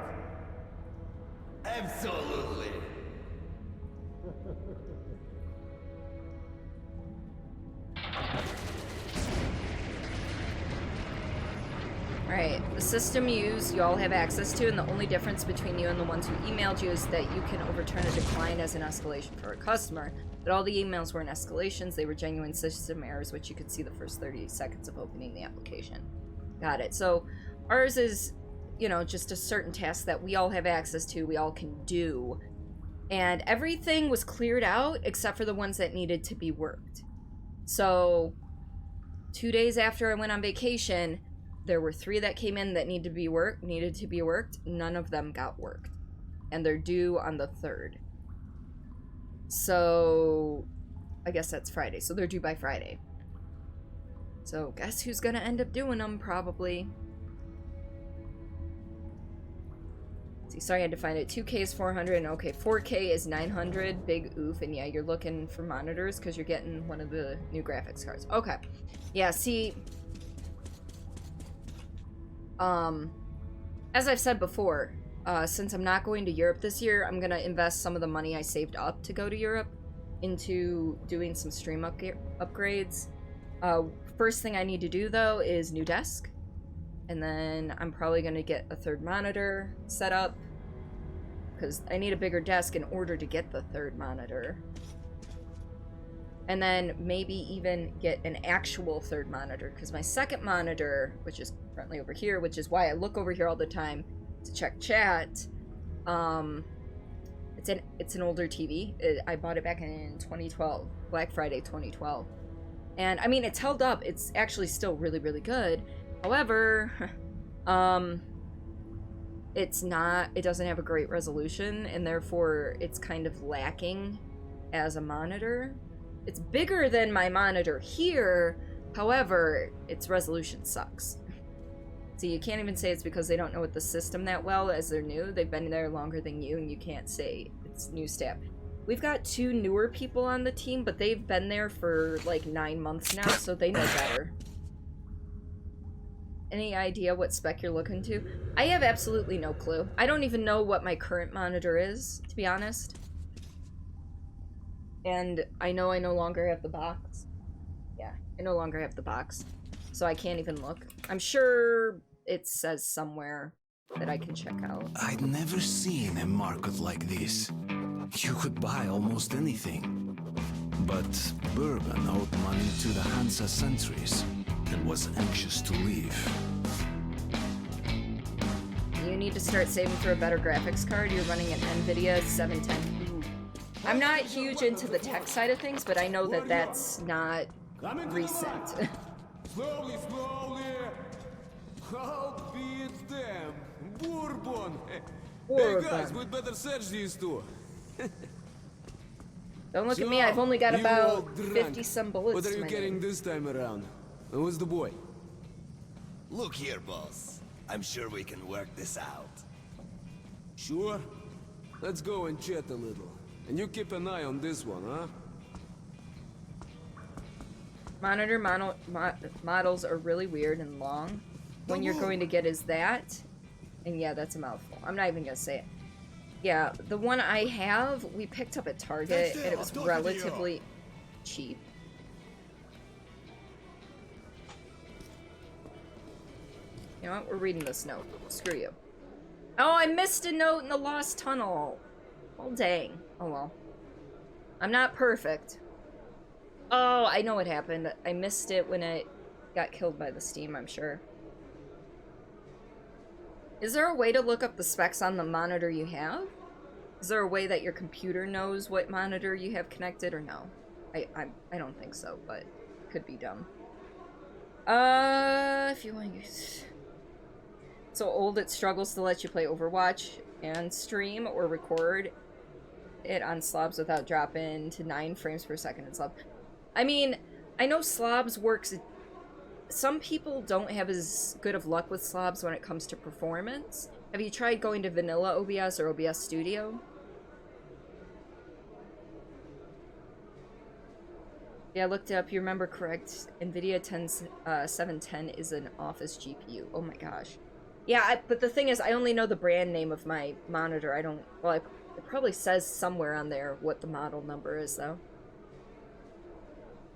O: Absolutely.
B: Alright, the system you all have access to, and the only difference between you and the ones who emailed you is that you can overturn a decline as an escalation for a customer. But all the emails weren't escalations, they were genuine system errors, which you could see the first 30 seconds of opening the application. Got it. So ours is, you know, just a certain task that we all have access to, we all can do. And everything was cleared out except for the ones that needed to be worked. So 2 days after I went on vacation, there were 3 that came in that needed to be worked. None of them got worked. And they're due on the 3rd. So I guess that's Friday. So they're due by Friday. So guess who's gonna end up doing them? Probably. See, sorry I had to find it. 2K is 400, and okay, 4K is 900. Big oof. And yeah, you're looking for monitors because you're getting one of the new graphics cards. Okay. Yeah, see... as I've said before, since I'm not going to Europe this year, I'm gonna invest some of the money I saved up to go to Europe into doing some stream upgrades. First thing I need to do, though, is new desk. And then I'm probably gonna get a 3rd monitor set up, because I need a bigger desk in order to get the 3rd monitor. And then maybe even get an actual 3rd monitor, because my 2nd monitor, which is currently over here, which is why I look over here all the time to check chat, it's an older TV. I bought it back in 2012, Black Friday 2012. And I mean, it's held up. It's actually still really, really good. However, it doesn't have a great resolution, and therefore it's kind of lacking as a monitor. It's bigger than my monitor here, however, its resolution sucks. So you can't even say it's because they don't know the system that well as they're new. They've been there longer than you, and you can't say it's new staff. We've got 2 newer people on the team, but they've been there for like 9 months now, so they know better. Any idea what spec you're looking to? I have absolutely no clue. I don't even know what my current monitor is, to be honest. And I know I no longer have the box. Yeah, I no longer have the box. So I can't even look. I'm sure it says somewhere that I can check out.
A: I'd never seen a market like this. You could buy almost anything. But Bourbon owed money to the Hansa sentries and was anxious to leave.
B: You need to start saving for a better graphics card. You're running an NVIDIA 710. I'm not huge into the tech side of things, but I know that that's not recent.
L: Slowly, slowly. How be it them? Bourbon. Hey guys, we'd better search these 2.
B: Don't look at me, I've only got about 50 some bullets.
L: What are you getting this time around? Who's the boy?
O: Look here, boss. I'm sure we can work this out.
L: Sure? Let's go and chat a little. And you keep an eye on this one, huh?
B: Monitor models are really weird and long. When you're going to get is that. And yeah, that's a mouthful. I'm not even gonna say it. Yeah, the one I have, we picked up at Target, and it was relatively cheap. You know what? We're reading this note. Screw you. Oh, I missed a note in the Lost Tunnel. Well, dang. Oh, well. I'm not perfect. Oh, I know what happened. I missed it when got killed by the steam, I'm sure. Is there a way to look up the specs on the monitor you have? Is there a way that your computer knows what monitor you have connected or no? I don't think so, but could be dumb. If you want to use... So old it struggles to let you play Overwatch and stream or record it on slobs without dropping to 9 frames per second in slob. I mean, I know slobs works... Some people don't have as good of luck with slobs when it comes to performance. Have you tried going to vanilla OBS or OBS Studio? Yeah, I looked it up. You remember correct. NVIDIA 710 is an office GPU. Oh my gosh. Yeah, but the thing is, I only know the brand name of my monitor. I don't... Well, it probably says somewhere on there what the model number is, though.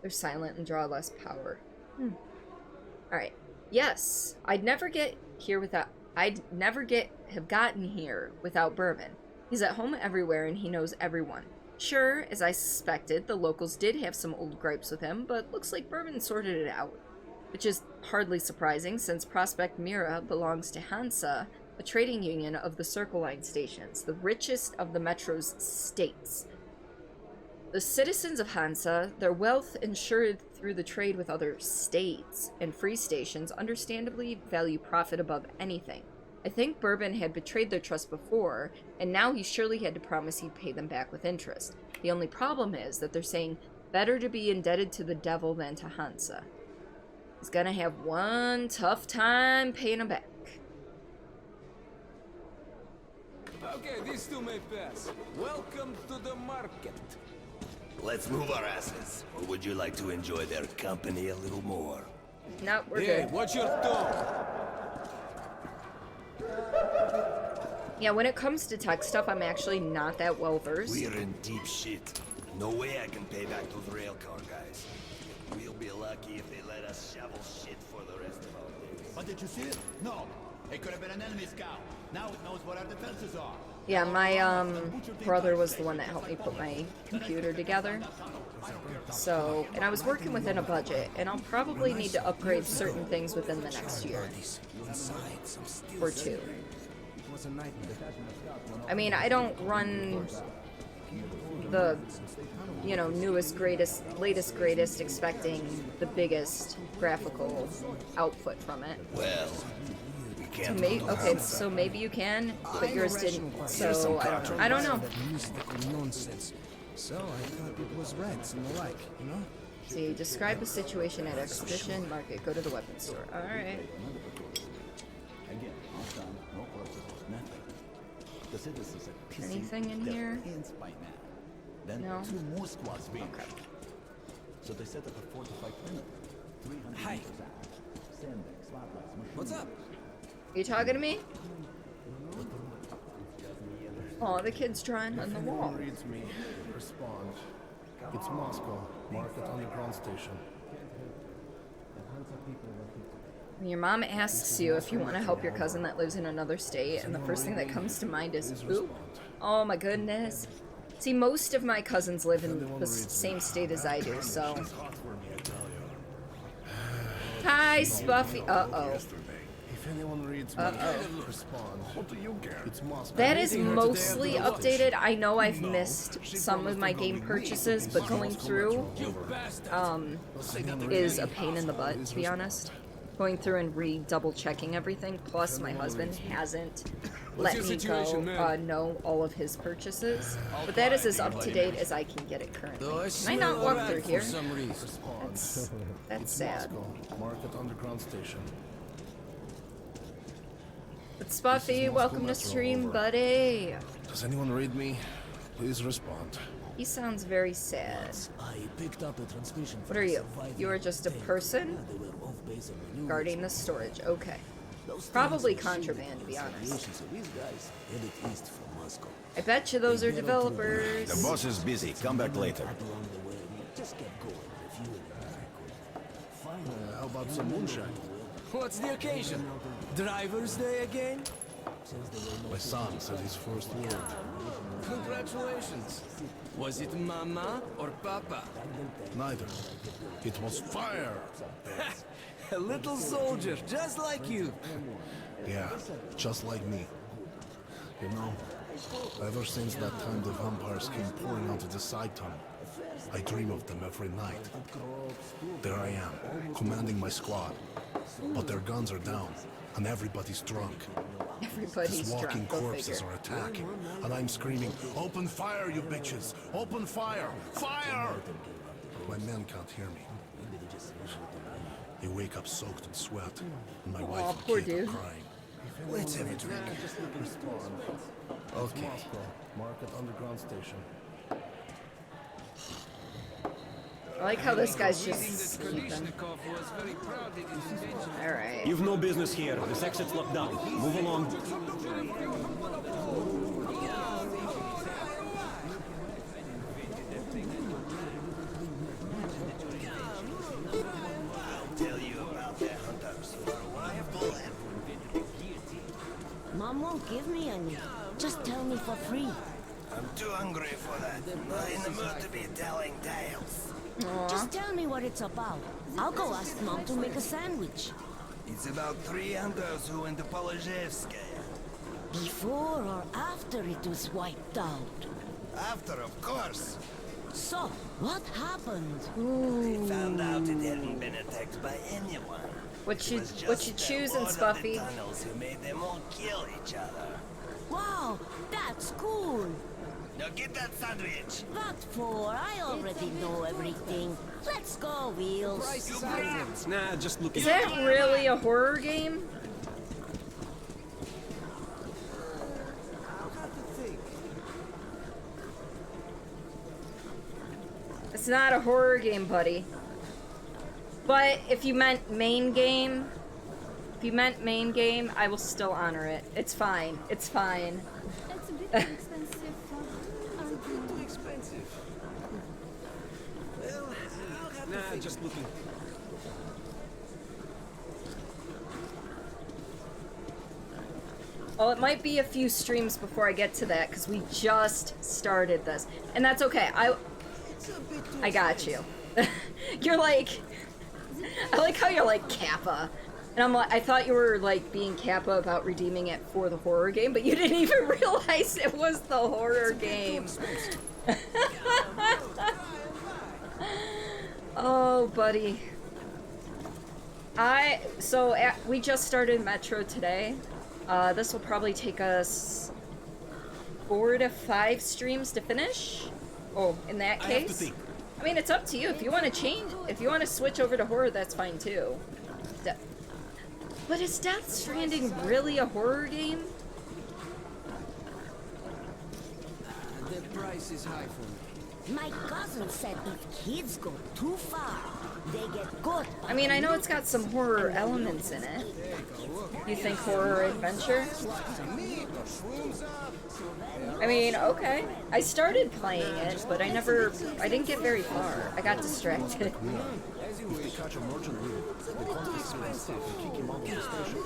B: They're silent and draw less power. Alright. Yes, I'd never get here without... have gotten here without Bourbon. He's at home everywhere and he knows everyone. Sure, as I suspected, the locals did have some old gripes with him, but looks like Bourbon sorted it out. Which is hardly surprising, since Prospect Mira belongs to Hansa, a trading union of the Circle Line stations, the richest of the Metro's states. The citizens of Hansa, their wealth ensured through the trade with other states and free stations, understandably value profit above anything. I think Bourbon had betrayed their trust before, and now he surely had to promise he'd pay them back with interest. The only problem is that they're saying better to be indebted to the devil than to Hansa. He's gonna have one tough time paying them back.
L: Okay, these two may pass. Welcome to the market.
O: Let's move our asses. Or would you like to enjoy their company a little more?
B: No, we're
L: Hey,
B: good.
L: what's your tone?
B: Yeah, when it comes to tech stuff, I'm actually not that well versed.
O: We're in deep shit. No way I can pay back those railcar guys. We'll be lucky if they let us shovel shit for the rest of our days.
T: But did you see it? No. It could have been an enemy scout. Now it knows what our defenses are.
B: Yeah, my brother was the one that helped me put my computer together. So, and I was working within a budget, and I'll probably need to upgrade certain things within the next year. Or two. I mean, I don't run the, you know, newest, greatest, latest, greatest, expecting the biggest graphical output from it.
O: Well, we can't.
B: Okay, so maybe you can, but yours didn't. So I don't know.
A: Nonsense. So I thought it was rats and the like, you know?
B: See, describe the situation at Expedition Market. Go to the weapons store. All right. Anything in here? No.
T: Okay. So they set up a fortified perimeter.
L: Hi. What's up?
B: Are you talking to me? Oh, the kid's drawing on the wall.
E: If anyone reads me, respond. It's Moscow. Market Underground Station.
B: When your mom asks you if you want to help your cousin that lives in another state, and the first thing that comes to mind is, oop, oh my goodness. See, most of my cousins live in the same state as I do, so... Hi, Spuffy. Uh-oh.
E: If anyone reads me, respond. What do you care? It's Moscow.
B: That is mostly updated. I know I've missed some of my game purchases, but going through is a pain in the butt, to be honest. Going through and double checking everything. Plus, my husband hasn't let me go know all of his purchases. But that is as up to date as I can get it currently. Can I not walk through here? That's sad.
E: Market Underground Station.
B: But Spuffy, welcome to stream, buddy.
E: Does anyone read me? Please respond.
B: He sounds very sad.
D: I picked up a transmission.
B: What are you? You are just a person guarding the storage. Okay. Probably contraband, to be honest. I bet you those are developers.
K: The boss is busy. Come back later.
E: How about some moonshine?
L: What's the occasion? Driver's Day again?
E: My son said his first word.
L: Congratulations. Was it Mama or Papa?
E: Neither. It was fire.
L: A little soldier, just like you.
E: Yeah, just like me. You know, ever since that time the vampires came pouring out of the side tunnel, I dream of them every night. There I am, commanding my squad. But their guns are down, and everybody's drunk.
B: Everybody's
E: These walking
B: drunk, go
E: corpses
B: figure.
E: are attacking, and I'm screaming, "Open fire, you bitches! Open fire! Fire!" My men can't hear me. They wake up soaked in sweat, and my wife and
B: poor
E: kid are
B: dude.
E: crying.
O: Let's have a drink.
E: Okay. Market Underground Station.
B: I like how this guy's just sleeping. Alright.
N: You've no business here. This exit's locked down. Move along.
O: Tell you about the hunters for a while.
Q: Mom won't give me any. Just tell me for free.
O: I'm too hungry for that. Not in the mood to be telling tales.
Q: Just tell me what it's about. I'll go ask Mom to make a sandwich.
O: It's about 3 hunters who went to Polozhevskaya.
Q: Before or after it was wiped out?
O: After, of course.
Q: So, what happened?
O: They found out it hadn't been attacked by anyone.
B: What you
O: The
B: choosing,
O: lord of
B: Spuffy?
O: the tunnels who made them all kill each other.
Q: Wow, that's cool.
O: Now get that sandwich.
Q: What for? I already know everything. Let's go, Wheels.
N: Nah, just look
B: Is that really a horror game? It's not a horror game, buddy. But if you meant main game, I will still honor it. It's fine. It's fine.
I: It's a bit expensive.
L: Too expensive. Well, I'll have to
N: Nah, just looking.
B: Well, it might be a few streams before I get to that, because we just started this. And that's okay. I got you. You're like... I like how you're like, Kappa. And I'm like, I thought you were like being Kappa about redeeming it for the horror game, but you didn't even realize it was the horror game. Oh, buddy. We just started Metro today. This will probably take us 4 to 5 streams to finish. Oh, in that case. I mean, it's up to you. If you want to change, if you want to switch over to horror, that's fine too. But is Death Stranding really a horror game?
L: The price is high for me.
Q: My cousin said if kids go too far, they get good.
B: I mean, I know it's got some horror elements in it. You think horror adventure? I mean, okay. I started playing it, but I didn't get very far. I got distracted.
E: If they catch a merchant with it, they confiscate his stuff and kick him out of the station.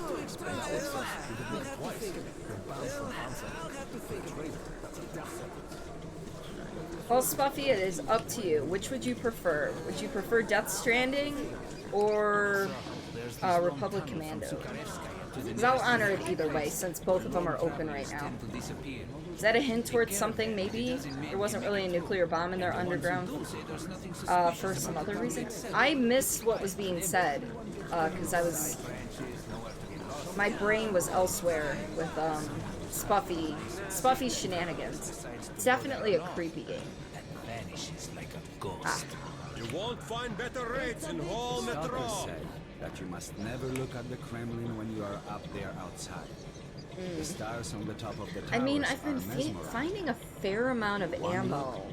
E: And Alex says he did it twice. They're banned from Hansa. For a traitor, that's a death sentence.
B: Well, Spuffy, it is up to you. Which would you prefer? Would you prefer Death Stranding or Republic Commando? Because I'll honor it either way, since both of them are open right now. Is that a hint towards something? Maybe there wasn't really a nuclear bomb in their underground for some other reason. I missed what was being said because my brain was elsewhere with Spuffy's shenanigans. It's definitely a creepy game.
U: You won't find better rates in whole Metro.
V: Said that you must never look at the Kremlin when you are up there outside. The stars on the top of the towers
B: I mean, I've been
V: are mesmerizing,
B: finding a fair amount of ammo.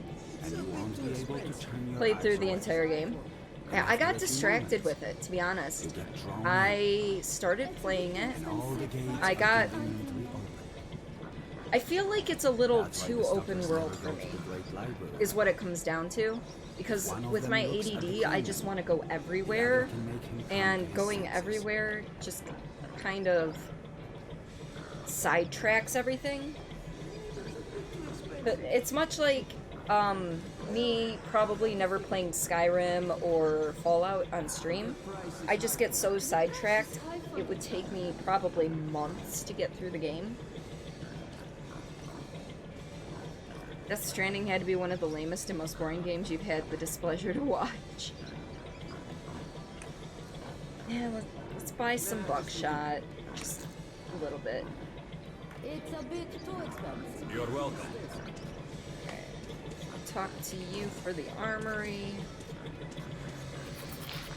V: and you won't be able to turn your
B: Played through
V: eyes
B: the
V: away.
B: entire game. Yeah, I got distracted with it, to be honest. I started playing it. I feel like it's a little too open world for me, is what it comes down to. Because with my ADD, I just want to go everywhere, and going everywhere just kind of sidetracks everything. But it's much like me probably never playing Skyrim or Fallout on stream, I just get so sidetracked, it would take me probably months to get through the game. Death Stranding had to be one of the lamest and most boring games you've had the displeasure to watch. Yeah, let's buy some buckshot. Just a little bit.
M: It's a bit too expensive.
N: You're welcome.
B: Talk to you for the armory.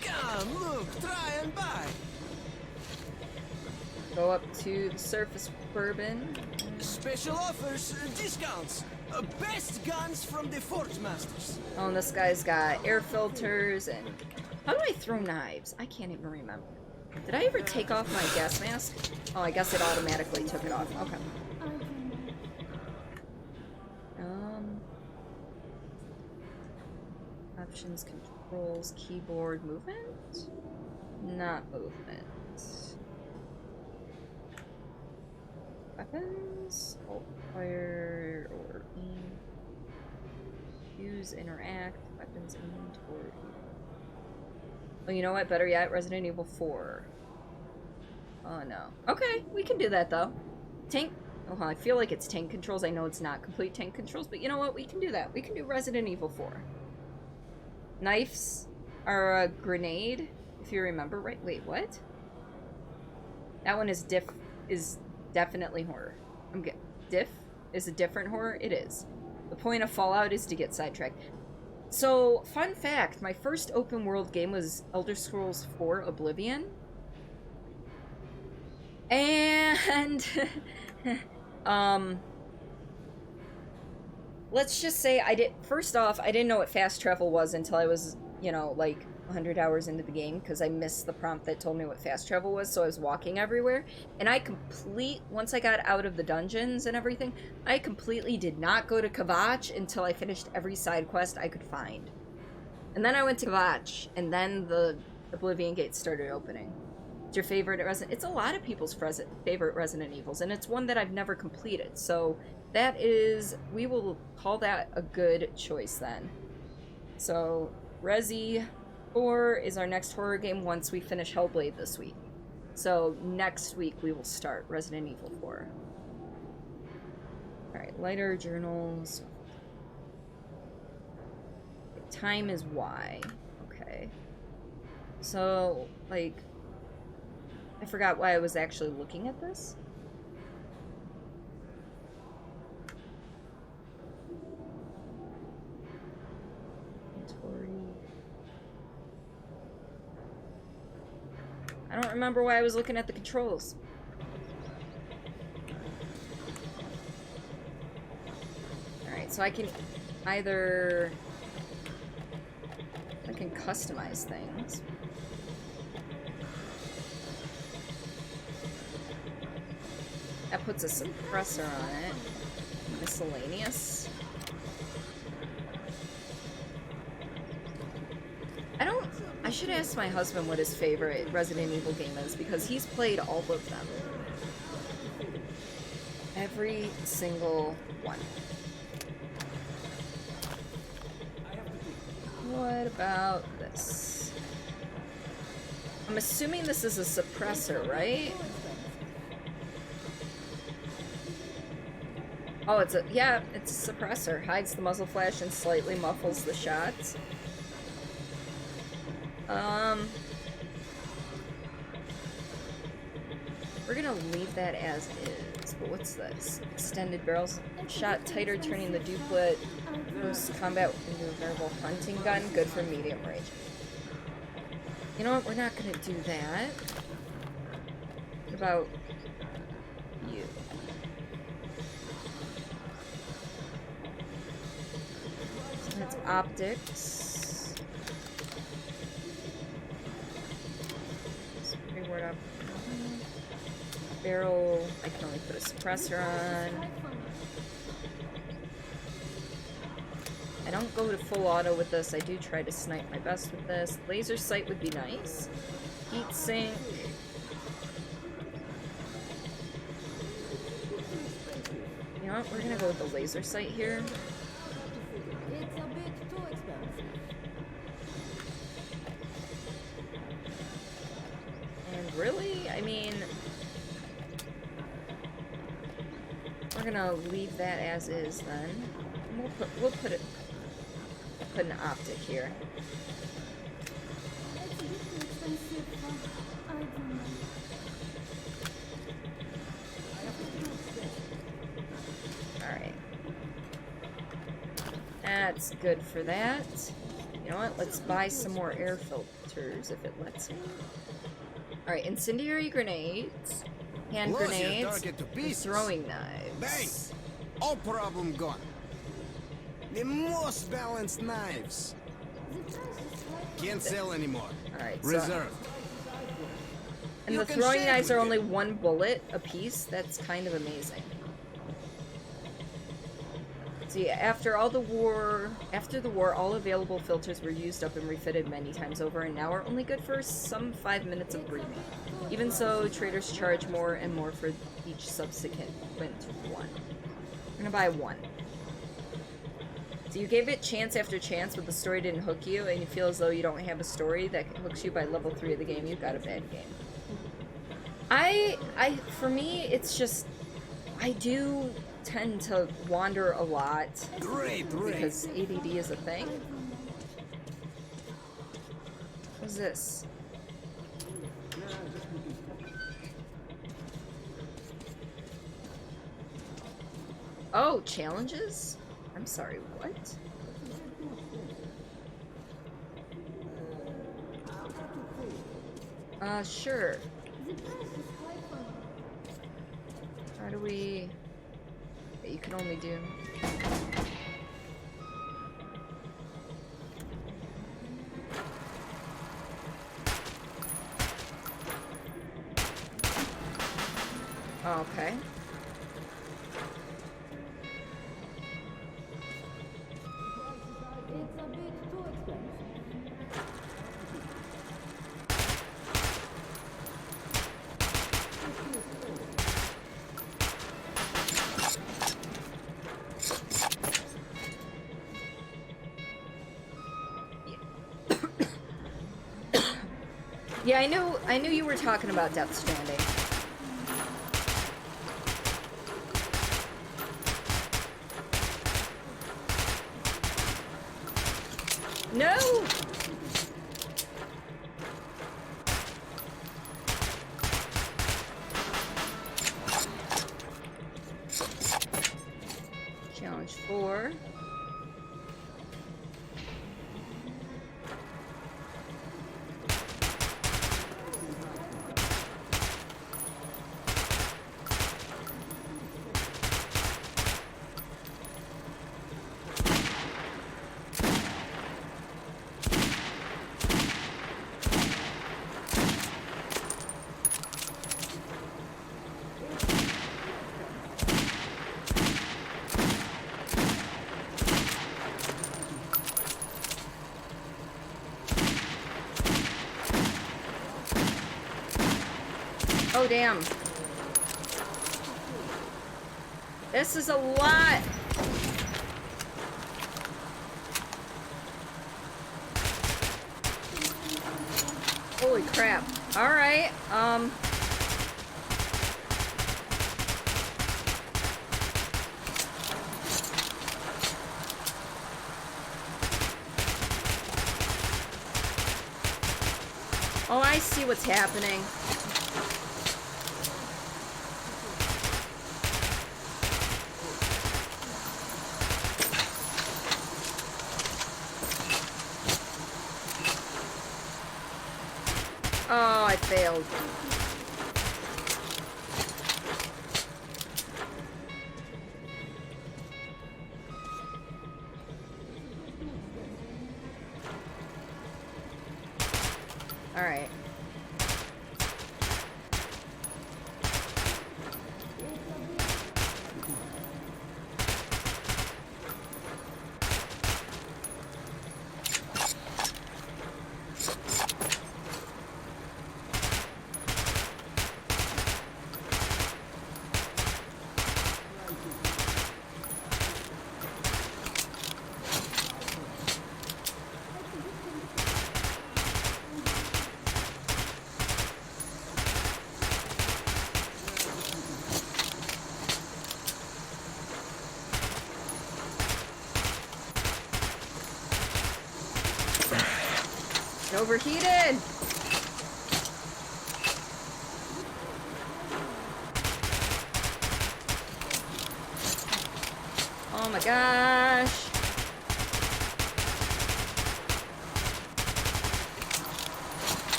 L: Come, look, try and buy.
B: Go up to the surface bourbon.
L: Special offers, discounts. Best guns from the Forge Masters.
B: Oh, and this guy's got air filters and... How do I throw knives? I can't even remember. Did I ever take off my gas mask? Oh, I guess it automatically took it off. Okay. Options, controls, keyboard, movement? Not movement. Weapons, alt fire, or aim. Use, interact, weapons, inventory. Oh, you know what? Better yet, Resident Evil 4. Oh no. Okay, we can do that though. Tank. Oh, I feel like it's tank controls. I know it's not complete tank controls, but you know what? We can do that. We can do Resident Evil 4. Knives are a grenade, if you remember right. Wait, what? That one is definitely horror. Diff is a different horror? It is. The point of Fallout is to get sidetracked. So, fun fact, my first open world game was Elder Scrolls 4 Oblivion. And let's just say first off, I didn't know what fast travel was until I was, you know, like 100 hours into the game, because I missed the prompt that told me what fast travel was, so I was walking everywhere. And once I got out of the dungeons and everything, I completely did not go to Kvatch until I finished every side quest I could find. And then I went to Kvatch, and then the Oblivion Gate started opening. It's your favorite Resident... It's a lot of people's favorite Resident Evils, and it's one that I've never completed, so that is... We will call that a good choice then. So, Resi 4 is our next horror game once we finish Hellblade this week. So, next week we will start Resident Evil 4. Alright, lighter, journals... Time is Y. Okay. So, like... I forgot why I was actually looking at this. Inventory. I don't remember why I was looking at the controls. Alright, so I can either... I can customize things. That puts a suppressor on it. Miscellaneous. I should ask my husband what his favorite Resident Evil game is, because he's played all of them. Every single one. What about this? I'm assuming this is a suppressor, right? Oh, it's a suppressor. Hides the muzzle flash and slightly muffles the shots. We're gonna leave that as is, but what's this? Extended barrels. Shot tighter, turning the duplet. Boost combat into a variable hunting gun. Good for medium range. You know what? We're not gonna do that. What about you? So that's optics. Let's reword up. Barrel, I can only put a suppressor on. I don't go to full auto with this. I do try to snipe my best with this. Laser sight would be nice. Heat sink. You know what? We're gonna go with the laser sight here. We're gonna leave that as is then. And we'll put an optic here. Alright. That's good for that. You know what? Let's buy some more air filters if it lets me. Alright, incendiary grenades, hand grenades, and throwing knives.
C: Bang! All problem gone. The most balanced knives. Can't sell anymore.
B: Alright,
C: Reserve.
B: And the throwing knives are only 1 bullet a piece. That's kind of amazing. See, after the war, all available filters were used up and refitted many times over, and now are only good for some 5 minutes of breathing. Even so, traders charge more and more for each subsequent one. I'm gonna buy 1. So you gave it chance after chance, but the story didn't hook you, and you feel as though you don't have a story that hooks you by level 3 of the game. You've got a bad game. For me, it's just, I do tend to wander a lot because ADD is a thing. What's this? Oh, challenges? I'm sorry, what? Sure. How do we... You can only do... Okay. Yeah, I knew you were talking about Death Stranding. No! Challenge 4. Oh, damn. This is a lot. Holy crap. All right. Oh, I see what's happening. Oh, I failed. All right. overheated! Oh my gosh!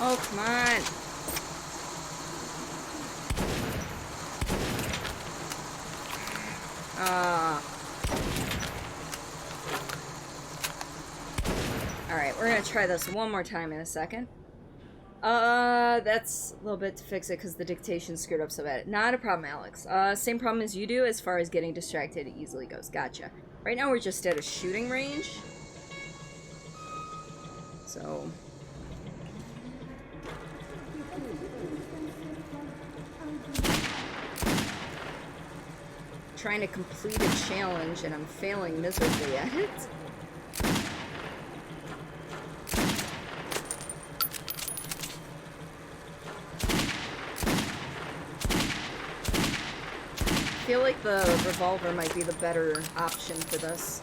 B: Oh, come on. Alright, we're gonna try this one more time in a second. That's a little bit to fix it because the dictation screwed up so bad. Not a problem, Alex. Same problem as you do as far as getting distracted. It easily goes. Gotcha. Right now we're just at a shooting range. So... trying to complete a challenge and I'm failing miserably at it. I feel like the revolver might be the better option for this.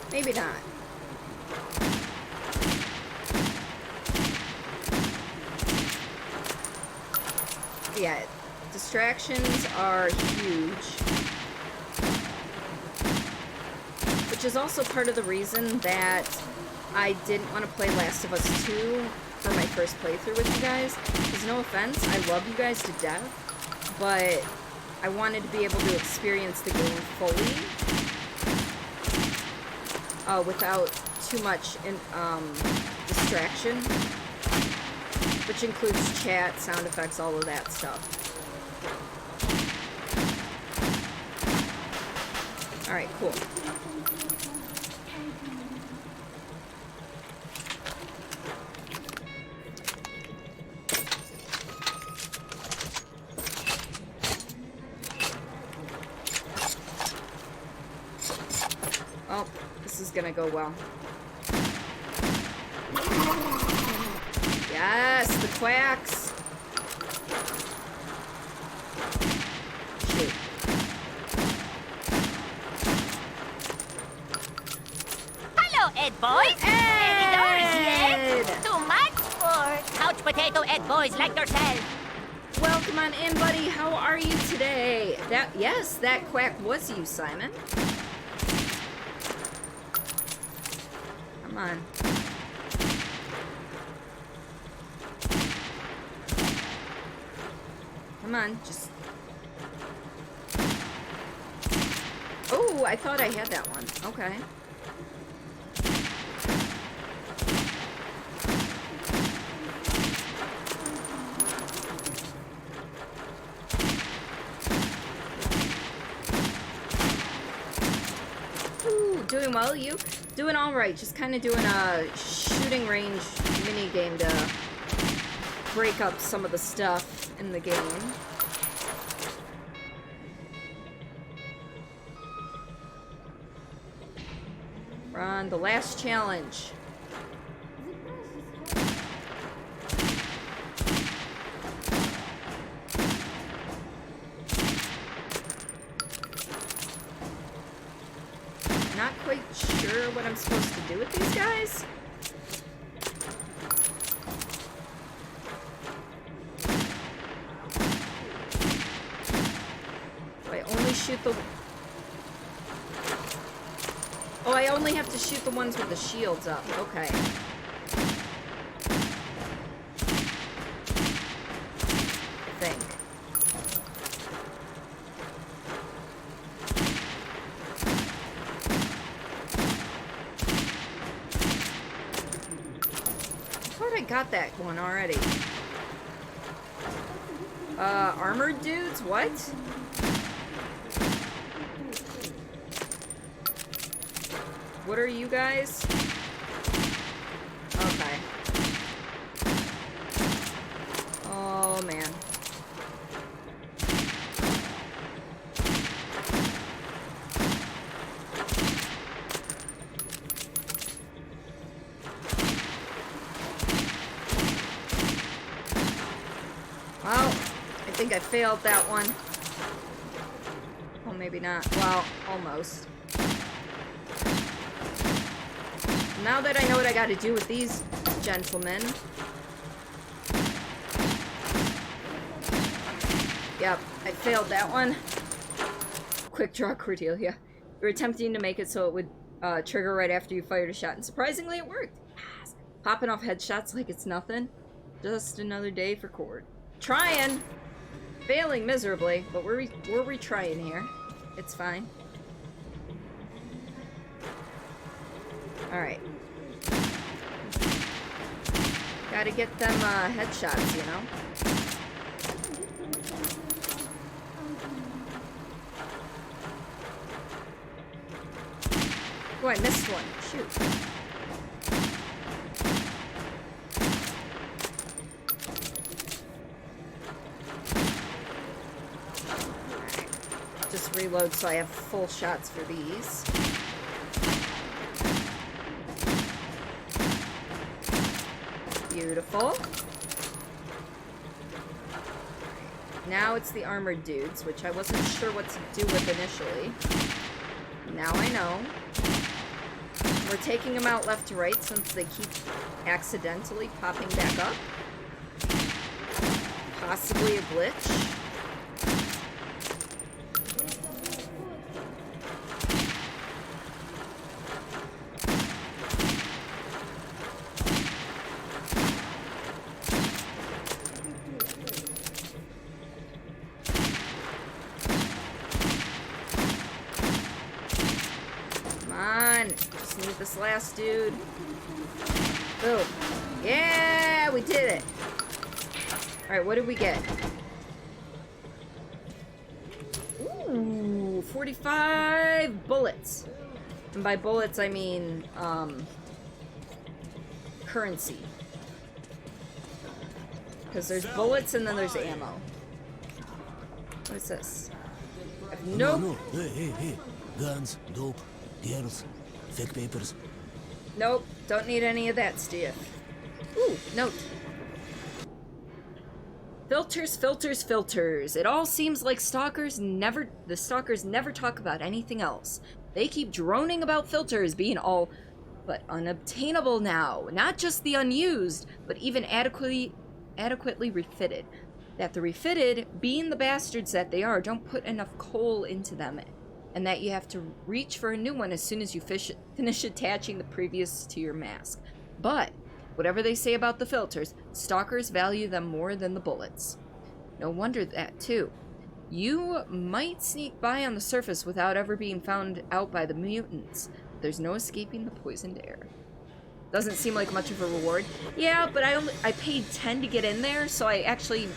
B: Maybe not. Yeah, distractions are huge. Which is also part of the reason that I didn't want to play Last of Us 2 for my first playthrough with you guys. Because no offense, I love you guys to death, but I wanted to be able to experience the game fully. Without too much distraction, which includes chat, sound effects, all of that stuff. Alright, cool. Oh, this is gonna go well. Yes, the quacks. Shoot.
H: Hello, Ed boys. Ed! Too much for couch potato Ed boys like yourself.
B: Welcome on in, buddy. How are you today? Yes, that quack was you, Simon. Come on. Come on, just... Oh, I thought I had that one. Okay. Ooh, doing well, you? Doing alright, just kind of doing a shooting range mini game to break up some of the stuff in the game. We're on the last challenge. Not quite sure what I'm supposed to do with these guys. Do I only shoot the... Oh, I only have to shoot the ones with the shields up. Okay. I think. I got that one already. Armored dudes? What? What are you guys? I failed that one. Oh, maybe not. Well, almost. Now that I know what I gotta do with these gentlemen. Yep, I failed that one. Quick draw Cordelia. You were attempting to make it so it would trigger right after you fired a shot, and surprisingly it worked. Yes. Popping off headshots like it's nothing. Just another day for Cord. Trying! Failing miserably, but we're retrying here. It's fine. Alright. Gotta get them headshots, you know? Oh, I missed one. Shoot. Alright. Just reload so I have full shots for these. Beautiful. Now it's the armored dudes, which I wasn't sure what to do with initially. Now I know. We're taking them out left to right since they keep accidentally popping back up. Possibly a glitch. This last dude. Boom. Yeah, we did it. Alright, what did we get? Ooh, 45 bullets. And by bullets, I mean, currency. Because there's bullets and then there's ammo. What is this? Nope.
N: No. Hey. Guns, dope, girls. Fake papers.
B: Nope, don't need any of that, Steve. Ooh, note. Filters. It all seems like the stalkers never talk about anything else. They keep droning about filters being all but unobtainable now. Not just the unused, but even adequately refitted. That the refitted, being the bastards that they are, don't put enough coal into them. And that you have to reach for a new one as soon as you finish attaching the previous to your mask. But, whatever they say about the filters, stalkers value them more than the bullets. No wonder that, too. You might sneak by on the surface without ever being found out by the mutants. There's no escaping the poisoned air. Doesn't seem like much of a reward. Yeah, but I paid 10 to get in there, so I actually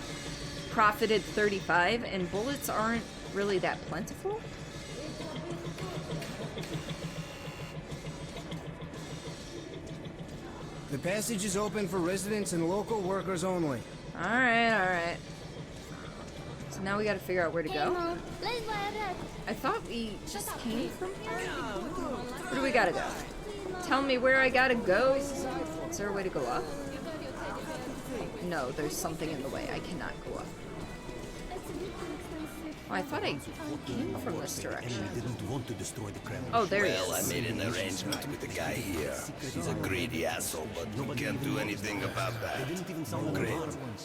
B: profited 35, and bullets aren't really that plentiful.
C: The passage is open for residents and local workers only.
B: Alright. So now we gotta figure out where to go.
I: Mom, let's buy a rat.
B: I thought we just came from here. Where do we gotta go? Tell me where I gotta go. Is there a way to go up? No, there's something in the way. I cannot go up. Oh, I thought I came from this direction.
N: Didn't want to destroy the Kremlin.
B: Oh, there he
O: Well, I
B: is.
O: made an arrangement with the guy here. He's a greedy asshole, but we can't do anything about that. Great.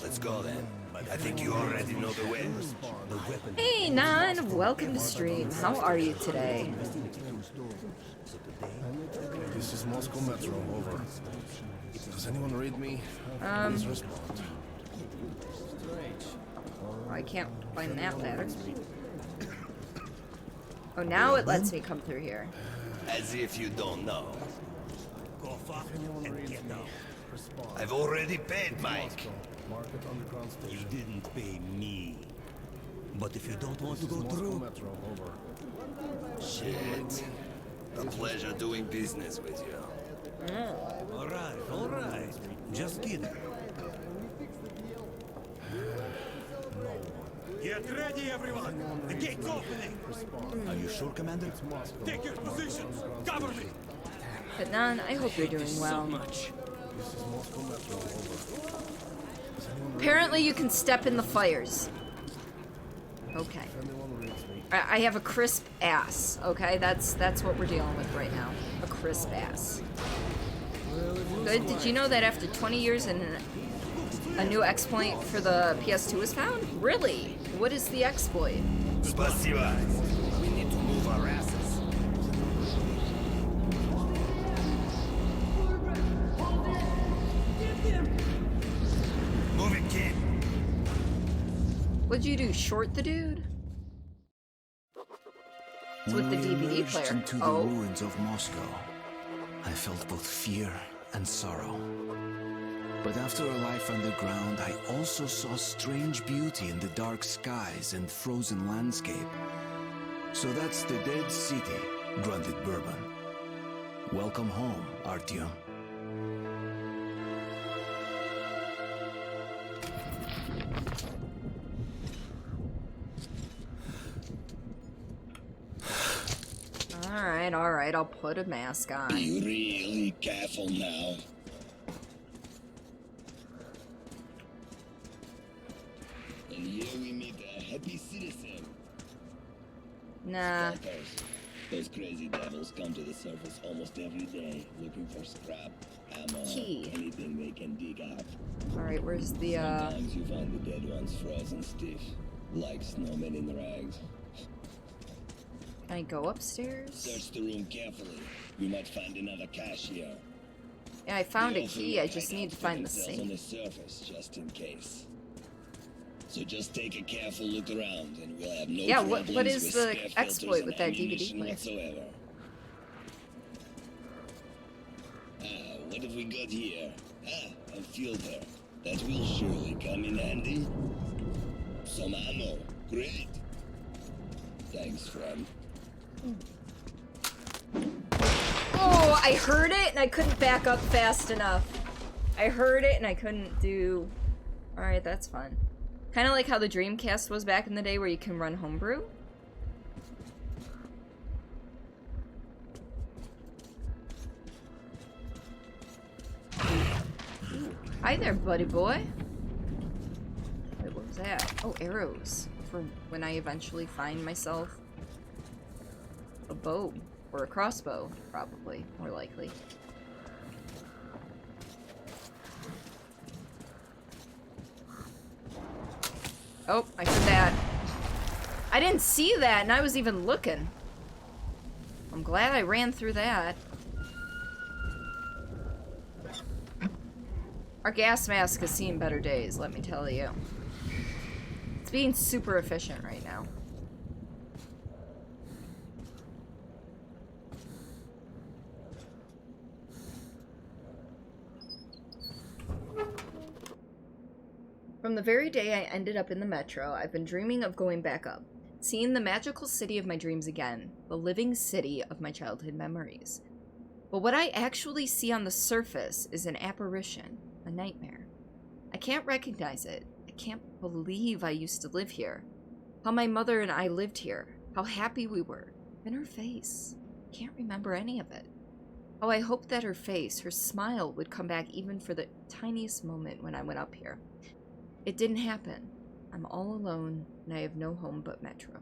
O: Let's go then. I think you already know the way.
B: Hey, Nan! Welcome to stream. How are you today?
E: This is Moscow Metro, over. Does anyone read me? Please respond.
B: I can't find that ladder. Oh, now it lets me come through here.
O: As if you don't know. I've already paid Mike.
N: You didn't pay me. But if you don't want to go through...
O: Shit. A pleasure doing business with you.
N: All right. Just kidding.
U: Get ready, everyone! The gate's opening!
N: Are you sure, Commander?
U: Take your positions! Cover me!
B: But Nan, I hope you're doing well. Apparently you can step in the fires. Okay. I have a crisp ass, okay? That's what we're dealing with right now. A crisp ass. Good. Did you know that after 20 years a new exploit for the PS2 was found? Really? What is the exploit?
O: Spasiba. We need to move our asses. Move it, kid.
B: What'd you do? Short the dude? It's with the DVD
A: emerged
B: player.
A: Into the ruins of Moscow, I felt both fear and sorrow. But after a life underground, I also saw strange beauty in the dark skies and frozen landscape. So that's the dead city, grunted Bourbon. Welcome home, Artyom.
B: Alright, I'll put a mask on.
J: Be really careful now. And here we meet a happy citizen.
B: Nah.
J: Stalkers. Those crazy devils come to the surface almost every day, looking for scrap, ammo,
B: Key.
J: anything they can dig out.
B: Alright, where's the,
J: Sometimes you find the dead ones frozen stiff, like snowmen in rags.
B: Can I go upstairs?
J: Search the room carefully. We might find another cache here.
B: Yeah, I found
J: We
B: a
J: also
B: key,
J: look
B: I just need to find the
J: themselves on the
B: safe.
J: surface, just in case. So just take a careful look around, and we'll have no
B: Yeah,
J: problems
B: what is
J: with
B: the
J: spare
B: exploit
J: filters
B: with
J: and
B: that DVD
J: ammunition
B: player?
J: whatsoever. What have we got here? A filter. That will surely come in handy. Some ammo. Great. Thanks, friend.
B: Oh, I heard it and I couldn't back up fast enough. I heard it and I couldn't do... Alright, that's fun. Kind of like how the Dreamcast was back in the day where you can run homebrew. Hi there, buddy boy. Wait, what was that? Oh, arrows. For when I eventually find myself a bow. Or a crossbow, probably. More likely. Oh, I heard that. I didn't see that, and I was even looking. I'm glad I ran through that. Our gas mask has seen better days, let me tell you. It's being super efficient right now. From the very day I ended up in the metro, I've been dreaming of going back up, seeing the magical city of my dreams again, the living city of my childhood memories. But what I actually see on the surface is an apparition, a nightmare. I can't recognize it. I can't believe I used to live here. How my mother and I lived here. How happy we were. And her face. I can't remember any of it. How I hoped that her face, her smile, would come back even for the tiniest moment when I went up here. It didn't happen. I'm all alone, and I have no home but Metro.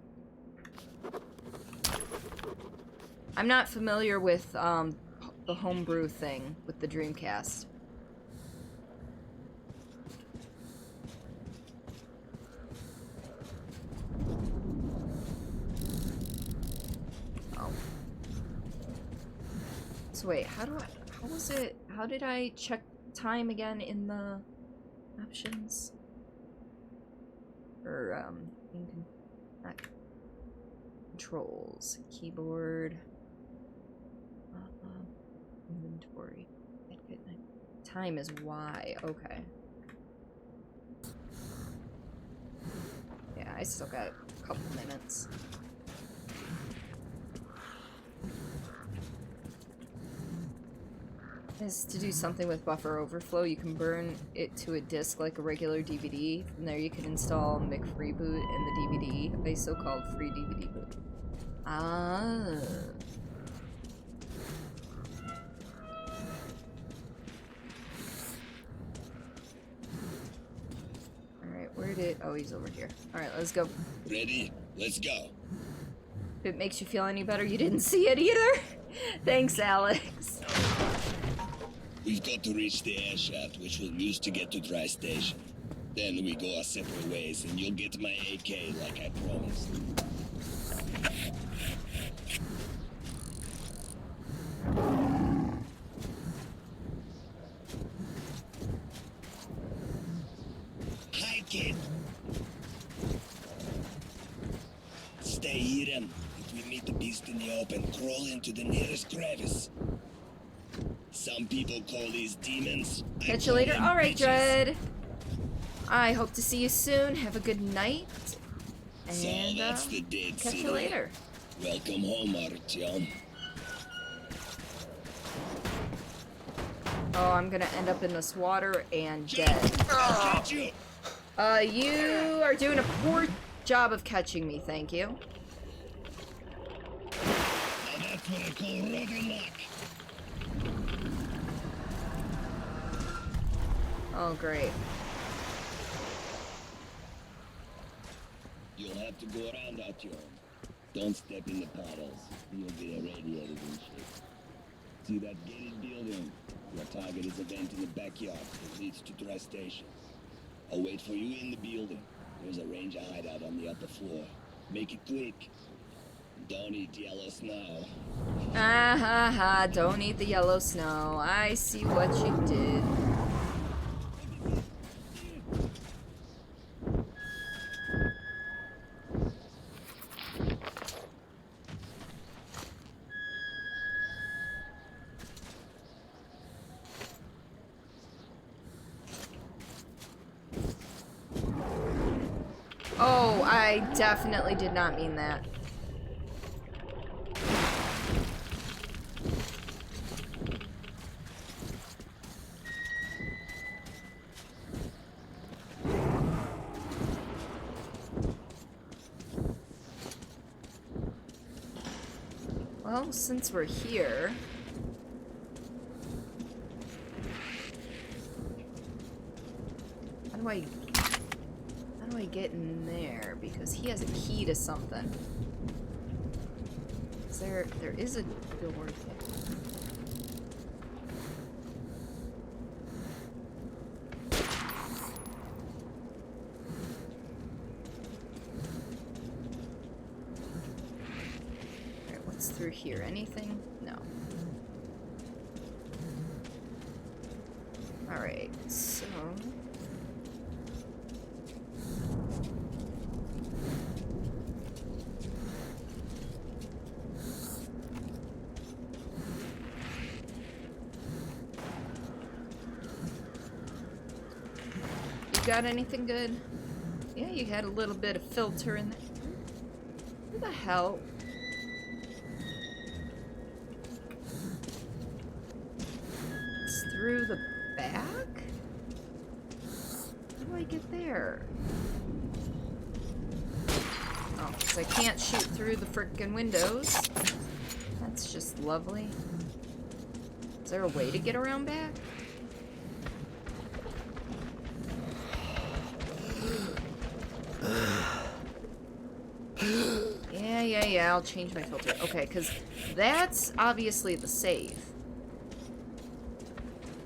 B: I'm not familiar with the homebrew thing with the Dreamcast. Oh. So wait, how did I check time again in the options? Or, not controls, keyboard, inventory, time is Y, okay. Yeah, I still got a couple minutes. Is to do something with buffer overflow. You can burn it to a disk like a regular DVD. From there you can install McFreeboot in the DVD, a so-called free DVD boot. Ah. Alright, where Where did... Oh, he's over here. Alright, let's go.
F: Ready? Let's go.
B: If it makes you feel any better, you didn't see it either. Thanks, Alex.
F: We've got to reach the air shaft, which we'll use to get to Dry Station. Then we go our separate ways, and you'll get my AK like I promised. Hi, kid. Stay hidden. If we meet the beast in the open, crawl into the nearest crevice. Some people call these demons.
B: Catch you later. Alright, Dread. I hope to see you soon. Have a good night. And
F: So that's the dead
B: catch
F: city.
B: you later.
F: Welcome home, Artyom.
B: Oh, I'm gonna end up in this water and dead. You are doing a poor job of catching me, thank you.
F: Now that's what I call rotten luck.
B: Oh, great.
F: You'll have to go around, Artyom. Don't step in the puddles. You'll get irradiated and shit. See that gated building? Your target is a vent in the backyard that leads to Dry Station. I'll wait for you in the building. There's a ranger hideout on the upper floor. Make it quick. Don't eat yellow snow.
B: Ah ha ha, don't eat the yellow snow. I see what you did. Oh, I definitely did not mean that. Well, since we're here... How do I get in there? Because he has a key to something. There is a door there. Alright, what's through here? Anything? No. Alright, so... Got anything good? Yeah, you had a little bit of filter in there. Who the hell? It's through the back? How do I get there? Oh, because I can't shoot through the frickin' windows. That's just lovely. Is there a way to get around back? Yeah, I'll change my filter. Okay, because that's obviously the save.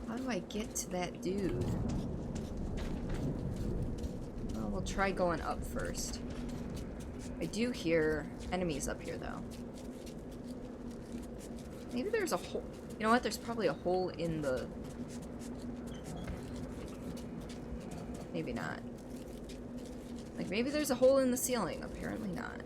B: How do I get to that dude? Well, we'll try going up first. I do hear enemies up here, though. Maybe there's a hole. You know what? There's probably a hole in the... Maybe not. Like, maybe there's a hole in the ceiling. Apparently not.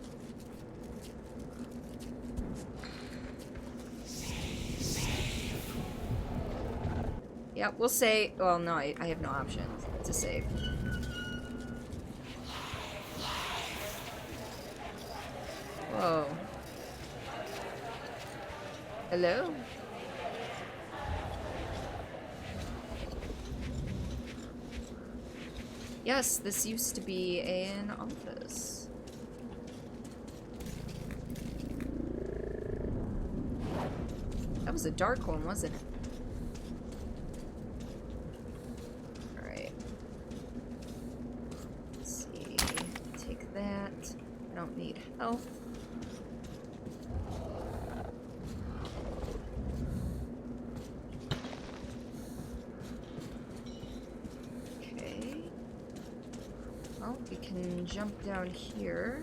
B: Yeah, we'll say... Well, no, I have no option to save. Whoa. Hello? Yes, this used to be an office. That was a dark one, wasn't it? Alright. Let's we can jump down here.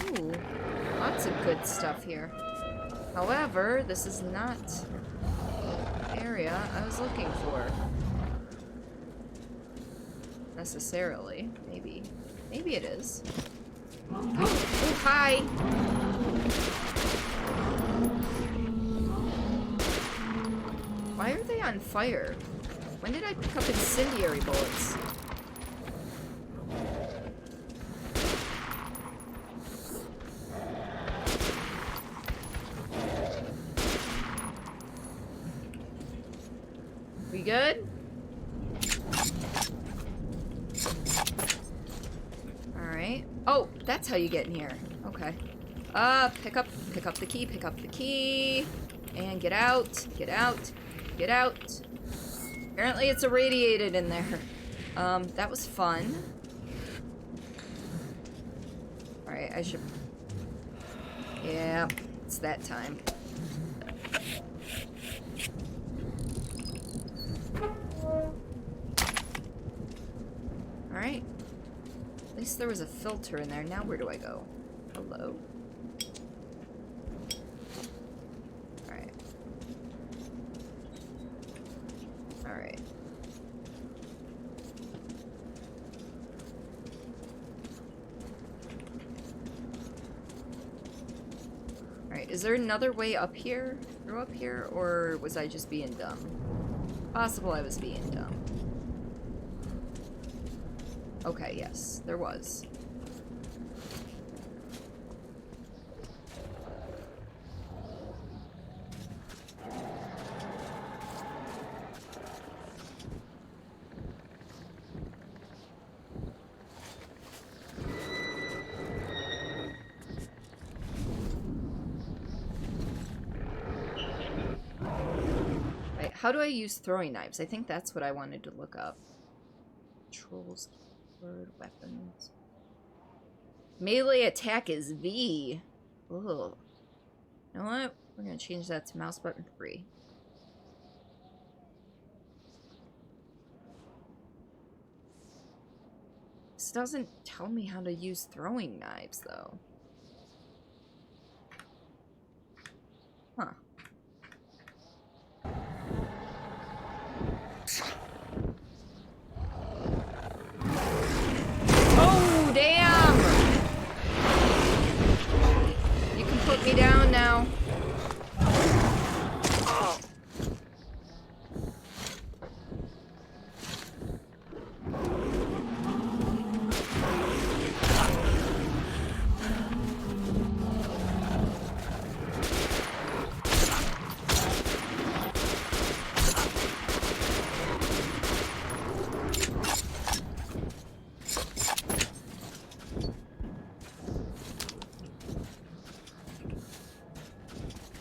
B: Ooh, lots of good stuff here. However, this is not the area I was looking for. Necessarily. Maybe. Maybe it is. Oh, hi! Why are they on fire? When did I pick up incendiary bullets? We good? Alright. Oh, that's how you get in here. Okay. Pick up the key, and get out, get out, get out. Apparently it's irradiated in there. That was fun. Alright, I should... Yeah, it's that time. Alright. At least there was a filter in there. Now where do I go? Hello? Alright. Alright. Alright, is there another way up here? Through up here? Or was I just being dumb? Possible I was being dumb. Okay, yes, there was. Right, how do I use throwing knives? I think that's what I wanted to look up. Controls. Word, weapons. Melee attack is V. Ugh. You know what? We're gonna change that to mouse button 3. This doesn't tell me how to use throwing knives, though. Huh. Oh, damn! You can put me down now. Oh.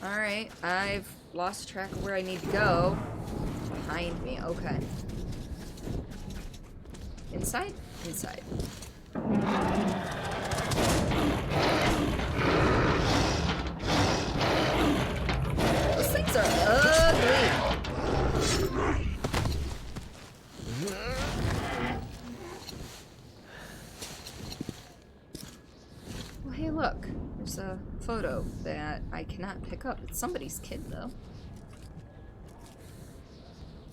B: Alright, I've lost track of where I need to go. Behind me, okay. Inside? Inside. Those things are ugly. Well, hey, look. There's a photo that I cannot pick up. It's somebody's kid, though.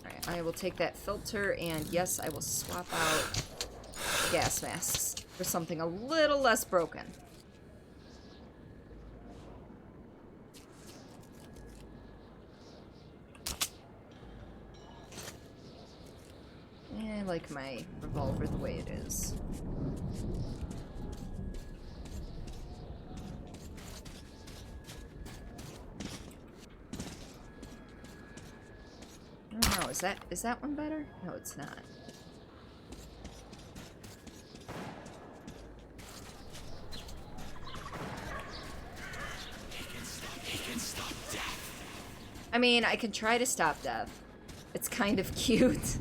B: Alright, I will take that filter, and yes, I will swap out the gas masks for something a little less broken. I like my revolver the way it is. I don't know, is that one better? No, it's not.
J: He can stop death.
B: I mean, I can try to stop death. It's kind of cute.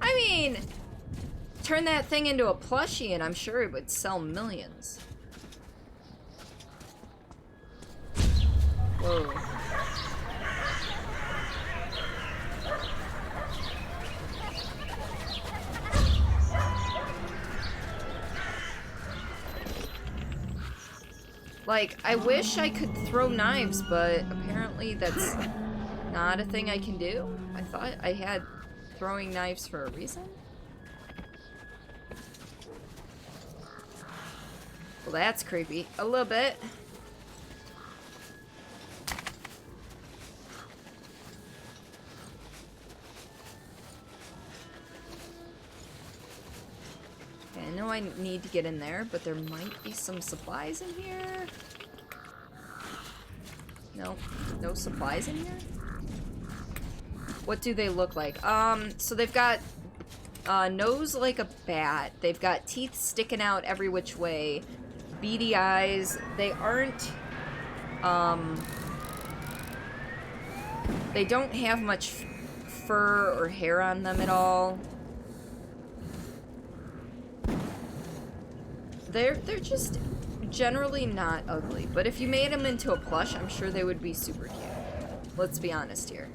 B: I mean, turn that thing into a plushie and I'm sure it would sell millions. Whoa. Like, I wish I could throw knives, but apparently that's not a thing I can do. I thought I had throwing knives for a reason. Well, that's creepy. A little bit. Okay, I know I need to get in there, but there might be some supplies in here. No, no supplies in here? What do they look like? So they've got nose like a bat. They've got teeth sticking out every which way. Beady eyes. They aren't, they don't have much fur or hair on them at all. They're just generally not ugly, but if you made them into a plush, I'm sure they would be super cute. Let's be honest here.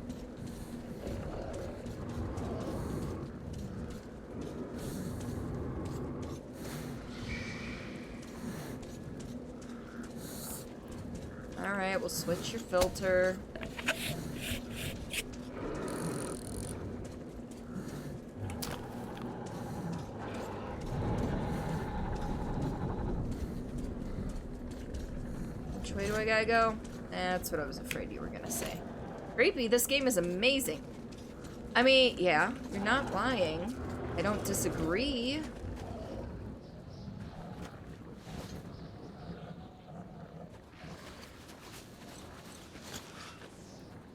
B: Alright, we'll switch your filter. Which way do I gotta go? That's what I was afraid you were gonna say. Creepy, this game is amazing. I mean, yeah, you're not lying. I don't disagree.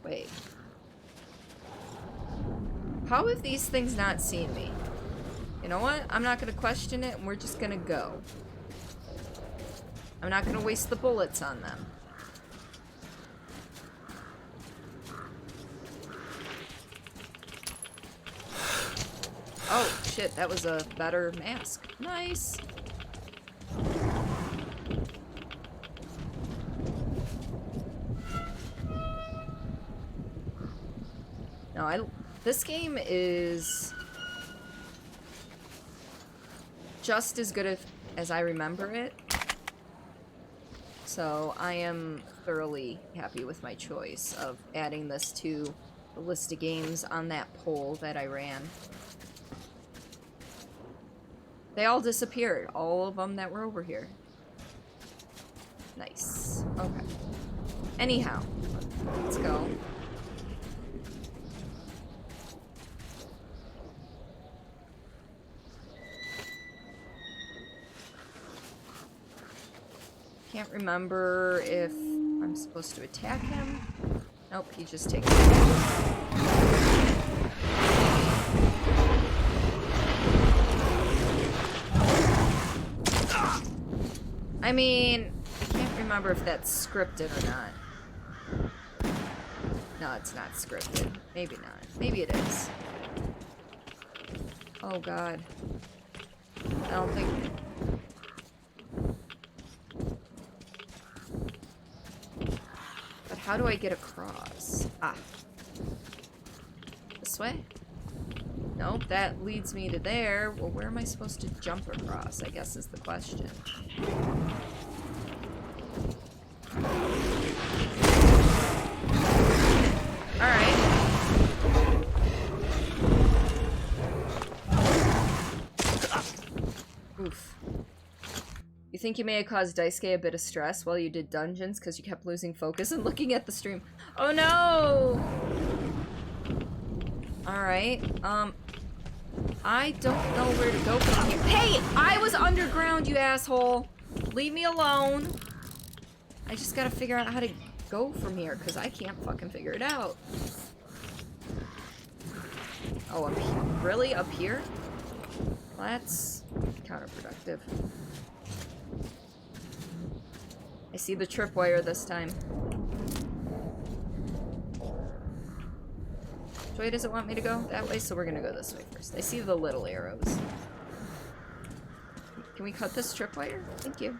B: Wait. How have these things not seen me? You know what? I'm not gonna question it, and we're just gonna go. I'm not gonna waste the bullets on them. Oh, shit, that was a better mask. Nice. No, this game is just as good as I remember it. So I am thoroughly happy with my choice of adding this to the list of games on that poll that I ran. They all disappeared, all of them that were over here. Nice. Okay. Anyhow, let's go. Can't remember if I'm supposed to attack him. Nope, he just takes it. I mean, I can't remember if that's scripted or not. No, it's not scripted. Maybe not. Maybe it is. Oh god. I don't think... But how do I get across? Ah. This way? Nope, that leads me to there. Well, where am I supposed to jump across, I guess is the question. Alright. Oof. You think you may have caused Daisuke a bit of stress while you did dungeons because you kept losing focus and looking at the stream. Oh no! Alright, I don't know where to go from here. Hey! I was underground, you asshole! Leave me alone! I just gotta figure out how to go from here, because I can't fucking figure it out. Oh, up here? Really? Up here? Well, that's counterproductive. I see the tripwire this time. Which way does it want me to go? That way, so we're gonna go this way first. I see the little arrows. Can we cut this tripwire? Thank you.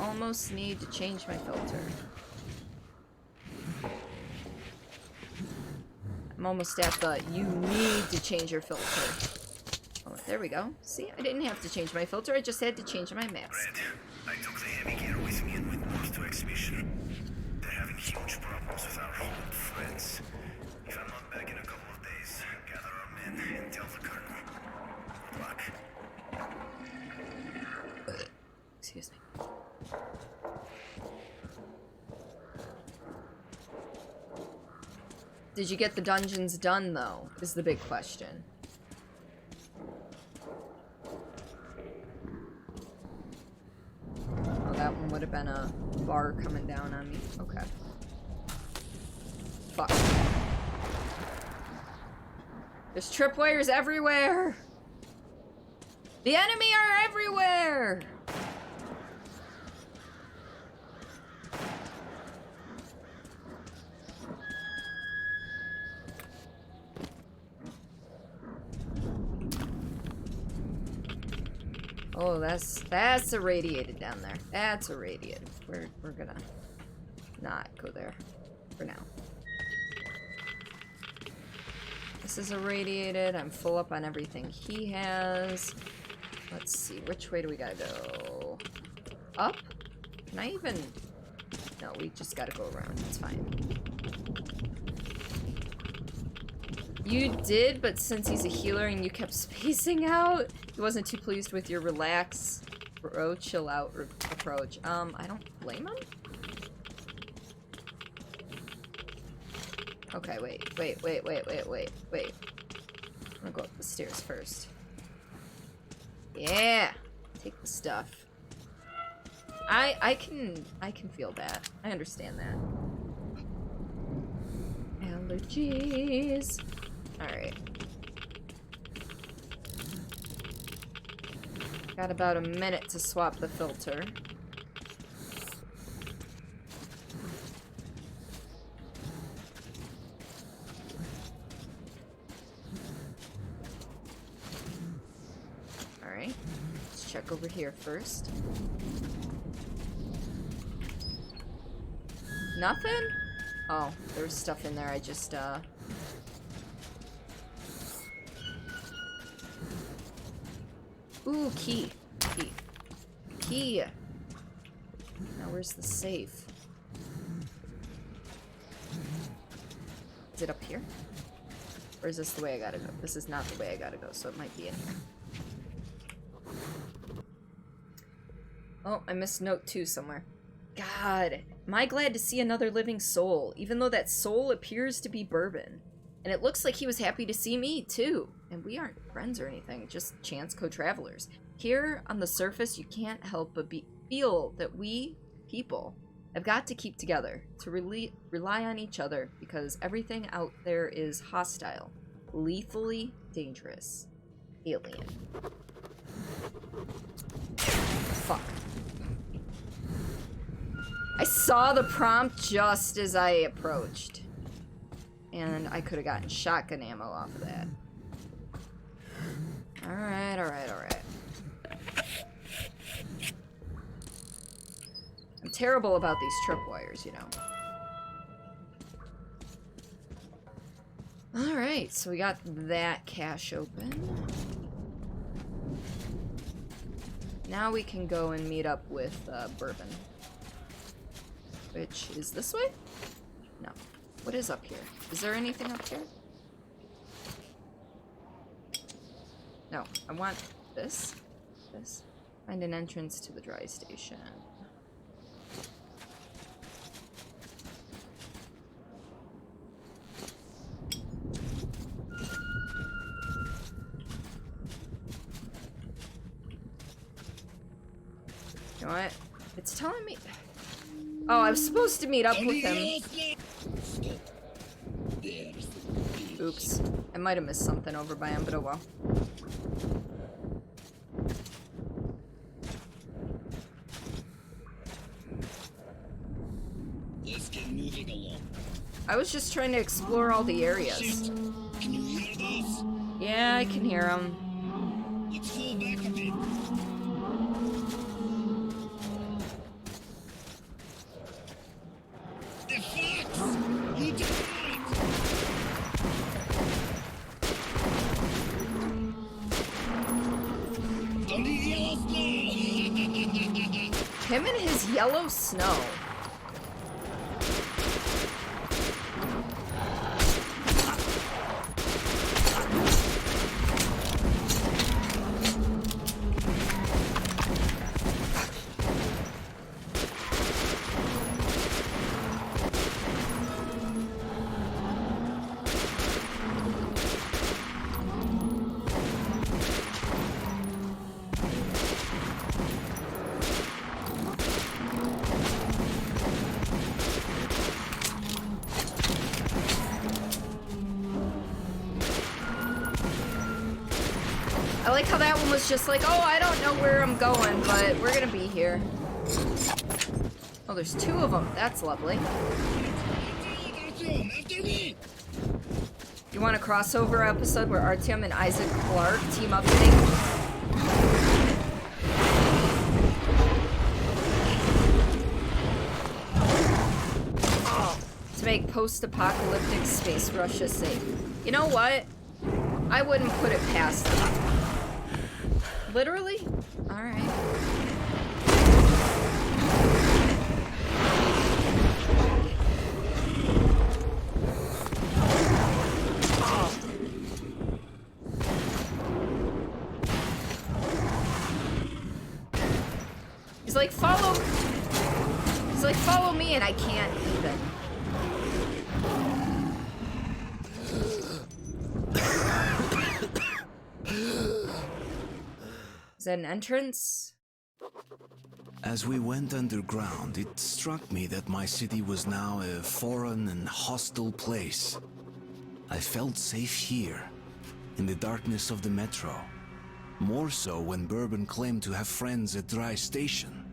B: almost need to change my filter. I'm almost at the you need to change your filter. Oh, there we go. See, I didn't have to change my filter, I just had to change my mask.
F: Red, I took the heavy gear with me and went north to exhibition. They're having huge problems with our old friends. If I'm not back in a couple of days, gather our men and tell the colonel. Good luck.
B: Excuse me. Did you get the dungeons done, though? Is the big question. Oh, that one would have been a bar coming down on me. Okay. Fuck. There's tripwires everywhere! The enemy are everywhere! Oh, that's irradiated down there. That's irradiated. We're gonna not go there for now. This is irradiated. I'm full up on everything he has. Let's see, which way do we gotta go? Up? Can I even... No, we just gotta go around. It's fine. You did, but since he's a healer and you kept spacing out, he wasn't too pleased with your relax, bro, chill out approach. I don't blame him. Okay, wait. I'm gonna go up the stairs first. Yeah! Take the stuff. I can feel that. I understand that. Allergies. Alright. Got about a minute to swap the filter. Alright. Let's check over here first. Nothing? Oh, there's stuff in there. I just, Ooh, key. Key. Now, where's the safe? Is it up here? Or is this the way I gotta go? This is not the way I gotta go, so it might be in here. Oh, I missed note 2 somewhere. God, am I glad to see another living soul, even though that soul appears to be Bourbon. And it looks like he was happy to see me, too. And we aren't friends or anything, just chance co-travelers. Here, on the surface, you can't help but feel that we, people, have got to keep together, to rely on each other, because everything out there is hostile, lethally dangerous. Alien. Fuck. I saw the prompt just as I approached. And I could have gotten shotgun ammo off of that. Alright. I'm terrible about these tripwires, you know. Alright, so we got that cache open. Now we can go and meet up with Bourbon. Which is this way? No. What is up here? Is there anything up here? No, I want this. This. Find an entrance to the dry station. You know what? It's telling me... Oh, I was supposed to meet up with him. Oops. I might have missed something over by him, but oh well.
G: Let's get moving along.
B: I was just trying to explore all the areas.
G: Can you hear those?
B: Yeah, I can hear them.
G: Let's fall back a bit.
B: Him and his yellow snow. I like how that one was just like, oh, I don't know where I'm going, but we're gonna be here. Oh, there's two of them. That's lovely. You want a crossover episode where Artyom and Isaac Clarke team up today? To make post-apocalyptic space Russia safe. You know what? I wouldn't put it past them. Literally? Alright. He's like, follow me, and I can't even. Is that an entrance?
A: As we went underground, it struck me that my city was now a foreign and hostile place. I felt safe here, in the darkness of the metro. More so when Bourbon claimed to have friends at Dry Station.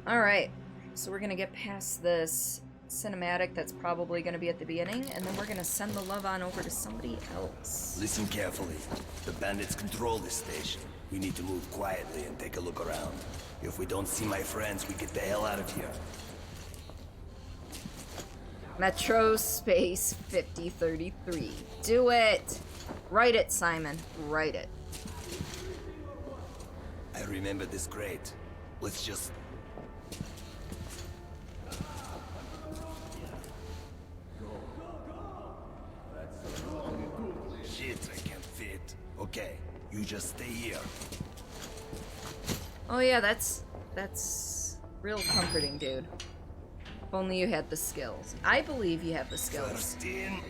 B: Alright, so we're gonna get past this cinematic that's probably gonna be at the beginning, and then we're gonna send the love on over to somebody else.
O: Listen carefully. The bandits control this station. We need to move quietly and take a look around. If we don't see my friends, we get the hell out of here.
B: Metro Space 5033. Do it! Write it, Simon. Write it.
O: I remember this grate. Let's just... Shit, I can't fit. Okay, you just stay here.
B: Oh yeah, that's real comforting, dude. If only you had the skills. I believe you have the skills.
O: First in.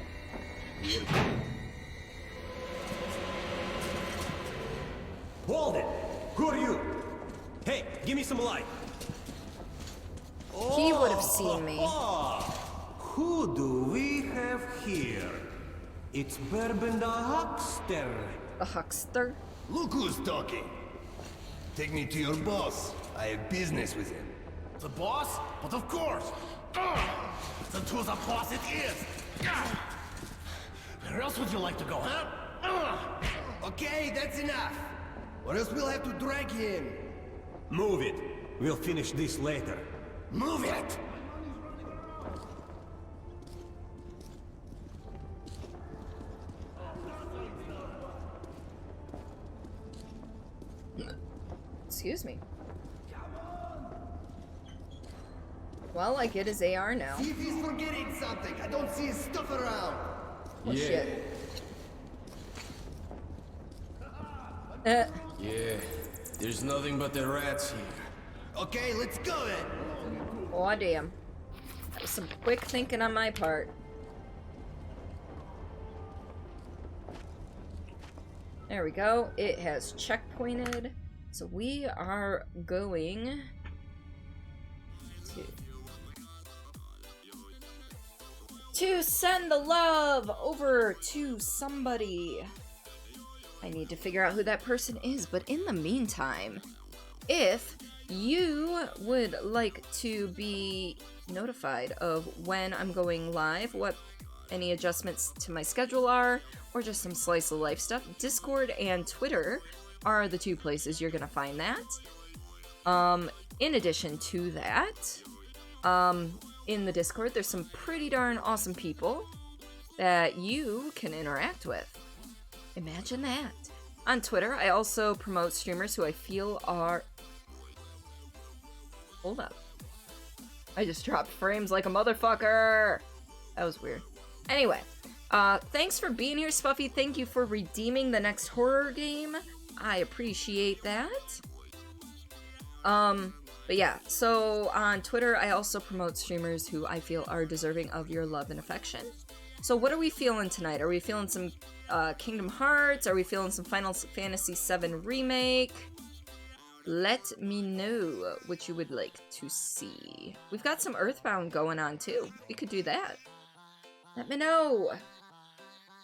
N: Hold it! Who are you? Hey, give me some light.
B: He would have seen me.
N: Who do we have here? It's Bourbon the Huckster.
B: The Huckster?
O: Look who's talking. Take me to your boss. I have business with him.
S: The boss? But of course. Then to the boss it is. Where else would you like to go, huh?
O: Okay, that's enough. Or else we'll have to drag him.
N: Move it. We'll finish this later.
O: Move it!
B: Excuse me. Well, I get his AR now.
O: See if he's forgetting something. I don't see his stuff around.
B: Oh, shit.
C: Yeah, there's nothing but the rats here.
O: Okay, let's go then.
B: Oh, damn. That was some quick thinking on my part. There we go. It has checkpointed. So we are going to send the love over to somebody. I need to figure out who that person is, but in the meantime, if you would like to be notified of when I'm going live, what any adjustments to my schedule are, or just some slice of life stuff, Discord and Twitter are the two places you're gonna find that. In addition to that, in the Discord, there's some pretty darn awesome people that you can interact with. Imagine that. On Twitter, I also promote streamers who I feel are Hold up. I just dropped frames like a motherfucker. That was weird. Anyway, thanks for being here, Spuffy. Thank you for redeeming the next horror game. I appreciate that. But yeah, so on Twitter, I also promote streamers who I feel are deserving of your love and affection. So what are we feeling tonight? Are we feeling some Kingdom Hearts? Are we feeling some Final Fantasy VII Remake? Let me know what you would like to see. We've got some Earthbound going on too. We could do that. Let me know.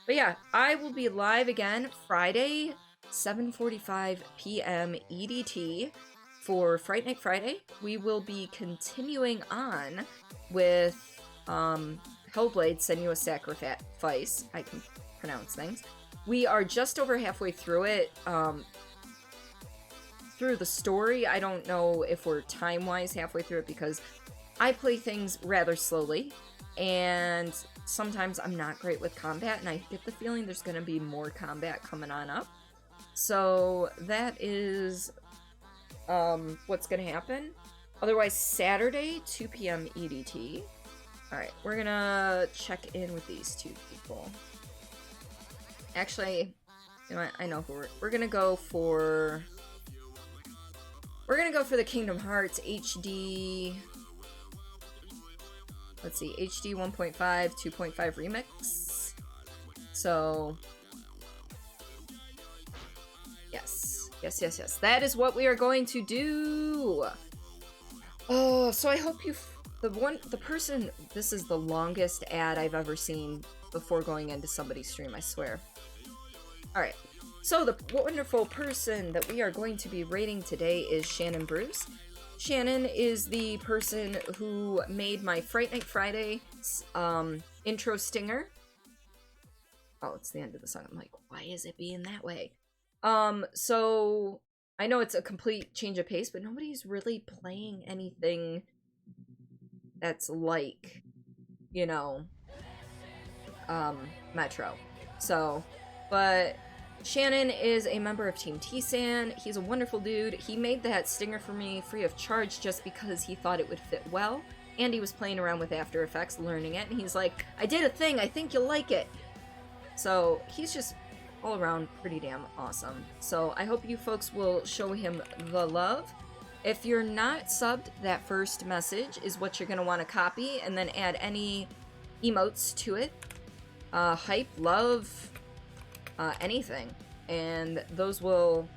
B: But yeah, I will be live again Friday, 7:45 p.m. EDT for Fright Night Friday. We will be continuing on with Hellblade, Senua's Sacrifice. I can pronounce things. We are just over halfway through it. Through the story, I don't know if we're time-wise halfway through it because I play things rather slowly, and sometimes I'm not great with combat, and I get the feeling there's going to be more combat coming on up. So that is what's going to happen. Otherwise, Saturday, 2 p.m. EDT. Alright, we're going to check in with these two people. Actually, you know what? I know who we're going to go for... We're gonna go for the Kingdom Hearts HD... Let's see, HD 1.5, 2.5 remix. So... Yes. Yes. That is what we are going to do! Oh, so I hope you... The person... This is the longest ad I've ever seen before going into somebody's stream, I swear. Alright. So the wonderful person that we are going to be rating today is Shannon Bruce. Shannon is the person who made my Fright Night Friday intro stinger. Oh, it's the end of the song. I'm like, why is it being that way? So I know it's a complete change of pace, but nobody's really playing anything that's like, you know, Metro. So, but Shannon is a member of Team T-San. He's a wonderful dude. He made that stinger for me free of charge just because he thought it would fit well. And he was playing around with After Effects, learning it, and he's like, I did a thing, I think you'll like it. So he's just all around pretty damn awesome. So I hope you folks will show him the love. If you're not subbed, that first message is what you're going to want to copy and then add any emotes to it. Hype, love, anything, and those will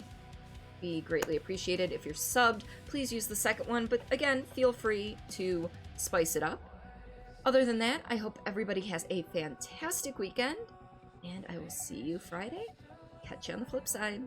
B: be greatly appreciated. If you're subbed, please use the second one, but again, feel free to spice it up. Other than that, I hope everybody has a fantastic weekend, and I will see you Friday. Catch you on the flip side.